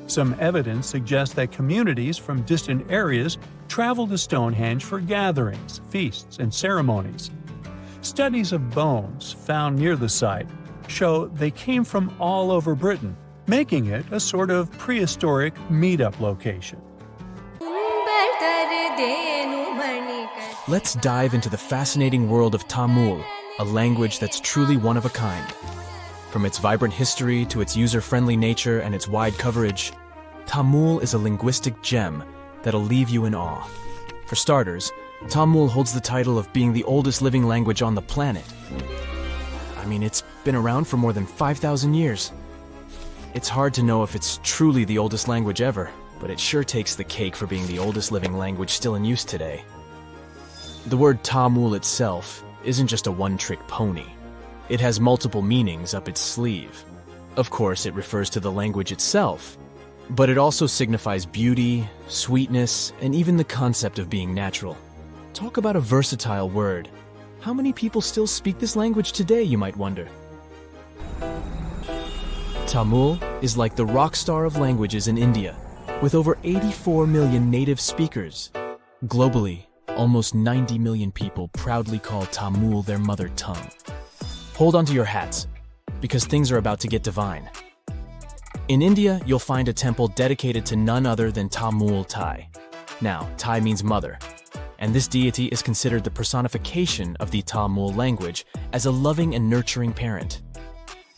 Some evidence suggests that communities from distant areas traveled to Stonehenge for gatherings, feasts, and ceremonies. Studies of bones found near the site show they came from all over Britain, making it a sort of prehistoric meetup location. Let's dive into the fascinating world of Tamil, a language that's truly one of a kind. From its vibrant history to its user-friendly nature and its wide coverage, Tamil is a linguistic gem that'll leave you in awe. For starters, Tamil holds the title of being the oldest living language on the planet. I mean, it's been around for more than 5,000 years. It's hard to know if it's truly the oldest language ever, but it sure takes the cake for being the oldest living language still in use today. The word Tamil itself isn't just a one-trick pony. It has multiple meanings up its sleeve. Of course, it refers to the language itself, but it also signifies beauty, sweetness, and even the concept of being natural. Talk about a versatile word. How many people still speak this language today, you might wonder? Tamil is like the rock star of languages in India, with over 84 million native speakers. Globally, almost 90 million people proudly call Tamil their mother tongue. Hold on to your hats, because things are about to get divine. In India, you'll find a temple dedicated to none other than Tamul Tai. Now, Tai means mother, and this deity is considered the personification of the Tamil language as a loving and nurturing parent.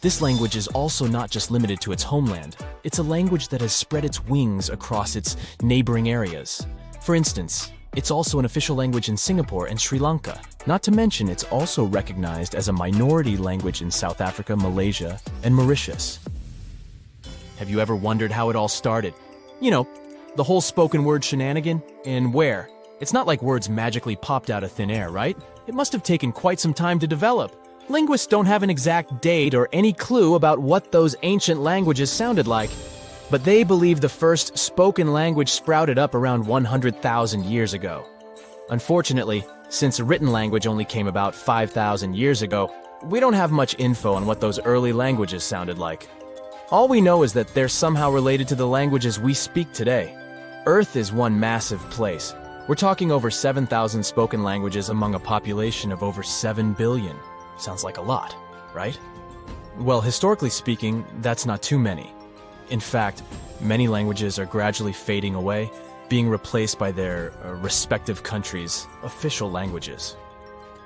This language is also not just limited to its homeland. It's a language that has spread its wings across its neighboring areas. For instance, it's also an official language in Singapore and Sri Lanka. Not to mention, it's also recognized as a minority language in South Africa, Malaysia, and Mauritius. Have you ever wondered how it all started? You know, the whole spoken word shenanigan? And where? It's not like words magically popped out of thin air, right? It must have taken quite some time to develop. Linguists don't have an exact date or any clue about what those ancient languages sounded like, but they believe the first spoken language sprouted up around 100,000 years ago. Unfortunately, since a written language only came about 5,000 years ago, we don't have much info on what those early languages sounded like. All we know is that they're somehow related to the languages we speak today. Earth is one massive place. We're talking over 7,000 spoken languages among a population of over 7 billion. Sounds like a lot, right? Well, historically speaking, that's not too many. In fact, many languages are gradually fading away, being replaced by their respective countries' official languages.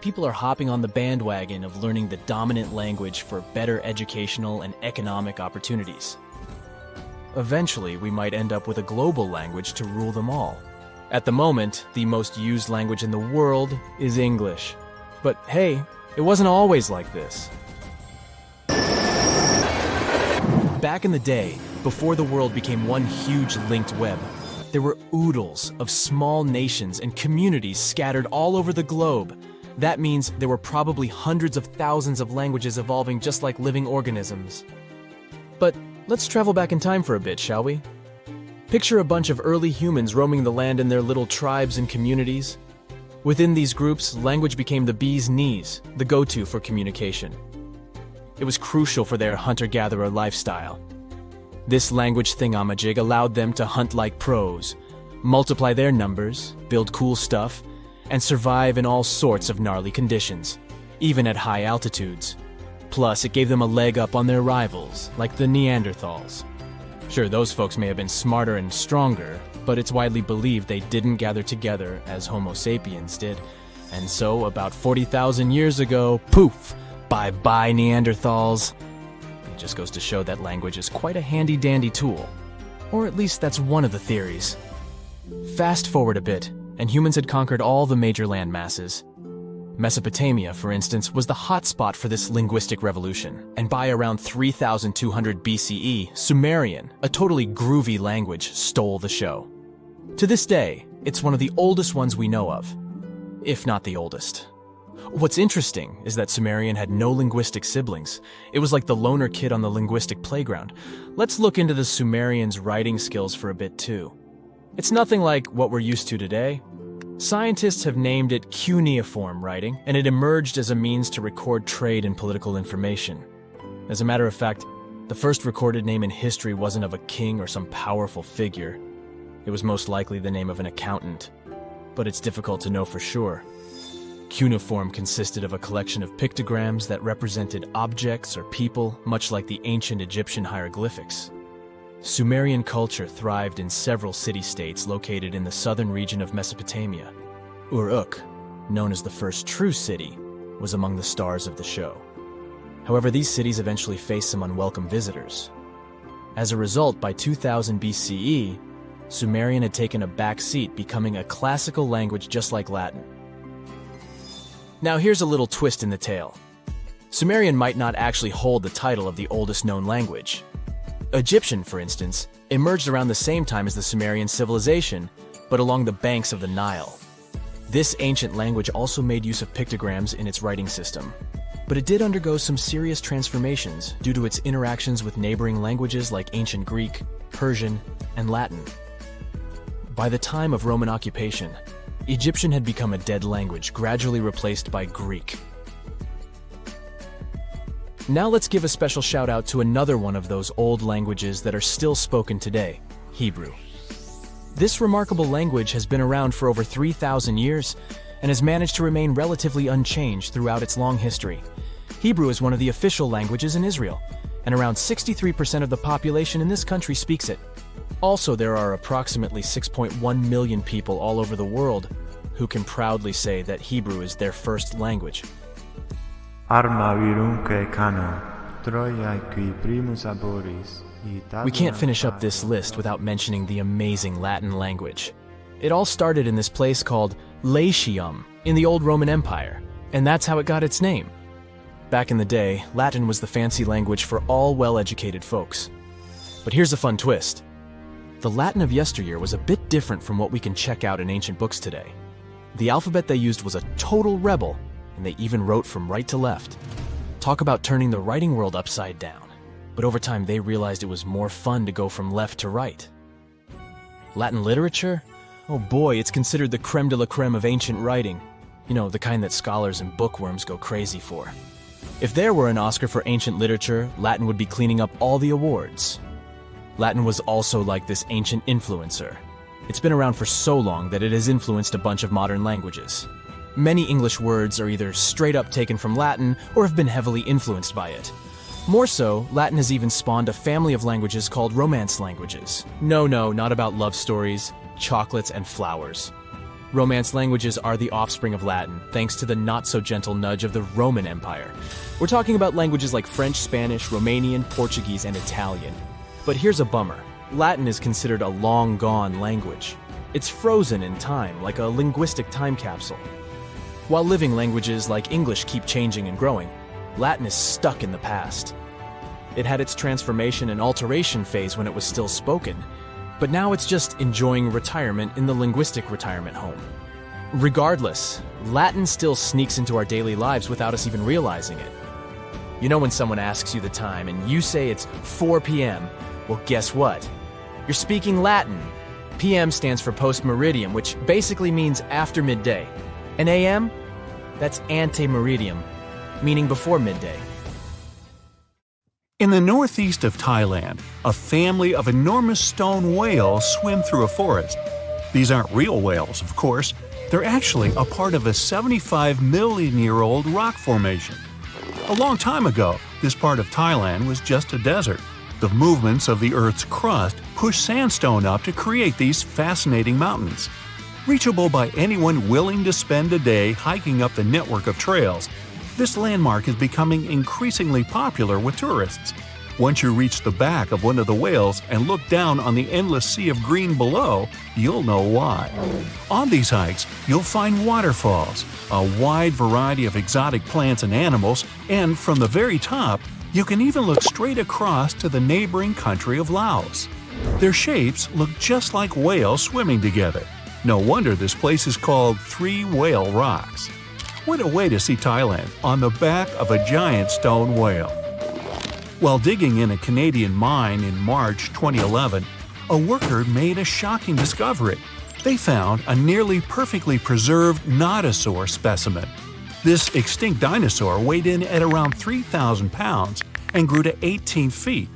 People are hopping on the bandwagon of learning the dominant language for better educational and economic opportunities. eventually we might end up with a global language to rule them all. At the moment, the most used language in the world is English. But hey, it wasn't always like this. Back in the day, before the world became one huge linked web, there were oodles of small nations and communities scattered all over the globe. That means there were probably hundreds of thousands of languages evolving just like living organisms. But let's travel back in time for a bit, shall we? Picture a bunch of early humans roaming the land in their little tribes and communities. Within these groups, language became the bee's knees, the go-to for communication. It was crucial for their hunter-gatherer lifestyle. This language thingamajig allowed them to hunt like pros, multiply their numbers, build cool stuff, and survive in all sorts of gnarly conditions, even at high altitudes. Plus, it gave them a leg up on their rivals, like the Neanderthals. Sure, those folks may have been smarter and stronger, but it's widely believed they didn't gather together as Homo sapiens did. And so, about 40,000 years ago, poof, bye-bye Neanderthals. It just goes to show that language is quite a handy-dandy tool. Or at least that's one of the theories. Fast forward a bit, and humans had conquered all the major land masses. Mesopotamia, for instance, was the hotspot for this linguistic revolution, and by around 3200 BCE, Sumerian, a totally groovy language, stole the show. To this day, it's one of the oldest ones we know of, if not the oldest. What's interesting is that Sumerian had no linguistic siblings. It was like the loner kid on the linguistic playground. Let's look into the Sumerians' writing skills for a bit too. It's nothing like what we're used to today. Scientists have named it cuneiform writing, and it emerged as a means to record trade and political information. As a matter of fact, the first recorded name in history wasn't of a king or some powerful figure. It was most likely the name of an accountant, but it's difficult to know for sure. Cuneiform consisted of a collection of pictograms that represented objects or people, much like the ancient Egyptian hieroglyphics. Sumerian culture thrived in several city-states located in the southern region of Mesopotamia. Uruk, known as the first true city, was among the stars of the show. However, these cities eventually faced some unwelcome visitors. As a result, by 2000 BCE, Sumerian had taken a back seat, becoming a classical language just like Latin. Now here's a little twist in the tale. Sumerian might not actually hold the title of the oldest known language. Egyptian, for instance, emerged around the same time as the Sumerian civilization, but along the banks of the Nile. This ancient language also made use of pictograms in its writing system, but it did undergo some serious transformations due to its interactions with neighboring languages like ancient Greek, Persian, and Latin. By the time of Roman occupation, Egyptian had become a dead language, gradually replaced by Greek. Now let's give a special shout out to another one of those old languages that are still spoken today, Hebrew. This remarkable language has been around for over 3,000 years and has managed to remain relatively unchanged throughout its long history. Hebrew is one of the official languages in Israel, and around 63% of the population in this country speaks it. Also, there are approximately 6.1 million people all over the world who can proudly say that Hebrew is their first language. We can't finish up this list without mentioning the amazing Latin language. It all started in this place called Latium in the old Roman Empire, and that's how it got its name. Back in the day, Latin was the fancy language for all well-educated folks. But here's a fun twist. The Latin of yesteryear was a bit different from what we can check out in ancient books today. The alphabet they used was a total rebel, and they even wrote from right to left. Talk about turning the writing world upside down. But over time, they realized it was more fun to go from left to right. Latin literature? Oh boy, it's considered the creme de la creme of ancient writing. You know, the kind that scholars and bookworms go crazy for. If there were an Oscar for ancient literature, Latin would be cleaning up all the awards. Latin was also like this ancient influencer. It's been around for so long that it has influenced a bunch of modern languages. Many English words are either straight up taken from Latin or have been heavily influenced by it. More so, Latin has even spawned a family of languages called Romance languages. No, not about love stories, chocolates, and flowers. Romance languages are the offspring of Latin, thanks to the not-so-gentle nudge of the Roman Empire. We're talking about languages like French, Spanish, Romanian, Portuguese, and Italian. But here's a bummer. Latin is considered a long-gone language. It's frozen in time, like a linguistic time capsule. While living languages like English keep changing and growing, Latin is stuck in the past. It had its transformation and alteration phase when it was still spoken, but now it's just enjoying retirement in the linguistic retirement home. Regardless, Latin still sneaks into our daily lives without us even realizing it. You know when someone asks you the time and you say it's 4 p.m., well, guess what? You're speaking Latin. PM stands for post-meridiem, which basically means after midday. And AM? That's ante-meridiem, meaning before midday. In the northeast of Thailand, a family of enormous stone whales swim through a forest. These aren't real whales, of course. They're actually a part of a 75-million-year-old rock formation. A long time ago, this part of Thailand was just a desert. The movements of the Earth's crust pushed sandstone up to create these fascinating mountains. Reachable by anyone willing to spend a day hiking up the network of trails, this landmark is becoming increasingly popular with tourists. Once you reach the back of one of the whales and look down on the endless sea of green below, you'll know why. On these hikes, you'll find waterfalls, a wide variety of exotic plants and animals, and from the very top, you can even look straight across to the neighboring country of Laos. Their shapes look just like whales swimming together. No wonder this place is called Three Whale Rocks. What a way to see Thailand on the back of a giant stone whale. While digging in a Canadian mine in March 2011, a worker made a shocking discovery. They found a nearly perfectly preserved nodosauur specimen. This extinct dinosaur weighed in at around 3,000 pounds and grew to 18 feet.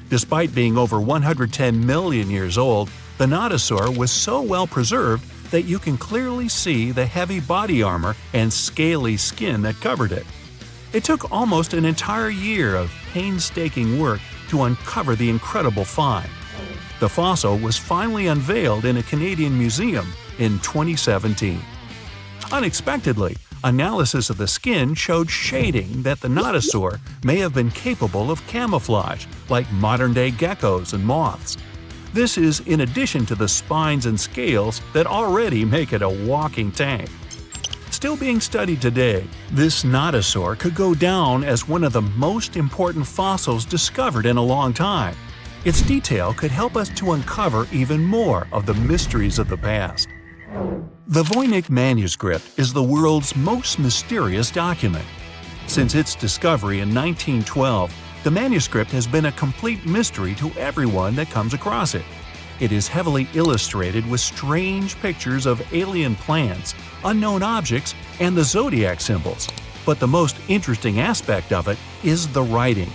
Despite being over 110 million years old, the nodosauur was so well preserved that you can clearly see the heavy body armor and scaly skin that covered it. It took almost an entire year of painstaking work to uncover the incredible find. The fossil was finally unveiled in a Canadian museum in 2017. Unexpectedly, analysis of the skin showed shading that the nodosauur may have been capable of camouflage, like modern-day geckos and moths. This is in addition to the spines and scales that already make it a walking tank. Still being studied today, this nodosauur could go down as one of the most important fossils discovered in a long time. Its detail could help us to uncover even more of the mysteries of the past. The Voynich manuscript is the world's most mysterious document. Since its discovery in 1912, the manuscript has been a complete mystery to everyone that comes across it. It is heavily illustrated with strange pictures of alien plants, unknown objects, and the zodiac symbols. But the most interesting aspect of it is the writing.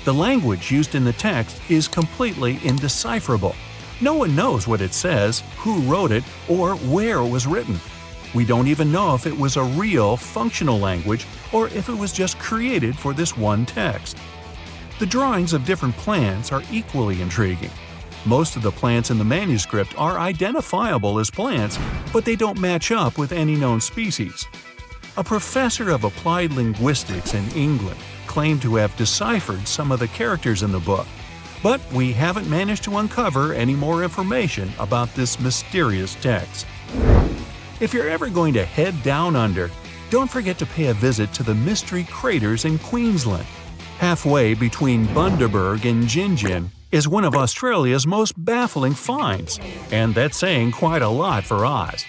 The language used in the text is completely indecipherable. No one knows what it says, who wrote it, or where it was written. We don't even know if it was a real, functional language or if it was just created for this one text. The drawings of different plants are equally intriguing. Most of the plants in the manuscript are identifiable as plants, but they don't match up with any known species. A professor of applied linguistics in England claimed to have deciphered some of the characters in the book, but we haven't managed to uncover any more information about this mysterious text. If you're ever going to head down under, don't forget to pay a visit to the Mystery Craters in Queensland. Halfway between Bundaberg and Gingin is one of Australia's most baffling finds, and that's saying quite a lot for Oz.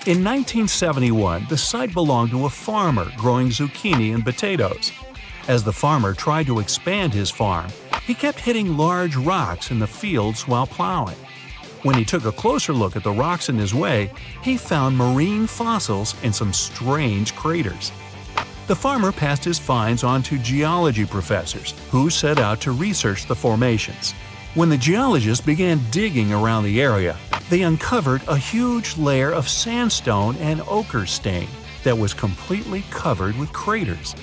In 1971, the site belonged to a farmer growing zucchini and potatoes. As the farmer tried to expand his farm, he kept hitting large rocks in the fields while plowing. When he took a closer look at the rocks in his way, he found marine fossils and some strange craters. The farmer passed his finds on to geology professors, who set out to research the formations. When the geologists began digging around the area, they uncovered a huge layer of sandstone and ochre stain that was completely covered with craters.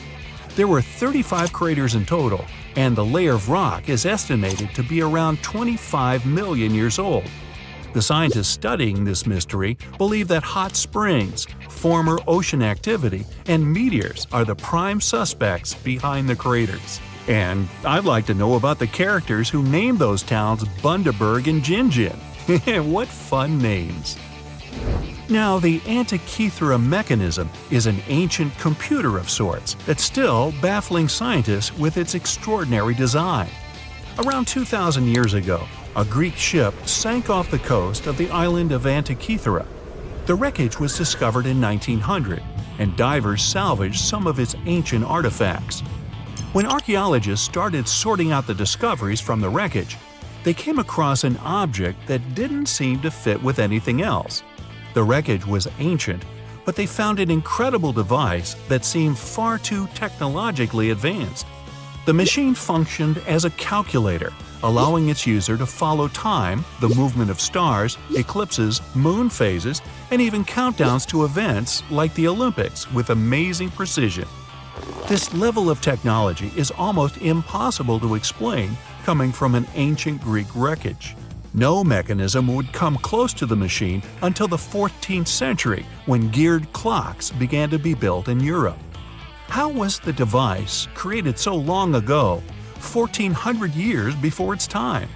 There were 35 craters in total, and the layer of rock is estimated to be around 25 million years old. The scientists studying this mystery believe that hot springs, former ocean activity, and meteors are the prime suspects behind the craters. And I'd like to know about the characters who named those towns Bundaberg and Jinjin. What fun names! Now, the Antikythera mechanism is an ancient computer of sorts that's still baffling scientists with its extraordinary design. Around 2,000 years ago, a Greek ship sank off the coast of the island of Antikythera. The wreckage was discovered in 1900, and divers salvaged some of its ancient artifacts. When archaeologists started sorting out the discoveries from the wreckage, they came across an object that didn't seem to fit with anything else. The wreckage was ancient, but they found an incredible device that seemed far too technologically advanced. The machine functioned as a calculator, allowing its user to follow time, the movement of stars, eclipses, moon phases, and even countdowns to events like the Olympics with amazing precision. This level of technology is almost impossible to explain coming from an ancient Greek wreckage. No mechanism would come close to the machine until the 14th century, when geared clocks began to be built in Europe. How was the device created so long ago, 1,400 years before its time?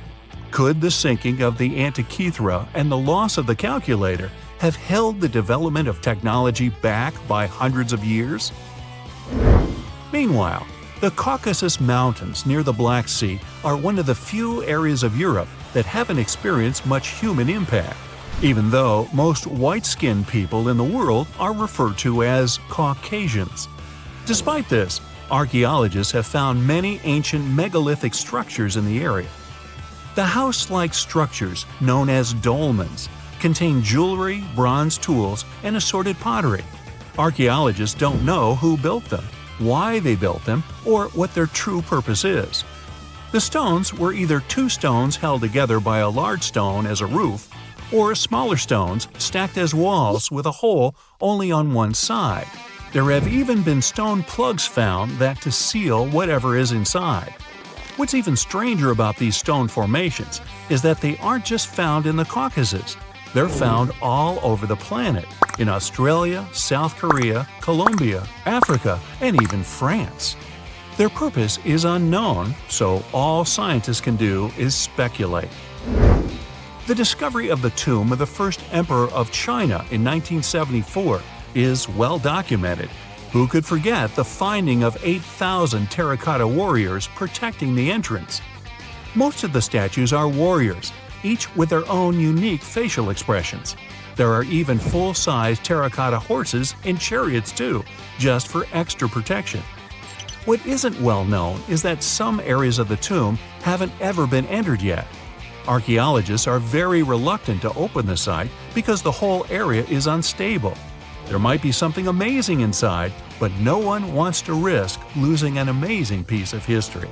Could the sinking of the Antikythera and the loss of the calculator have held the development of technology back by hundreds of years? Meanwhile, the Caucasus Mountains near the Black Sea are one of the few areas of Europe that haven't experienced much human impact, even though most white-skinned people in the world are referred to as Caucasians. Despite this, archaeologists have found many ancient megalithic structures in the area. The house-like structures, known as dolmens, contain jewelry, bronze tools, and assorted pottery. Archaeologists don't know who built them, why they built them, or what their true purpose is. The stones were either two stones held together by a large stone as a roof, or smaller stones stacked as walls with a hole only on one side. There have even been stone plugs found that to seal whatever is inside. What's even stranger about these stone formations is that they aren't just found in the Caucasus. They're found all over the planet, in Australia, South Korea, Colombia, Africa, and even France. Their purpose is unknown, so all scientists can do is speculate. The discovery of the tomb of the first emperor of China in 1974 is well documented. Who could forget the finding of 8,000 terracotta warriors protecting the entrance? Most of the statues are warriors, each with their own unique facial expressions. There are even full-size terracotta horses and chariots too, just for extra protection. What isn't well known is that some areas of the tomb haven't ever been entered yet. Archaeologists are very reluctant to open the site because the whole area is unstable. There might be something amazing inside, but no one wants to risk losing an amazing piece of history.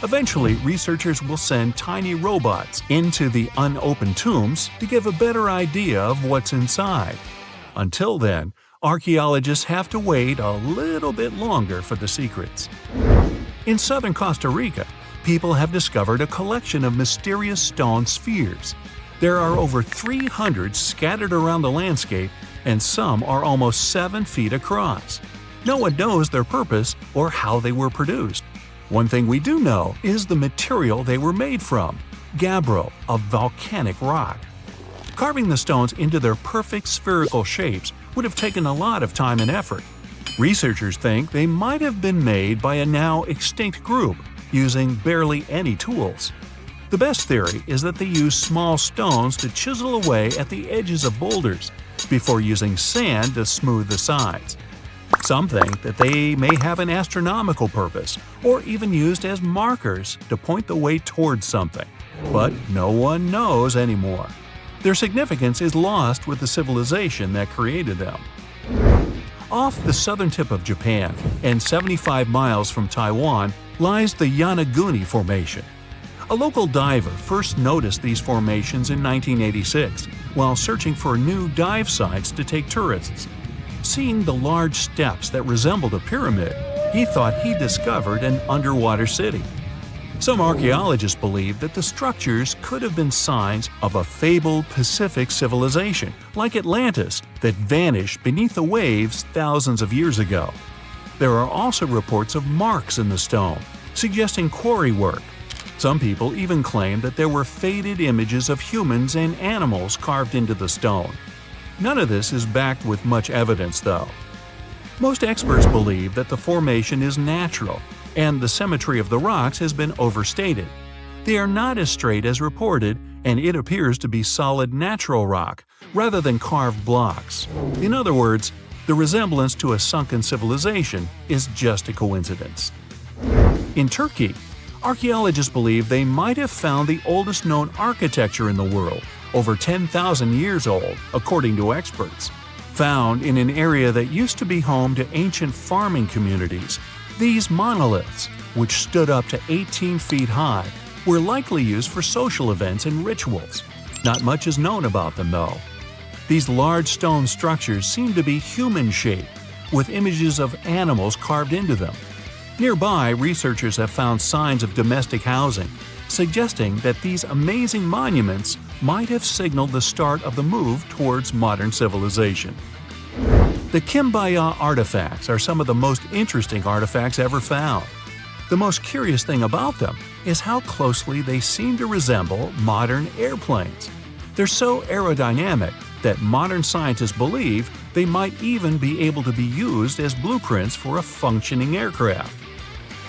Eventually, researchers will send tiny robots into the unopened tombs to give a better idea of what's inside. Until then, archaeologists have to wait a little bit longer for the secrets. In southern Costa Rica, people have discovered a collection of mysterious stone spheres. There are over 300 scattered around the landscape, and some are almost 7 feet across. No one knows their purpose or how they were produced. One thing we do know is the material they were made from: gabbro, a volcanic rock. Carving the stones into their perfect spherical shapes would have taken a lot of time and effort. Researchers think they might have been made by a now extinct group using barely any tools. The best theory is that they used small stones to chisel away at the edges of boulders before using sand to smooth the sides. Some think that they may have an astronomical purpose, or even used as markers to point the way towards something, but no one knows anymore. Their significance is lost with the civilization that created them. Off the southern tip of Japan, and 75 miles from Taiwan, lies the Yonaguni Formation. A local diver first noticed these formations in 1986 while searching for new dive sites to take tourists. Seeing the large steps that resembled a pyramid, he thought he discovered an underwater city. Some archaeologists believe that the structures could have been signs of a fabled Pacific civilization, like Atlantis, that vanished beneath the waves thousands of years ago. There are also reports of marks in the stone, suggesting quarry work. Some people even claim that there were faded images of humans and animals carved into the stone. None of this is backed with much evidence, though. Most experts believe that the formation is natural, and the symmetry of the rocks has been overstated. They are not as straight as reported, and it appears to be solid natural rock, rather than carved blocks. In other words, the resemblance to a sunken civilization is just a coincidence. In Turkey, archaeologists believe they might have found the oldest known architecture in the world, over 10,000 years old, according to experts. Found in an area that used to be home to ancient farming communities, these monoliths, which stood up to 18 feet high, were likely used for social events and rituals. Not much is known about them, though. These large stone structures seem to be human-shaped, with images of animals carved into them. Nearby, researchers have found signs of domestic housing, suggesting that these amazing monuments might have signaled the start of the move towards modern civilization. The Kimbaya artifacts are some of the most interesting artifacts ever found. The most curious thing about them is how closely they seem to resemble modern airplanes. They're so aerodynamic that modern scientists believe they might even be able to be used as blueprints for a functioning aircraft.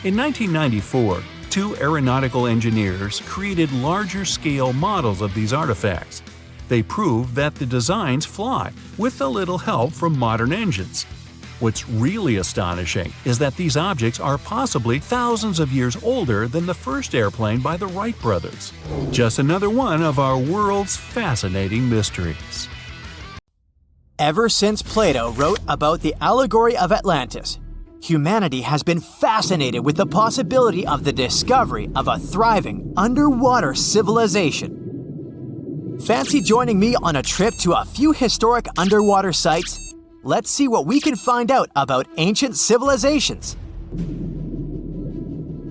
In 1994, two aeronautical engineers created larger-scale models of these artifacts. They proved that the designs fly, with a little help from modern engines. What's really astonishing is that these objects are possibly thousands of years older than the first airplane by the Wright brothers. Just another one of our world's fascinating mysteries. Ever since Plato wrote about the allegory of Atlantis, humanity has been fascinated with the possibility of the discovery of a thriving underwater civilization. Fancy joining me on a trip to a few historic underwater sites? Let's see what we can find out about ancient civilizations.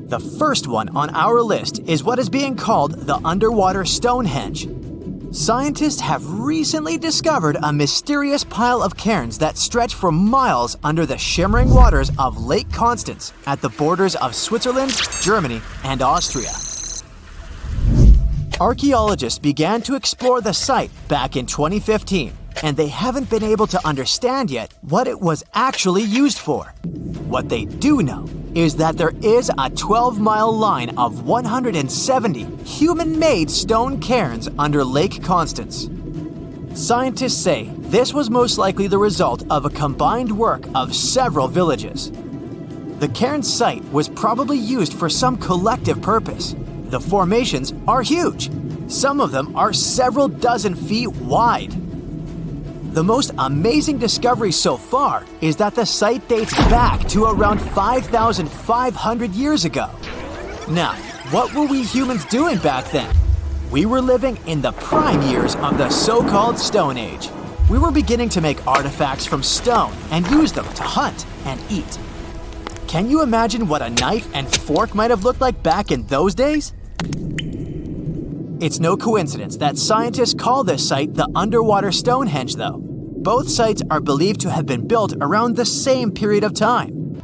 The first one on our list is what is being called the underwater Stonehenge. Scientists have recently discovered a mysterious pile of cairns that stretch for miles under the shimmering waters of Lake Constance at the borders of Switzerland, Germany, and Austria. Archaeologists began to explore the site back in 2015, and they haven't been able to understand yet what it was actually used for. What they do know is that there is a 12-mile line of 170 human-made stone cairns under Lake Constance. Scientists say this was most likely the result of a combined work of several villages. The cairn site was probably used for some collective purpose. The formations are huge. Some of them are several dozen feet wide. The most amazing discovery so far is that the site dates back to around 5,500 years ago. Now, what were we humans doing back then? We were living in the prime years of the so-called Stone Age. We were beginning to make artifacts from stone and use them to hunt and eat. Can you imagine what a knife and fork might have looked like back in those days? It's no coincidence that scientists call this site the underwater Stonehenge, though. Both sites are believed to have been built around the same period of time.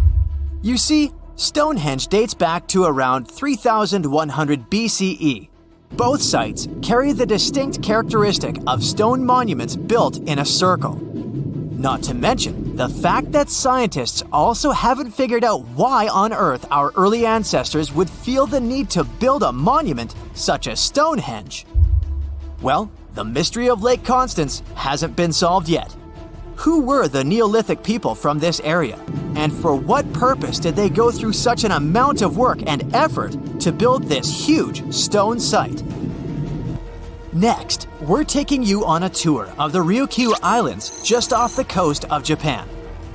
You see, Stonehenge dates back to around 3100 BCE. Both sites carry the distinct characteristic of stone monuments built in a circle. Not to mention the fact that scientists also haven't figured out why on earth our early ancestors would feel the need to build a monument such as Stonehenge. Well, the mystery of Lake Constance hasn't been solved yet. Who were the Neolithic people from this area? And for what purpose did they go through such an amount of work and effort to build this huge stone site? Next, we're taking you on a tour of the Ryukyu Islands just off the coast of Japan.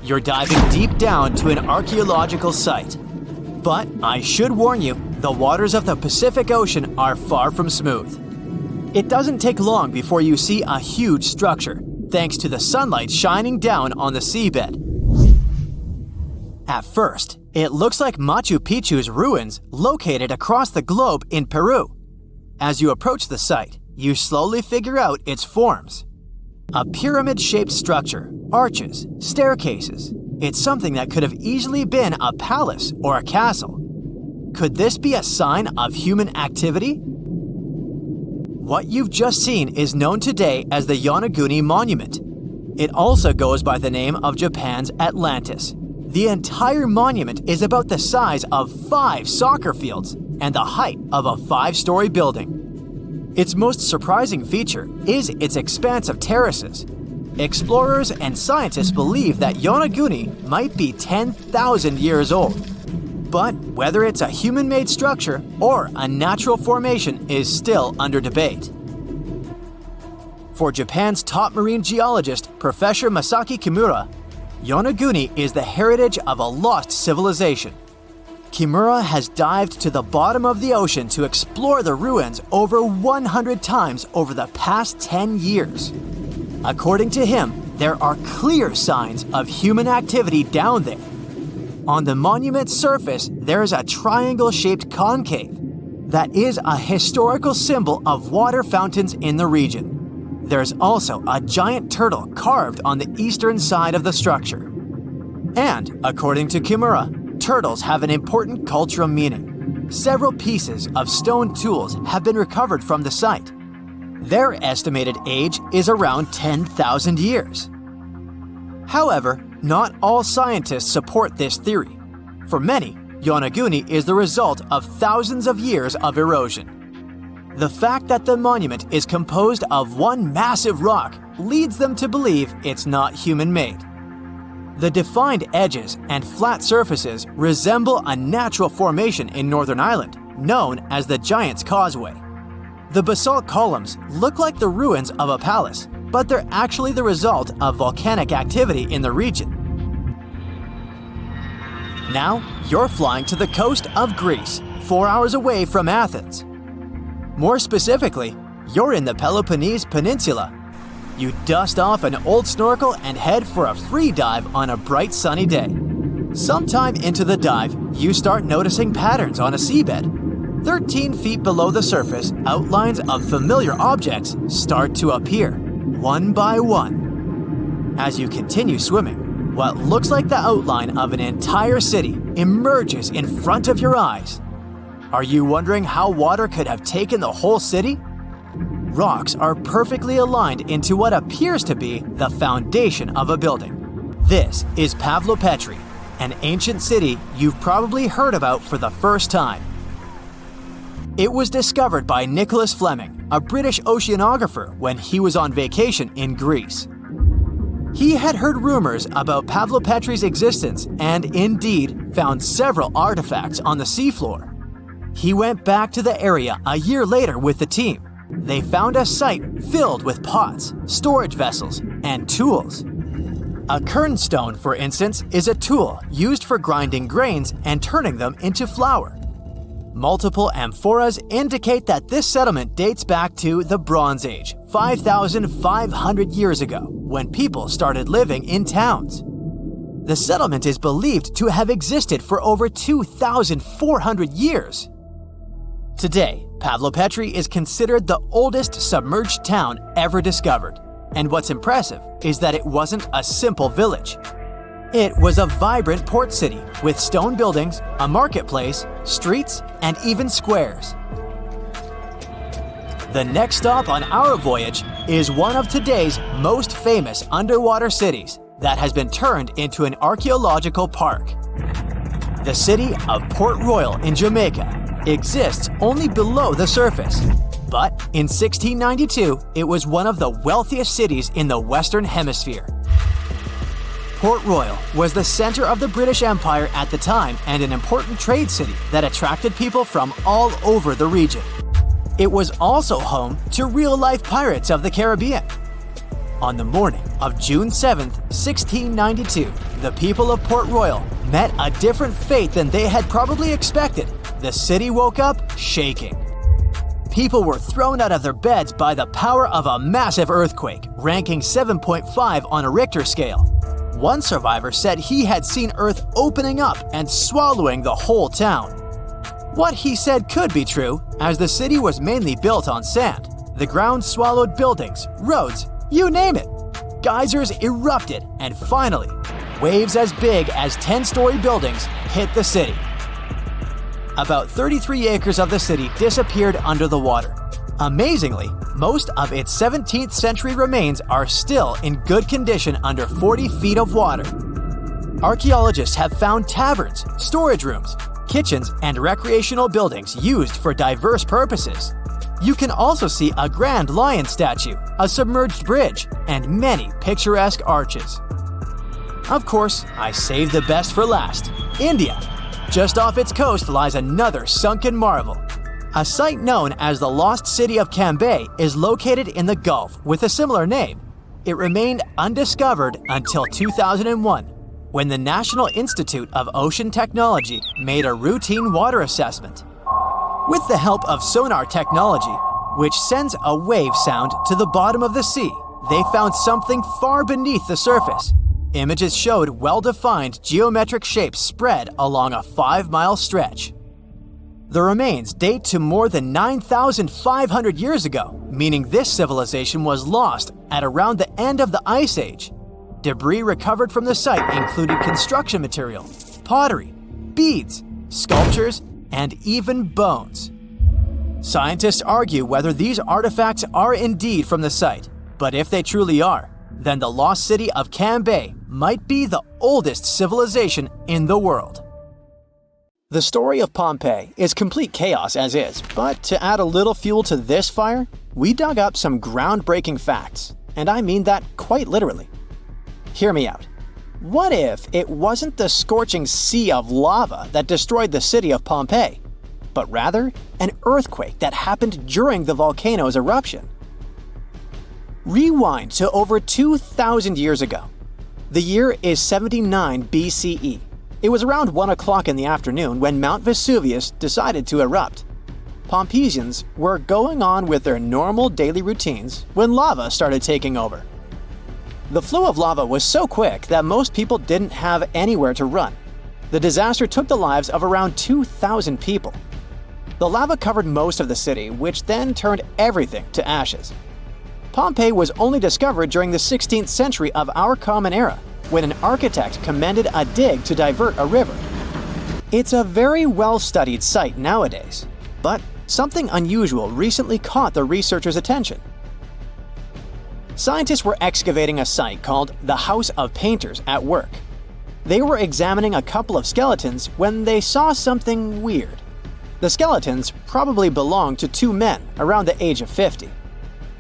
You're diving deep down to an archaeological site. But I should warn you, the waters of the Pacific Ocean are far from smooth. It doesn't take long before you see a huge structure, thanks to the sunlight shining down on the seabed. At first, it looks like Machu Picchu's ruins located across the globe in Peru. As you approach the site, you slowly figure out its forms. A pyramid-shaped structure, arches, staircases. It's something that could have easily been a palace or a castle. Could this be a sign of human activity? What you've just seen is known today as the Yonaguni Monument. It also goes by the name of Japan's Atlantis. The entire monument is about the size of 5 soccer fields and the height of a 5-story building. Its most surprising feature is its expanse of terraces. Explorers and scientists believe that Yonaguni might be 10,000 years old. But whether it's a human-made structure or a natural formation is still under debate. For Japan's top marine geologist, Professor Masaki Kimura, Yonaguni is the heritage of a lost civilization. Kimura has dived to the bottom of the ocean to explore the ruins over 100 times over the past 10 years. According to him, there are clear signs of human activity down there. On the monument's surface, there is a triangle-shaped concave that is a historical symbol of water fountains in the region. There's also a giant turtle carved on the eastern side of the structure. And, according to Kimura, turtles have an important cultural meaning. Several pieces of stone tools have been recovered from the site. Their estimated age is around 10,000 years. However, not all scientists support this theory. For many, Yonaguni is the result of thousands of years of erosion. The fact that the monument is composed of one massive rock leads them to believe it's not human-made. The defined edges and flat surfaces resemble a natural formation in Northern Ireland, known as the Giant's Causeway. The basalt columns look like the ruins of a palace, but they're actually the result of volcanic activity in the region. Now, you're flying to the coast of Greece, 4 hours away from Athens. More specifically, you're in the Peloponnese Peninsula. You dust off an old snorkel and head for a free dive on a bright sunny day. Sometime into the dive, you start noticing patterns on a seabed. 13 feet below the surface, outlines of familiar objects start to appear, one by one. As you continue swimming, what looks like the outline of an entire city emerges in front of your eyes. Are you wondering how water could have taken the whole city? Rocks are perfectly aligned into what appears to be the foundation of a building. This is Pavlopetri, an ancient city you've probably heard about for the first time. It was discovered by Nicholas Fleming, a British oceanographer, when he was on vacation in Greece. He had heard rumors about Pavlopetri's existence and indeed found several artifacts on the seafloor. He went back to the area a year later with the team. They found a site filled with pots, storage vessels, and tools. A kernstone, for instance, is a tool used for grinding grains and turning them into flour. Multiple amphoras indicate that this settlement dates back to the Bronze Age, 5,500 years ago, when people started living in towns. The settlement is believed to have existed for over 2,400 years. Today, Pavlopetri is considered the oldest submerged town ever discovered. And what's impressive is that it wasn't a simple village. It was a vibrant port city with stone buildings, a marketplace, streets, and even squares. The next stop on our voyage is one of today's most famous underwater cities that has been turned into an archaeological park. The city of Port Royal in Jamaica exists only below the surface, but in 1692, it was one of the wealthiest cities in the Western Hemisphere. Port Royal was the center of the British Empire at the time and an important trade city that attracted people from all over the region. It was also home to real-life pirates of the Caribbean. On the morning of June 7, 1692, the people of Port Royal met a different fate than they had probably expected. The city woke up shaking. People were thrown out of their beds by the power of a massive earthquake, ranking 7.5 on a Richter scale. One survivor said he had seen Earth opening up and swallowing the whole town. What he said could be true, as the city was mainly built on sand. The ground swallowed buildings, roads, you name it. Geysers erupted, and finally, waves as big as 10-story buildings hit the city. About 33 acres of the city disappeared under the water. Amazingly, most of its 17th century remains are still in good condition under 40 feet of water. Archaeologists have found taverns, storage rooms, kitchens, and recreational buildings used for diverse purposes. You can also see a grand lion statue, a submerged bridge, and many picturesque arches. Of course, I saved the best for last: India. Just off its coast lies another sunken marvel. A site known as the Lost City of Cambay is located in the Gulf with a similar name. It remained undiscovered until 2001, when the National Institute of Ocean Technology made a routine water assessment. With the help of sonar technology, which sends a wave sound to the bottom of the sea, they found something far beneath the surface. Images showed well-defined geometric shapes spread along a 5-mile stretch. The remains date to more than 9,500 years ago, meaning this civilization was lost at around the end of the Ice Age. Debris recovered from the site included construction material, pottery, beads, sculptures, and even bones. Scientists argue whether these artifacts are indeed from the site, but if they truly are, then the lost city of Cambay might be the oldest civilization in the world. The story of Pompeii is complete chaos as is, but to add a little fuel to this fire, we dug up some groundbreaking facts, and I mean that quite literally. Hear me out. What if it wasn't the scorching sea of lava that destroyed the city of Pompeii, but rather an earthquake that happened during the volcano's eruption? Rewind to over 2,000 years ago. The year is 79 BCE. It was around 1 o'clock in the afternoon when Mount Vesuvius decided to erupt. Pompeians were going on with their normal daily routines when lava started taking over. The flow of lava was so quick that most people didn't have anywhere to run. The disaster took the lives of around 2,000 people. The lava covered most of the city, which then turned everything to ashes. Pompeii was only discovered during the 16th century of our Common Era, when an architect commended a dig to divert a river. It's a very well-studied site nowadays, but something unusual recently caught the researchers' attention. Scientists were excavating a site called the House of Painters at work. They were examining a couple of skeletons when they saw something weird. The skeletons probably belonged to 2 men around the age of 50.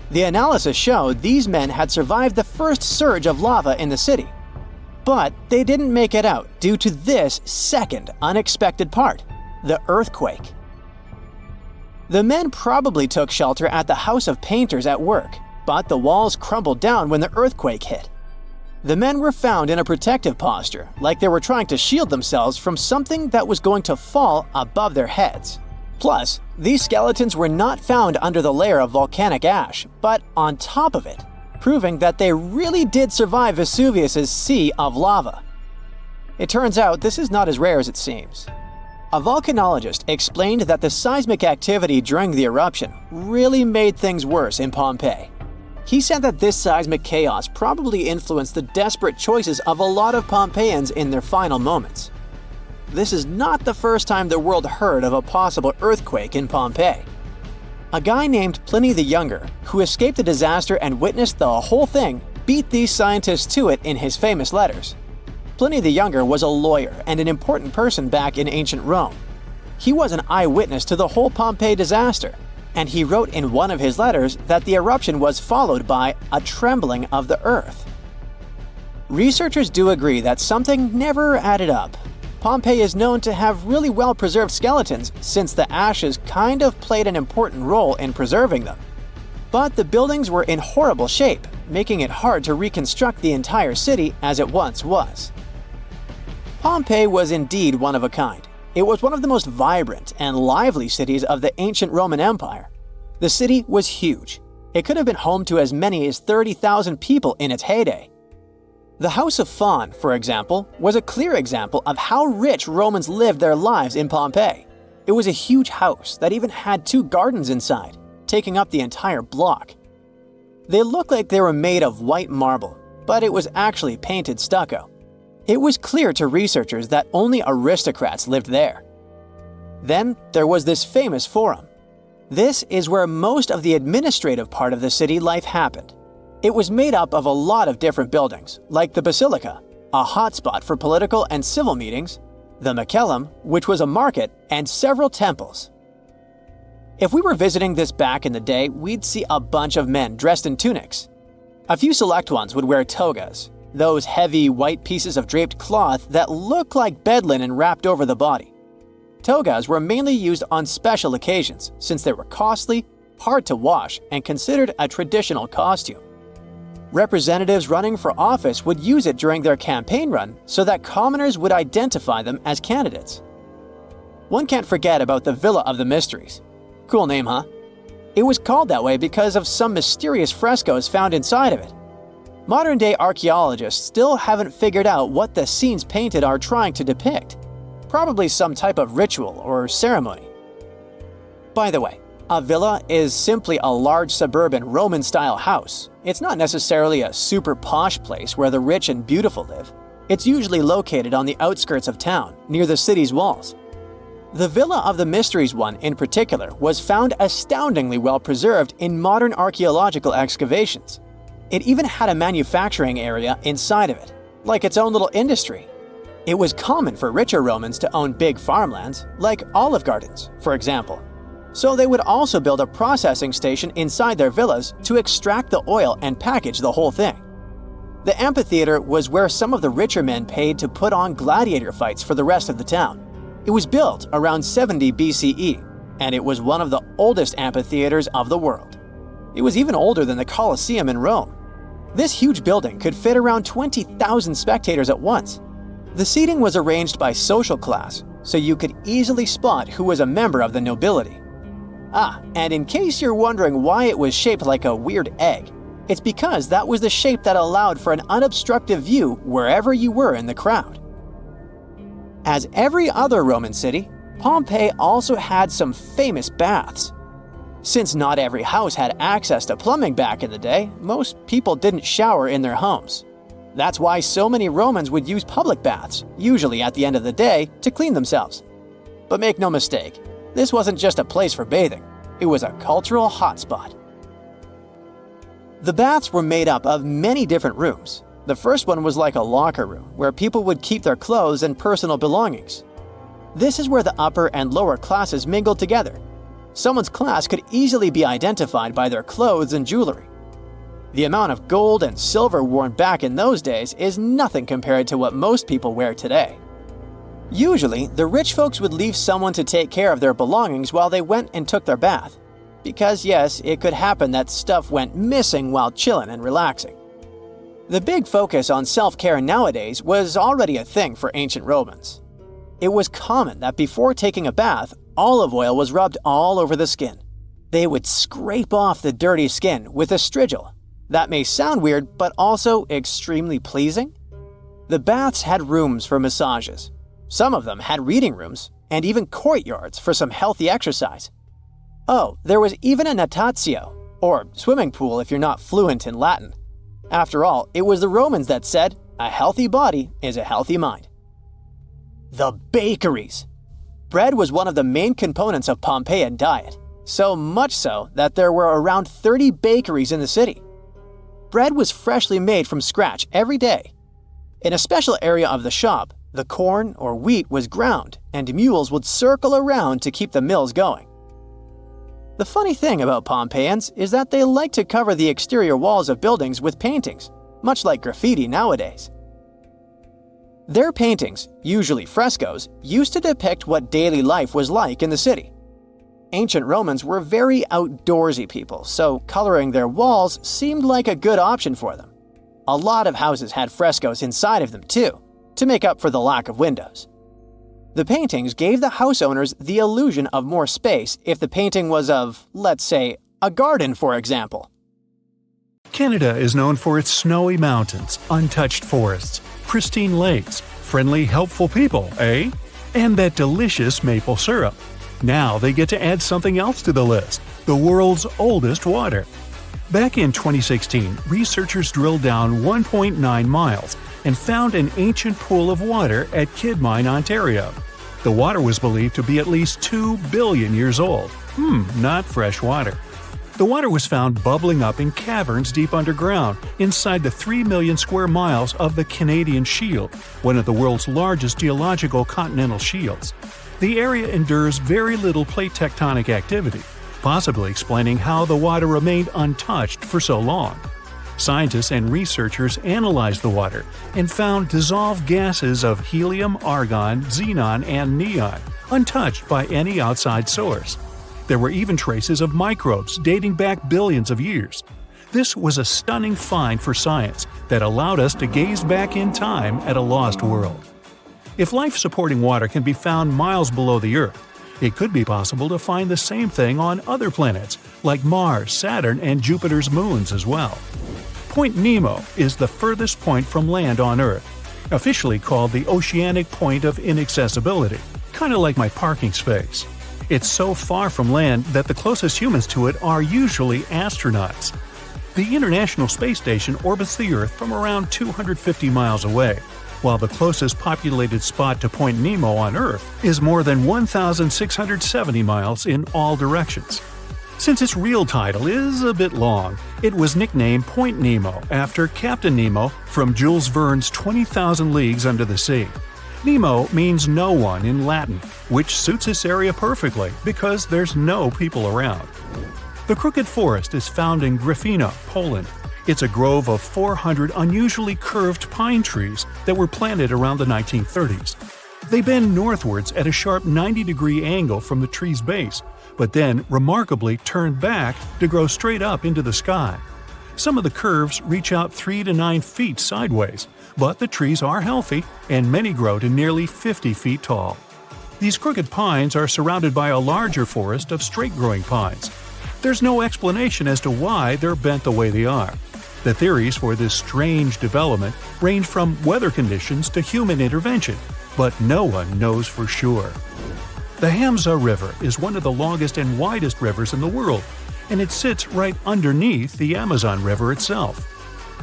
The analysis showed these men had survived the first surge of lava in the city. But they didn't make it out due to this second unexpected part: the earthquake. The men probably took shelter at the House of Painters at work, but the walls crumbled down when the earthquake hit. The men were found in a protective posture, like they were trying to shield themselves from something that was going to fall above their heads. Plus, these skeletons were not found under the layer of volcanic ash, but on top of it, proving that they really did survive Vesuvius's sea of lava. It turns out this is not as rare as it seems. A volcanologist explained that the seismic activity during the eruption really made things worse in Pompeii. He said that this seismic chaos probably influenced the desperate choices of a lot of Pompeians in their final moments. This is not the first time the world heard of a possible earthquake in Pompeii. A guy named Pliny the Younger, who escaped the disaster and witnessed the whole thing, beat these scientists to it in his famous letters. Pliny the Younger was a lawyer and an important person back in ancient Rome. He was an eyewitness to the whole Pompeii disaster, and he wrote in one of his letters that the eruption was followed by a trembling of the earth. Researchers do agree that something never added up. Pompeii is known to have really well-preserved skeletons since the ashes kind of played an important role in preserving them. But the buildings were in horrible shape, making it hard to reconstruct the entire city as it once was. Pompeii was indeed one of a kind. It was one of the most vibrant and lively cities of the ancient Roman Empire. The city was huge. It could have been home to as many as 30,000 people in its heyday. The House of Faun, for example, was a clear example of how rich Romans lived their lives in Pompeii. It was a huge house that even had 2 gardens inside, taking up the entire block. They looked like they were made of white marble, but it was actually painted stucco. It was clear to researchers that only aristocrats lived there. Then there was this famous forum. This is where most of the administrative part of the city life happened. It was made up of a lot of different buildings, like the Basilica, a hotspot for political and civil meetings, the Macellum, which was a market, and several temples. If we were visiting this back in the day, we'd see a bunch of men dressed in tunics. A few select ones would wear togas, those heavy white pieces of draped cloth that look like bed linen wrapped over the body. Togas were mainly used on special occasions since they were costly, hard to wash, and considered a traditional costume. Representatives running for office would use it during their campaign run so that commoners would identify them as candidates. One can't forget about the Villa of the Mysteries. Cool name, huh? It was called that way because of some mysterious frescoes found inside of it. Modern-day archaeologists still haven't figured out what the scenes painted are trying to depict. Probably some type of ritual or ceremony. By the way, a villa is simply a large suburban Roman-style house. It's not necessarily a super posh place where the rich and beautiful live. It's usually located on the outskirts of town, near the city's walls. The Villa of the Mysteries one in particular was found astoundingly well preserved in modern archaeological excavations. It even had a manufacturing area inside of it, like its own little industry. It was common for richer Romans to own big farmlands, like olive gardens, for example. So they would also build a processing station inside their villas to extract the oil and package the whole thing. The amphitheater was where some of the richer men paid to put on gladiator fights for the rest of the town. It was built around 70 BCE, and it was one of the oldest amphitheaters of the world. It was even older than the Colosseum in Rome. This huge building could fit around 20,000 spectators at once. The seating was arranged by social class, so you could easily spot who was a member of the nobility. And in case you're wondering why it was shaped like a weird egg, it's because that was the shape that allowed for an unobstructed view wherever you were in the crowd. As every other Roman city, Pompeii also had some famous baths. Since not every house had access to plumbing back in the day, most people didn't shower in their homes. That's why so many Romans would use public baths, usually at the end of the day, to clean themselves. But make no mistake, this wasn't just a place for bathing, it was a cultural hotspot. The baths were made up of many different rooms. The first one was like a locker room, where people would keep their clothes and personal belongings. This is where the upper and lower classes mingled together. Someone's class could easily be identified by their clothes and jewelry. The amount of gold and silver worn back in those days is nothing compared to what most people wear today. Usually, the rich folks would leave someone to take care of their belongings while they went and took their bath. Because yes, it could happen that stuff went missing while chilling and relaxing. The big focus on self-care nowadays was already a thing for ancient Romans. It was common that before taking a bath, olive oil was rubbed all over the skin. They would scrape off the dirty skin with a strigil. That may sound weird, but also extremely pleasing. The baths had rooms for massages. Some of them had reading rooms, and even courtyards for some healthy exercise. Oh, there was even a natatio, or swimming pool if you're not fluent in Latin. After all, it was the Romans that said, a healthy body is a healthy mind. The bakeries. Bread was one of the main components of Pompeian diet, so much so that there were around 30 bakeries in the city. Bread was freshly made from scratch every day. In a special area of the shop, the corn or wheat was ground, and mules would circle around to keep the mills going. The funny thing about Pompeians is that they like to cover the exterior walls of buildings with paintings, much like graffiti nowadays. Their paintings, usually frescoes, used to depict what daily life was like in the city. Ancient Romans were very outdoorsy people, so coloring their walls seemed like a good option for them. A lot of houses had frescoes inside of them too, to make up for the lack of windows. The paintings gave the house owners the illusion of more space if the painting was of, let's say, a garden, for example. Canada is known for its snowy mountains, untouched forests, pristine lakes, friendly, helpful people, eh? And that delicious maple syrup. Now they get to add something else to the list: the world's oldest water. Back in 2016, researchers drilled down 1.9 miles and found an ancient pool of water at Kidmine, Ontario. The water was believed to be at least 2 billion years old. Not fresh water. The water was found bubbling up in caverns deep underground, inside the 3 million square miles of the Canadian Shield, one of the world's largest geological continental shields. The area endures very little plate tectonic activity, possibly explaining how the water remained untouched for so long. Scientists and researchers analyzed the water and found dissolved gases of helium, argon, xenon, and neon, untouched by any outside source. There were even traces of microbes dating back billions of years. This was a stunning find for science that allowed us to gaze back in time at a lost world. If life supporting water can be found miles below the Earth, it could be possible to find the same thing on other planets like Mars, Saturn, and Jupiter's moons as well. Point Nemo is the furthest point from land on Earth, officially called the Oceanic Point of Inaccessibility, kind of like my parking space. It's so far from land that the closest humans to it are usually astronauts. The International Space Station orbits the Earth from around 250 miles away, while the closest populated spot to Point Nemo on Earth is more than 1,670 miles in all directions. Since its real title is a bit long, it was nicknamed Point Nemo after Captain Nemo from Jules Verne's 20,000 Leagues Under the Sea. Nemo means no one in Latin, which suits this area perfectly because there's no people around. The Crooked Forest is found in Gryfino, Poland. It's a grove of 400 unusually curved pine trees that were planted around the 1930s. They bend northwards at a sharp 90-degree angle from the tree's base, but then remarkably turn back to grow straight up into the sky. Some of the curves reach out 3 to 9 feet sideways, but the trees are healthy and many grow to nearly 50 feet tall. These crooked pines are surrounded by a larger forest of straight-growing pines. There's no explanation as to why they're bent the way they are. The theories for this strange development range from weather conditions to human intervention, but no one knows for sure. The Hamza River is one of the longest and widest rivers in the world, and it sits right underneath the Amazon River itself.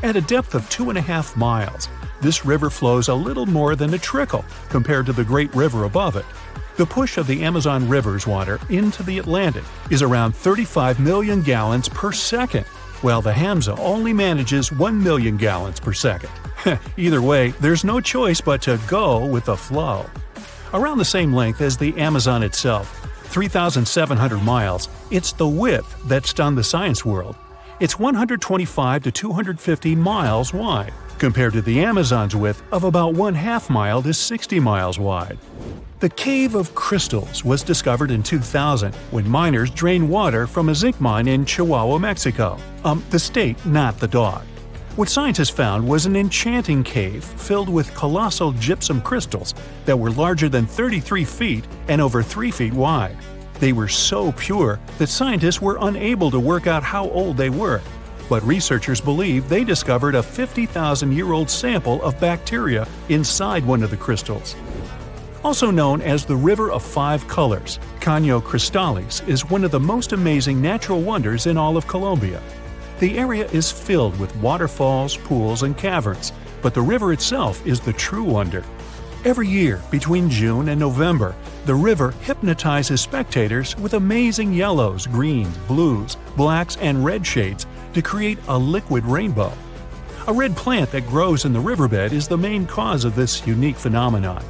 At a depth of 2.5 miles, this river flows a little more than a trickle compared to the Great River above it. The push of the Amazon River's water into the Atlantic is around 35 million gallons per second, while the Hamza only manages 1 million gallons per second. Either way, there's no choice but to go with the flow. Around the same length as the Amazon itself, 3,700 miles, it's the width that stunned the science world. It's 125 to 250 miles wide, compared to the Amazon's width of about 1/2 mile to 60 miles wide. The Cave of Crystals was discovered in 2000 when miners drained water from a zinc mine in Chihuahua, Mexico. The state, not the dog. What scientists found was an enchanting cave filled with colossal gypsum crystals that were larger than 33 feet and over 3 feet wide. They were so pure that scientists were unable to work out how old they were, but researchers believe they discovered a 50,000-year-old sample of bacteria inside one of the crystals. Also known as the River of Five Colors, Caño Cristalis is one of the most amazing natural wonders in all of Colombia. The area is filled with waterfalls, pools, and caverns, but the river itself is the true wonder. Every year, between June and November, the river hypnotizes spectators with amazing yellows, greens, blues, blacks, and red shades to create a liquid rainbow. A red plant that grows in the riverbed is the main cause of this unique phenomenon.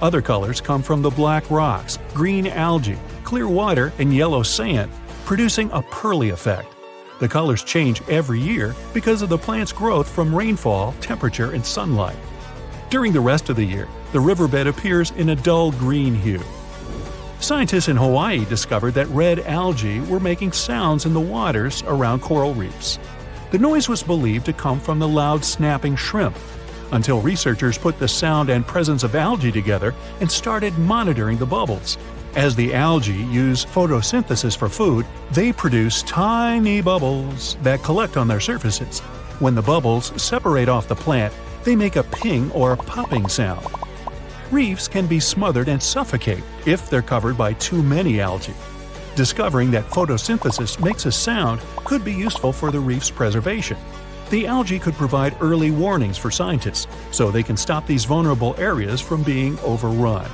Other colors come from the black rocks, green algae, clear water, and yellow sand, producing a pearly effect. The colors change every year because of the plant's growth from rainfall, temperature, and sunlight. During the rest of the year, the riverbed appears in a dull green hue. Scientists in Hawaii discovered that red algae were making sounds in the waters around coral reefs. The noise was believed to come from the loud snapping shrimp, until researchers put the sound and presence of algae together and started monitoring the bubbles. As the algae use photosynthesis for food, they produce tiny bubbles that collect on their surfaces. When the bubbles separate off the plant, they make a ping or popping sound. Reefs can be smothered and suffocate if they're covered by too many algae. Discovering that photosynthesis makes a sound could be useful for the reef's preservation. The algae could provide early warnings for scientists, so they can stop these vulnerable areas from being overrun.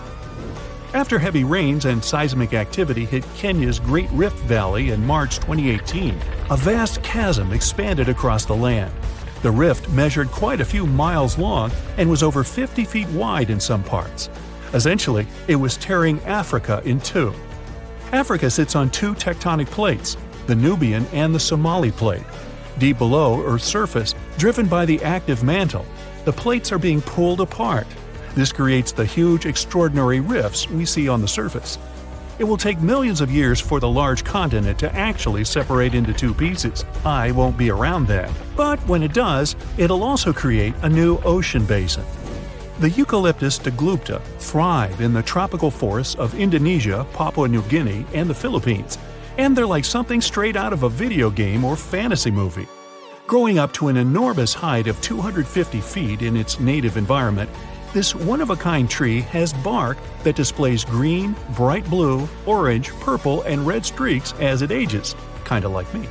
After heavy rains and seismic activity hit Kenya's Great Rift Valley in March 2018, a vast chasm expanded across the land. The rift measured quite a few miles long and was over 50 feet wide in some parts. Essentially, it was tearing Africa in two. Africa sits on two tectonic plates, the Nubian and the Somali plate. Deep below Earth's surface, driven by the active mantle, the plates are being pulled apart. This creates the huge, extraordinary rifts we see on the surface. It will take millions of years for the large continent to actually separate into two pieces. I won't be around then. But when it does, it'll also create a new ocean basin. The Eucalyptus diglypta thrive in the tropical forests of Indonesia, Papua New Guinea, and the Philippines, and they're like something straight out of a video game or fantasy movie. Growing up to an enormous height of 250 feet in its native environment, this one-of-a-kind tree has bark that displays green, bright blue, orange, purple, and red streaks as it ages, kinda like me.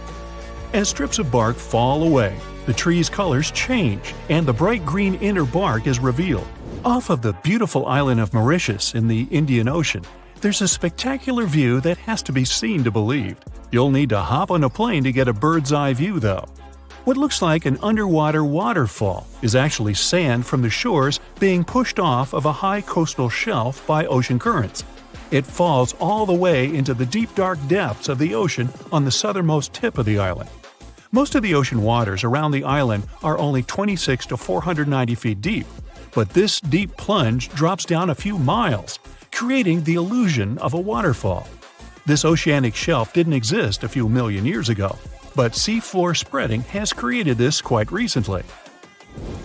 As strips of bark fall away, the tree's colors change, and the bright green inner bark is revealed. Off of the beautiful island of Mauritius in the Indian Ocean, there's a spectacular view that has to be seen to believe. You'll need to hop on a plane to get a bird's-eye view, though. What looks like an underwater waterfall is actually sand from the shores being pushed off of a high coastal shelf by ocean currents. It falls all the way into the deep dark depths of the ocean on the southernmost tip of the island. Most of the ocean waters around the island are only 26 to 490 feet deep, but this deep plunge drops down a few miles, creating the illusion of a waterfall. This oceanic shelf didn't exist a few million years ago, but seafloor spreading has created this quite recently.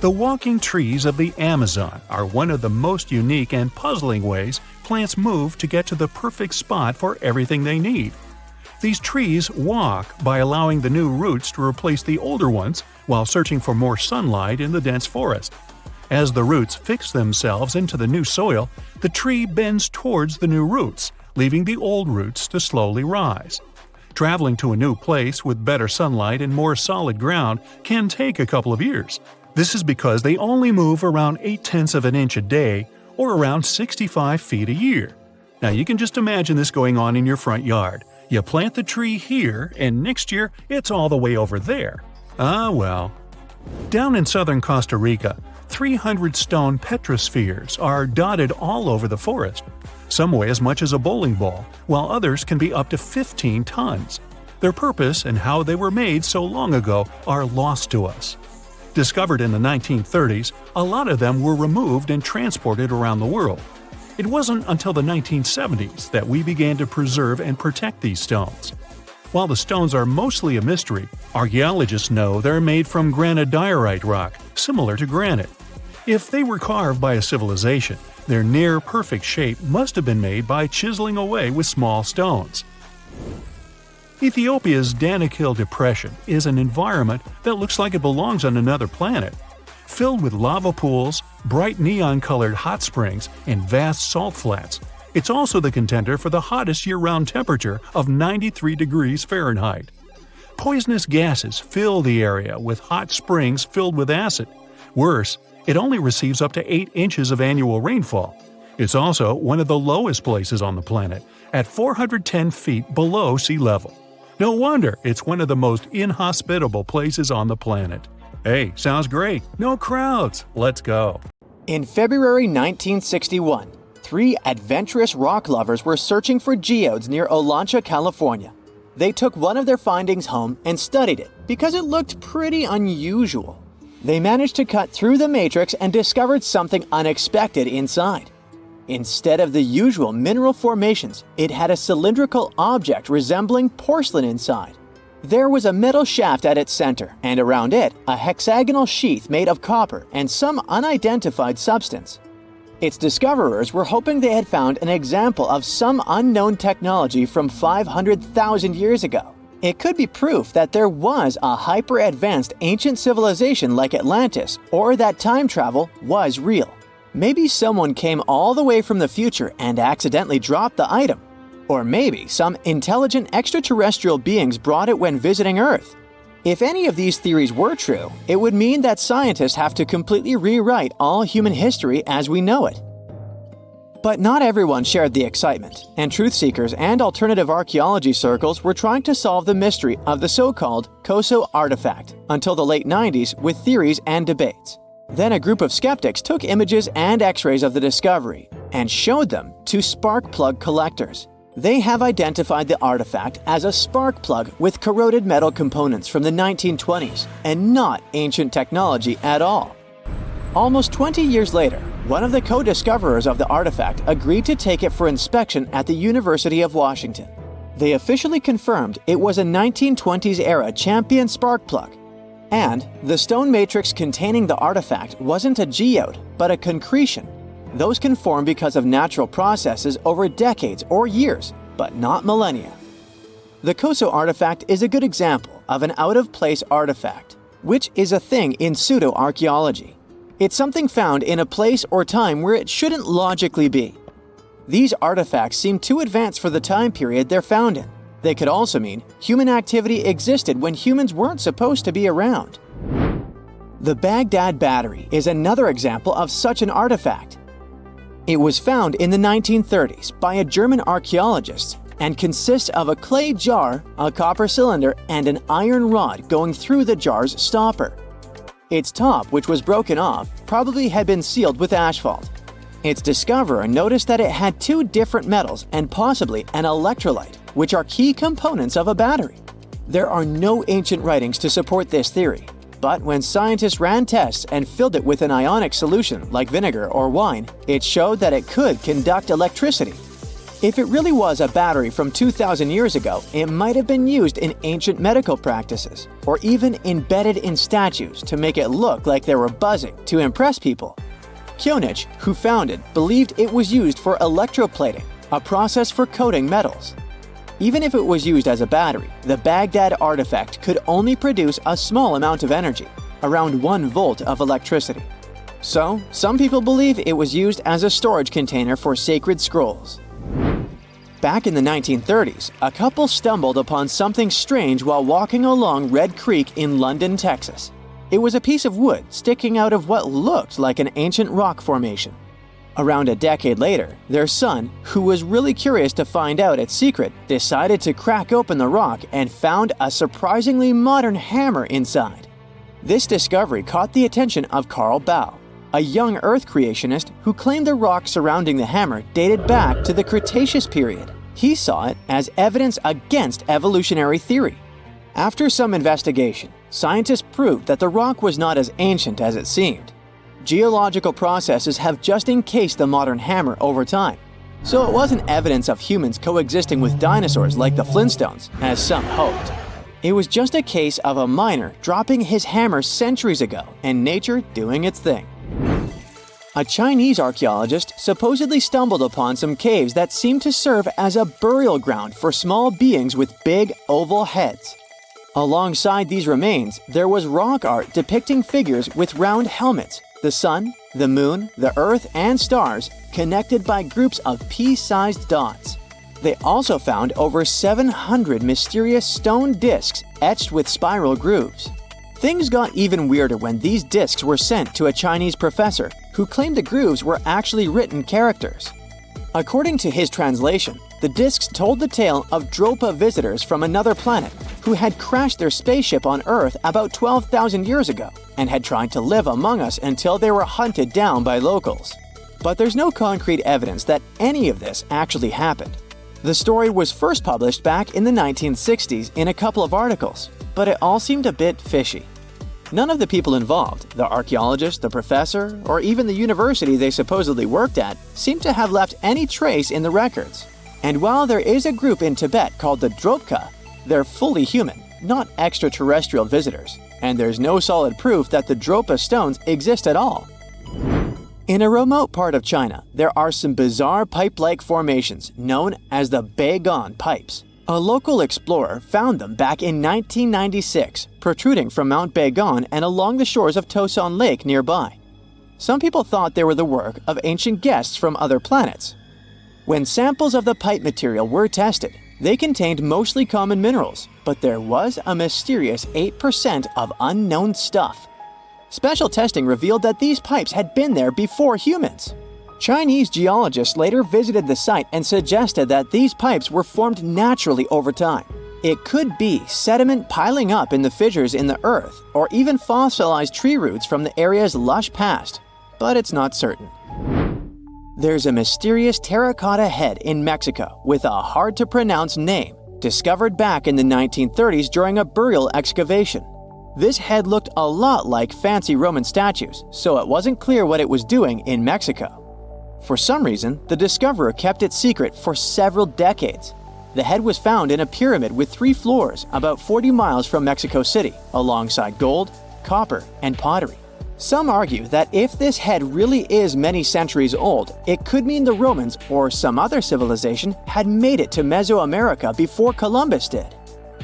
The walking trees of the Amazon are one of the most unique and puzzling ways plants move to get to the perfect spot for everything they need. These trees walk by allowing the new roots to replace the older ones while searching for more sunlight in the dense forest. As the roots fix themselves into the new soil, the tree bends towards the new roots, leaving the old roots to slowly rise. Traveling to a new place with better sunlight and more solid ground can take a couple of years. This is because they only move around 0.8 of an inch a day, or around 65 feet a year. Now you can just imagine this going on in your front yard. You plant the tree here, and next year it's all the way over there. Ah well. Down in southern Costa Rica, 300 stone petrospheres are dotted all over the forest. Some weigh as much as a bowling ball, while others can be up to 15 tons. Their purpose and how they were made so long ago are lost to us. Discovered in the 1930s, a lot of them were removed and transported around the world. It wasn't until the 1970s that we began to preserve and protect these stones. While the stones are mostly a mystery, archaeologists know they're made from granodiorite rock, similar to granite. If they were carved by a civilization, their near-perfect shape must have been made by chiseling away with small stones. Ethiopia's Danakil Depression is an environment that looks like it belongs on another planet. Filled with lava pools, bright neon-colored hot springs, and vast salt flats, it's also the contender for the hottest year-round temperature of 93 degrees Fahrenheit. Poisonous gases fill the area with hot springs filled with acid. Worse, it only receives up to 8 inches of annual rainfall. It's also one of the lowest places on the planet, at 410 feet below sea level. No wonder it's one of the most inhospitable places on the planet. Hey, sounds great. No crowds. Let's go. In February 1961, 3 adventurous rock lovers were searching for geodes near Olancha, California. They took one of their findings home and studied it because it looked pretty unusual. They managed to cut through the matrix and discovered something unexpected inside. Instead of the usual mineral formations, it had a cylindrical object resembling porcelain inside. There was a metal shaft at its center, and around it, a hexagonal sheath made of copper and some unidentified substance. Its discoverers were hoping they had found an example of some unknown technology from 500,000 years ago. It could be proof that there was a hyper-advanced ancient civilization like Atlantis, or that time travel was real. Maybe someone came all the way from the future and accidentally dropped the item. Or maybe some intelligent extraterrestrial beings brought it when visiting Earth. If any of these theories were true, it would mean that scientists have to completely rewrite all human history as we know it. But not everyone shared the excitement, and truth seekers and alternative archaeology circles were trying to solve the mystery of the so-called Koso artifact until the late 90s with theories and debates. Then a group of skeptics took images and x-rays of the discovery and showed them to spark plug collectors. They have identified the artifact as a spark plug with corroded metal components from the 1920s and not ancient technology at all. Almost 20 years later, one of the co-discoverers of the artifact agreed to take it for inspection at the University of Washington. They officially confirmed it was a 1920s-era champion spark plug. And the stone matrix containing the artifact wasn't a geode, but a concretion. Those can form because of natural processes over decades or years, but not millennia. The Koso artifact is a good example of an out-of-place artifact, which is a thing in pseudo-archaeology. It's something found in a place or time where it shouldn't logically be. These artifacts seem too advanced for the time period they're found in. They could also mean human activity existed when humans weren't supposed to be around. The Baghdad Battery is another example of such an artifact. It was found in the 1930s by a German archaeologist and consists of a clay jar, a copper cylinder, and an iron rod going through the jar's stopper. Its top, which was broken off, probably had been sealed with asphalt. Its discoverer noticed that it had two different metals and possibly an electrolyte, which are key components of a battery. There are no ancient writings to support this theory, but when scientists ran tests and filled it with an ionic solution like vinegar or wine, it showed that it could conduct electricity. If it really was a battery from 2,000 years ago, it might have been used in ancient medical practices, or even embedded in statues to make it look like they were buzzing to impress people. Kionich, who found it, believed it was used for electroplating, a process for coating metals. Even if it was used as a battery, the Baghdad artifact could only produce a small amount of energy, around 1 volt of electricity. So, some people believe it was used as a storage container for sacred scrolls. Back in the 1930s, a couple stumbled upon something strange while walking along Red Creek in London, Texas. It was a piece of wood sticking out of what looked like an ancient rock formation. Around a decade later, their son, who was really curious to find out its secret, decided to crack open the rock and found a surprisingly modern hammer inside. This discovery caught the attention of Carl Baugh, a young Earth creationist who claimed the rock surrounding the hammer dated back to the Cretaceous period. He saw it as evidence against evolutionary theory. After some investigation, scientists proved that the rock was not as ancient as it seemed. Geological processes have just encased the modern hammer over time, so it wasn't evidence of humans coexisting with dinosaurs like the Flintstones, as some hoped. It was just a case of a miner dropping his hammer centuries ago and nature doing its thing. A Chinese archaeologist supposedly stumbled upon some caves that seemed to serve as a burial ground for small beings with big, oval heads. Alongside these remains, there was rock art depicting figures with round helmets, the sun, the moon, the earth, and stars connected by groups of pea-sized dots. They also found over 700 mysterious stone discs etched with spiral grooves. Things got even weirder when these discs were sent to a Chinese professor who claimed the grooves were actually written characters. According to his translation, the discs told the tale of Dropa visitors from another planet who had crashed their spaceship on Earth about 12,000 years ago and had tried to live among us until they were hunted down by locals. But there's no concrete evidence that any of this actually happened. The story was first published back in the 1960s in a couple of articles, but it all seemed a bit fishy. None of the people involved, the archaeologist, the professor, or even the university they supposedly worked at, seemed to have left any trace in the records. And while there is a group in Tibet called the Dropka, they're fully human, not extraterrestrial visitors, and there's no solid proof that the Dropa stones exist at all. In a remote part of China, there are some bizarre pipe-like formations known as the Beigan pipes. A local explorer found them back in 1996, protruding from Mount Beigan and along the shores of Tosan Lake nearby. Some people thought they were the work of ancient guests from other planets. When samples of the pipe material were tested, they contained mostly common minerals, but there was a mysterious 8% of unknown stuff. Special testing revealed that these pipes had been there before humans. Chinese geologists later visited the site and suggested that these pipes were formed naturally over time. It could be sediment piling up in the fissures in the earth, or even fossilized tree roots from the area's lush past, but it's not certain. There's a mysterious terracotta head in Mexico with a hard-to-pronounce name, discovered back in the 1930s during a burial excavation. This head looked a lot like fancy Roman statues, so it wasn't clear what it was doing in Mexico. For some reason, the discoverer kept it secret for several decades. The head was found in a pyramid with 3 floors about 40 miles from Mexico City, alongside gold, copper, and pottery. Some argue that if this head really is many centuries old, it could mean the Romans or some other civilization had made it to Mesoamerica before Columbus did.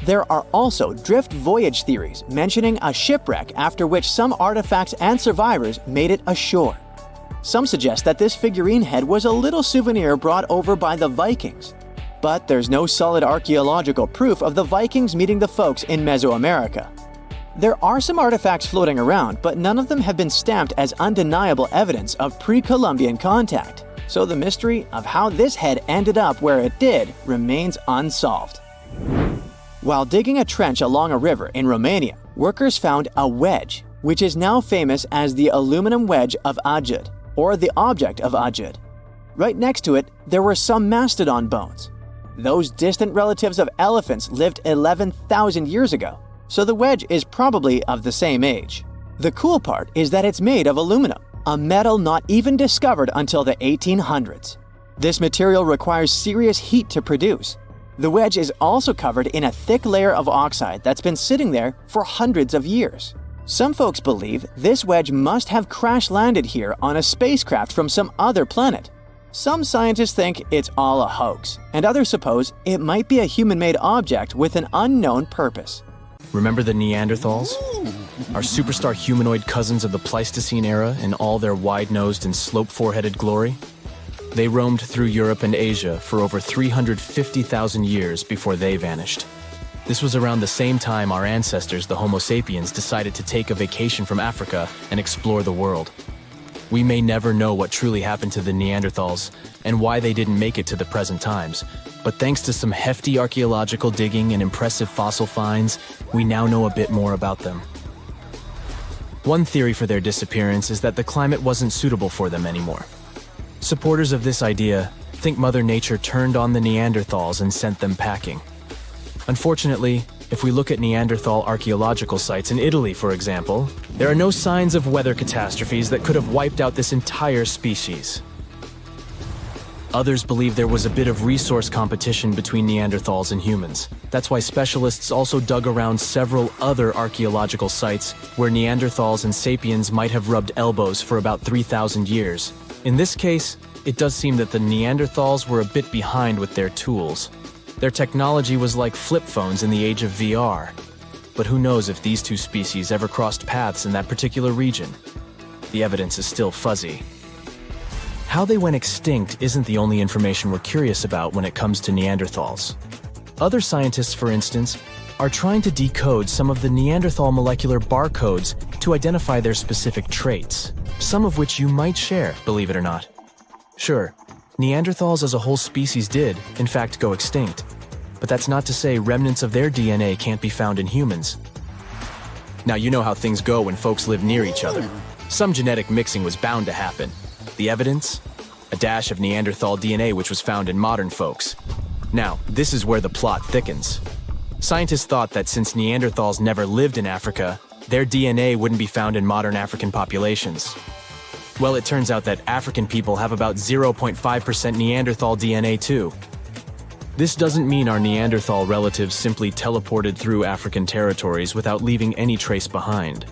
There are also drift voyage theories mentioning a shipwreck after which some artifacts and survivors made it ashore. Some suggest that this figurine head was a little souvenir brought over by the Vikings. But there's no solid archaeological proof of the Vikings meeting the folks in Mesoamerica. There are some artifacts floating around, but none of them have been stamped as undeniable evidence of pre-Columbian contact, so the mystery of how this head ended up where it did remains unsolved. While digging a trench along a river in Romania, workers found a wedge, which is now famous as the aluminum wedge of Ajud, or the object of Ajud. Right next to it, there were some mastodon bones. Those distant relatives of elephants lived 11,000 years ago, so the wedge is probably of the same age. The cool part is that it's made of aluminum, a metal not even discovered until the 1800s. This material requires serious heat to produce. The wedge is also covered in a thick layer of oxide that's been sitting there for hundreds of years. Some folks believe this wedge must have crash-landed here on a spacecraft from some other planet. Some scientists think it's all a hoax, and others suppose it might be a human-made object with an unknown purpose. Remember the Neanderthals? Our superstar humanoid cousins of the Pleistocene era in all their wide-nosed and slope-foreheaded glory? They roamed through Europe and Asia for over 350,000 years before they vanished. This was around the same time our ancestors, the Homo sapiens, decided to take a vacation from Africa and explore the world. We may never know what truly happened to the Neanderthals and why they didn't make it to the present times, but thanks to some hefty archaeological digging and impressive fossil finds, we now know a bit more about them. One theory for their disappearance is that the climate wasn't suitable for them anymore. Supporters of this idea think Mother Nature turned on the Neanderthals and sent them packing. Unfortunately, if we look at Neanderthal archaeological sites in Italy, for example, there are no signs of weather catastrophes that could have wiped out this entire species. Others believe there was a bit of resource competition between Neanderthals and humans. That's why specialists also dug around several other archaeological sites where Neanderthals and sapiens might have rubbed elbows for about 3,000 years. In this case, it does seem that the Neanderthals were a bit behind with their tools. Their technology was like flip phones in the age of VR. But who knows if these two species ever crossed paths in that particular region? The evidence is still fuzzy. How they went extinct isn't the only information we're curious about when it comes to Neanderthals. Other scientists, for instance, are trying to decode some of the Neanderthal molecular barcodes to identify their specific traits, some of which you might share, believe it or not. Sure, Neanderthals as a whole species did, in fact, go extinct. But that's not to say remnants of their DNA can't be found in humans. Now, you know how things go when folks live near each other. Some genetic mixing was bound to happen. The evidence? A dash of Neanderthal DNA which was found in modern folks. Now, this is where the plot thickens. Scientists thought that since Neanderthals never lived in Africa, their DNA wouldn't be found in modern African populations. Well, it turns out that African people have about 0.5% Neanderthal DNA too. This doesn't mean our Neanderthal relatives simply teleported through African territories without leaving any trace behind.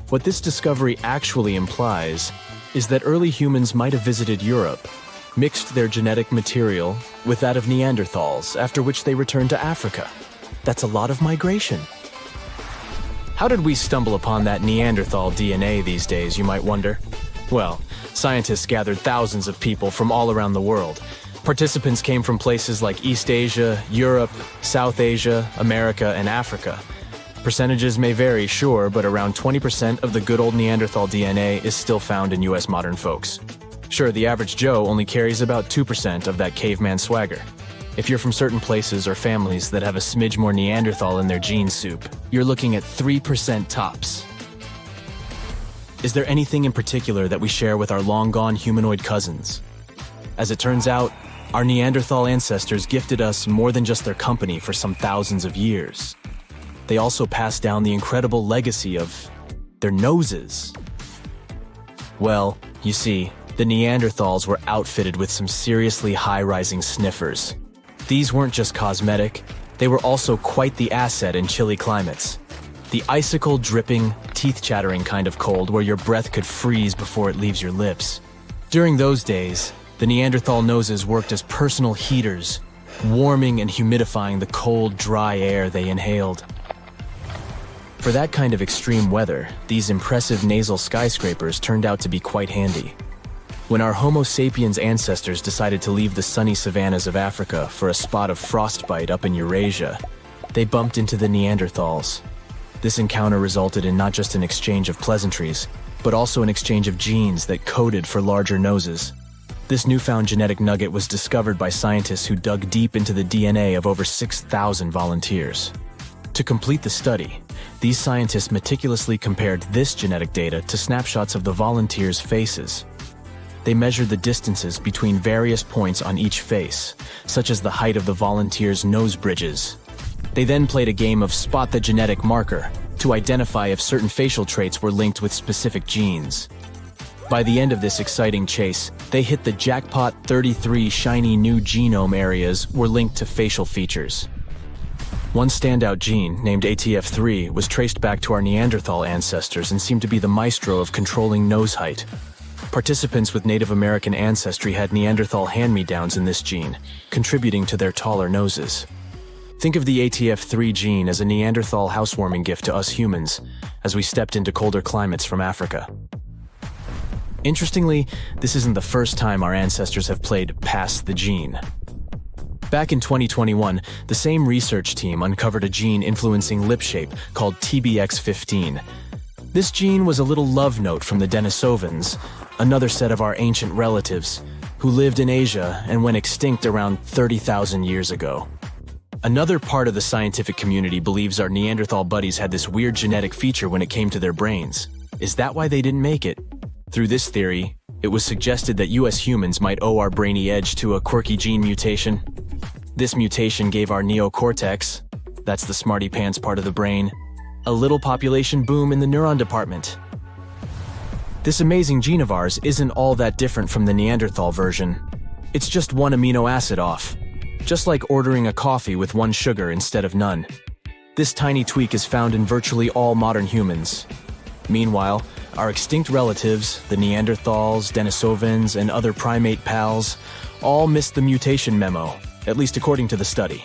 What this discovery actually implies is that early humans might have visited Europe, mixed their genetic material with that of Neanderthals, after which they returned to Africa. That's a lot of migration. How did we stumble upon that Neanderthal DNA these days, you might wonder? Well, scientists gathered thousands of people from all around the world. Participants came from places like East Asia, Europe, South Asia, America, and Africa. Percentages may vary, sure, but around 20% of the good old Neanderthal DNA is still found in US modern folks. Sure, the average Joe only carries about 2% of that caveman swagger. If you're from certain places or families that have a smidge more Neanderthal in their gene soup, you're looking at 3% tops. Is there anything in particular that we share with our long-gone humanoid cousins? As it turns out, our Neanderthal ancestors gifted us more than just their company for some thousands of years. They also passed down the incredible legacy of their noses. Well, you see, the Neanderthals were outfitted with some seriously high-rising sniffers. These weren't just cosmetic, they were also quite the asset in chilly climates. The icicle-dripping, teeth-chattering kind of cold where your breath could freeze before it leaves your lips. During those days, the Neanderthal noses worked as personal heaters, warming and humidifying the cold, dry air they inhaled. For that kind of extreme weather, these impressive nasal skyscrapers turned out to be quite handy. When our Homo sapiens ancestors decided to leave the sunny savannas of Africa for a spot of frostbite up in Eurasia, they bumped into the Neanderthals. This encounter resulted in not just an exchange of pleasantries, but also an exchange of genes that coded for larger noses. This newfound genetic nugget was discovered by scientists who dug deep into the DNA of over 6,000 volunteers. To complete the study, these scientists meticulously compared this genetic data to snapshots of the volunteers' faces. They measured the distances between various points on each face, such as the height of the volunteers' nose bridges. They then played a game of spot the genetic marker to identify if certain facial traits were linked with specific genes. By the end of this exciting chase, they hit the jackpot. 33 shiny new genome areas were linked to facial features. One standout gene, named ATF3, was traced back to our Neanderthal ancestors and seemed to be the maestro of controlling nose height. Participants with Native American ancestry had Neanderthal hand-me-downs in this gene, contributing to their taller noses. Think of the ATF3 gene as a Neanderthal housewarming gift to us humans as we stepped into colder climates from Africa. Interestingly, this isn't the first time our ancestors have played pass the gene. Back in 2021, the same research team uncovered a gene influencing lip shape called TBX15. This gene was a little love note from the Denisovans, another set of our ancient relatives, who lived in Asia and went extinct around 30,000 years ago. Another part of the scientific community believes our Neanderthal buddies had this weird genetic feature when it came to their brains. Is that why they didn't make it? Through this theory, it was suggested that US humans might owe our brainy edge to a quirky gene mutation. This mutation gave our neocortex, that's the smarty pants part of the brain, a little population boom in the neuron department. This amazing gene of ours isn't all that different from the Neanderthal version. It's just one amino acid off, just like ordering a coffee with one sugar instead of none. This tiny tweak is found in virtually all modern humans. Meanwhile, our extinct relatives, the Neanderthals, Denisovans, and other primate pals, all missed the mutation memo, at least according to the study.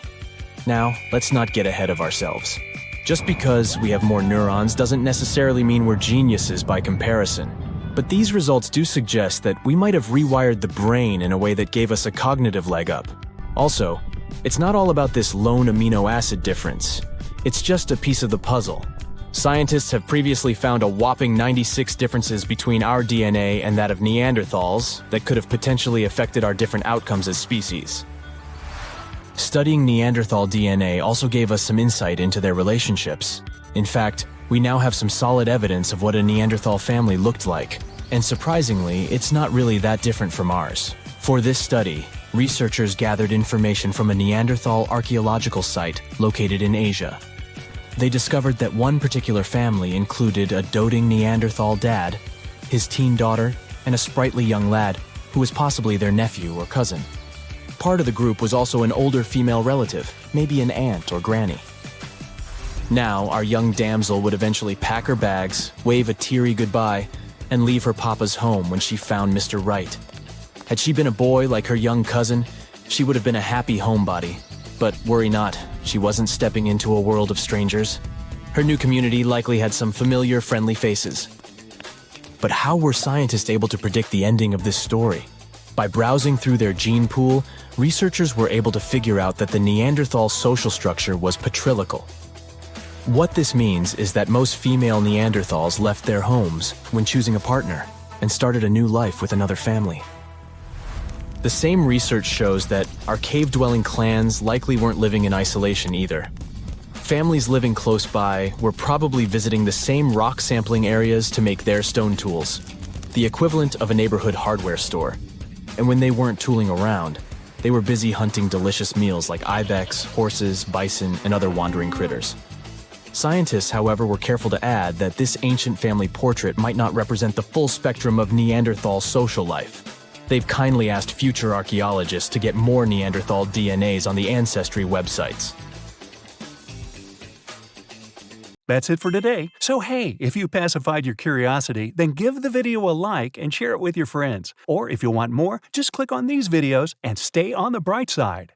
Now, let's not get ahead of ourselves. Just because we have more neurons doesn't necessarily mean we're geniuses by comparison. But these results do suggest that we might have rewired the brain in a way that gave us a cognitive leg up. Also, it's not all about this lone amino acid difference. It's just a piece of the puzzle. Scientists have previously found a whopping 96 differences between our DNA and that of Neanderthals that could have potentially affected our different outcomes as species. Studying Neanderthal DNA also gave us some insight into their relationships. In fact, we now have some solid evidence of what a Neanderthal family looked like. And surprisingly, it's not really that different from ours. For this study, researchers gathered information from a Neanderthal archaeological site located in Asia. They discovered that one particular family included a doting Neanderthal dad, his teen daughter, and a sprightly young lad who was possibly their nephew or cousin. Part of the group was also an older female relative, maybe an aunt or granny. Now, our young damsel would eventually pack her bags, wave a teary goodbye, and leave her papa's home when she found Mr. Right. Had she been a boy like her young cousin, she would have been a happy homebody. But worry not, she wasn't stepping into a world of strangers. Her new community likely had some familiar, friendly faces. But how were scientists able to predict the ending of this story? By browsing through their gene pool, researchers were able to figure out that the Neanderthal social structure was patrilical. What this means is that most female Neanderthals left their homes when choosing a partner and started a new life with another family. The same research shows that our cave-dwelling clans likely weren't living in isolation either. Families living close by were probably visiting the same rock sampling areas to make their stone tools, the equivalent of a neighborhood hardware store. And when they weren't tooling around, they were busy hunting delicious meals like ibex, horses, bison, and other wandering critters. Scientists, however, were careful to add that this ancient family portrait might not represent the full spectrum of Neanderthal social life. They've kindly asked future archaeologists to get more Neanderthal DNAs on the Ancestry websites. That's it for today. So hey, if you pacified your curiosity, then give the video a like and share it with your friends. Or if you want more, just click on these videos and stay on the bright side.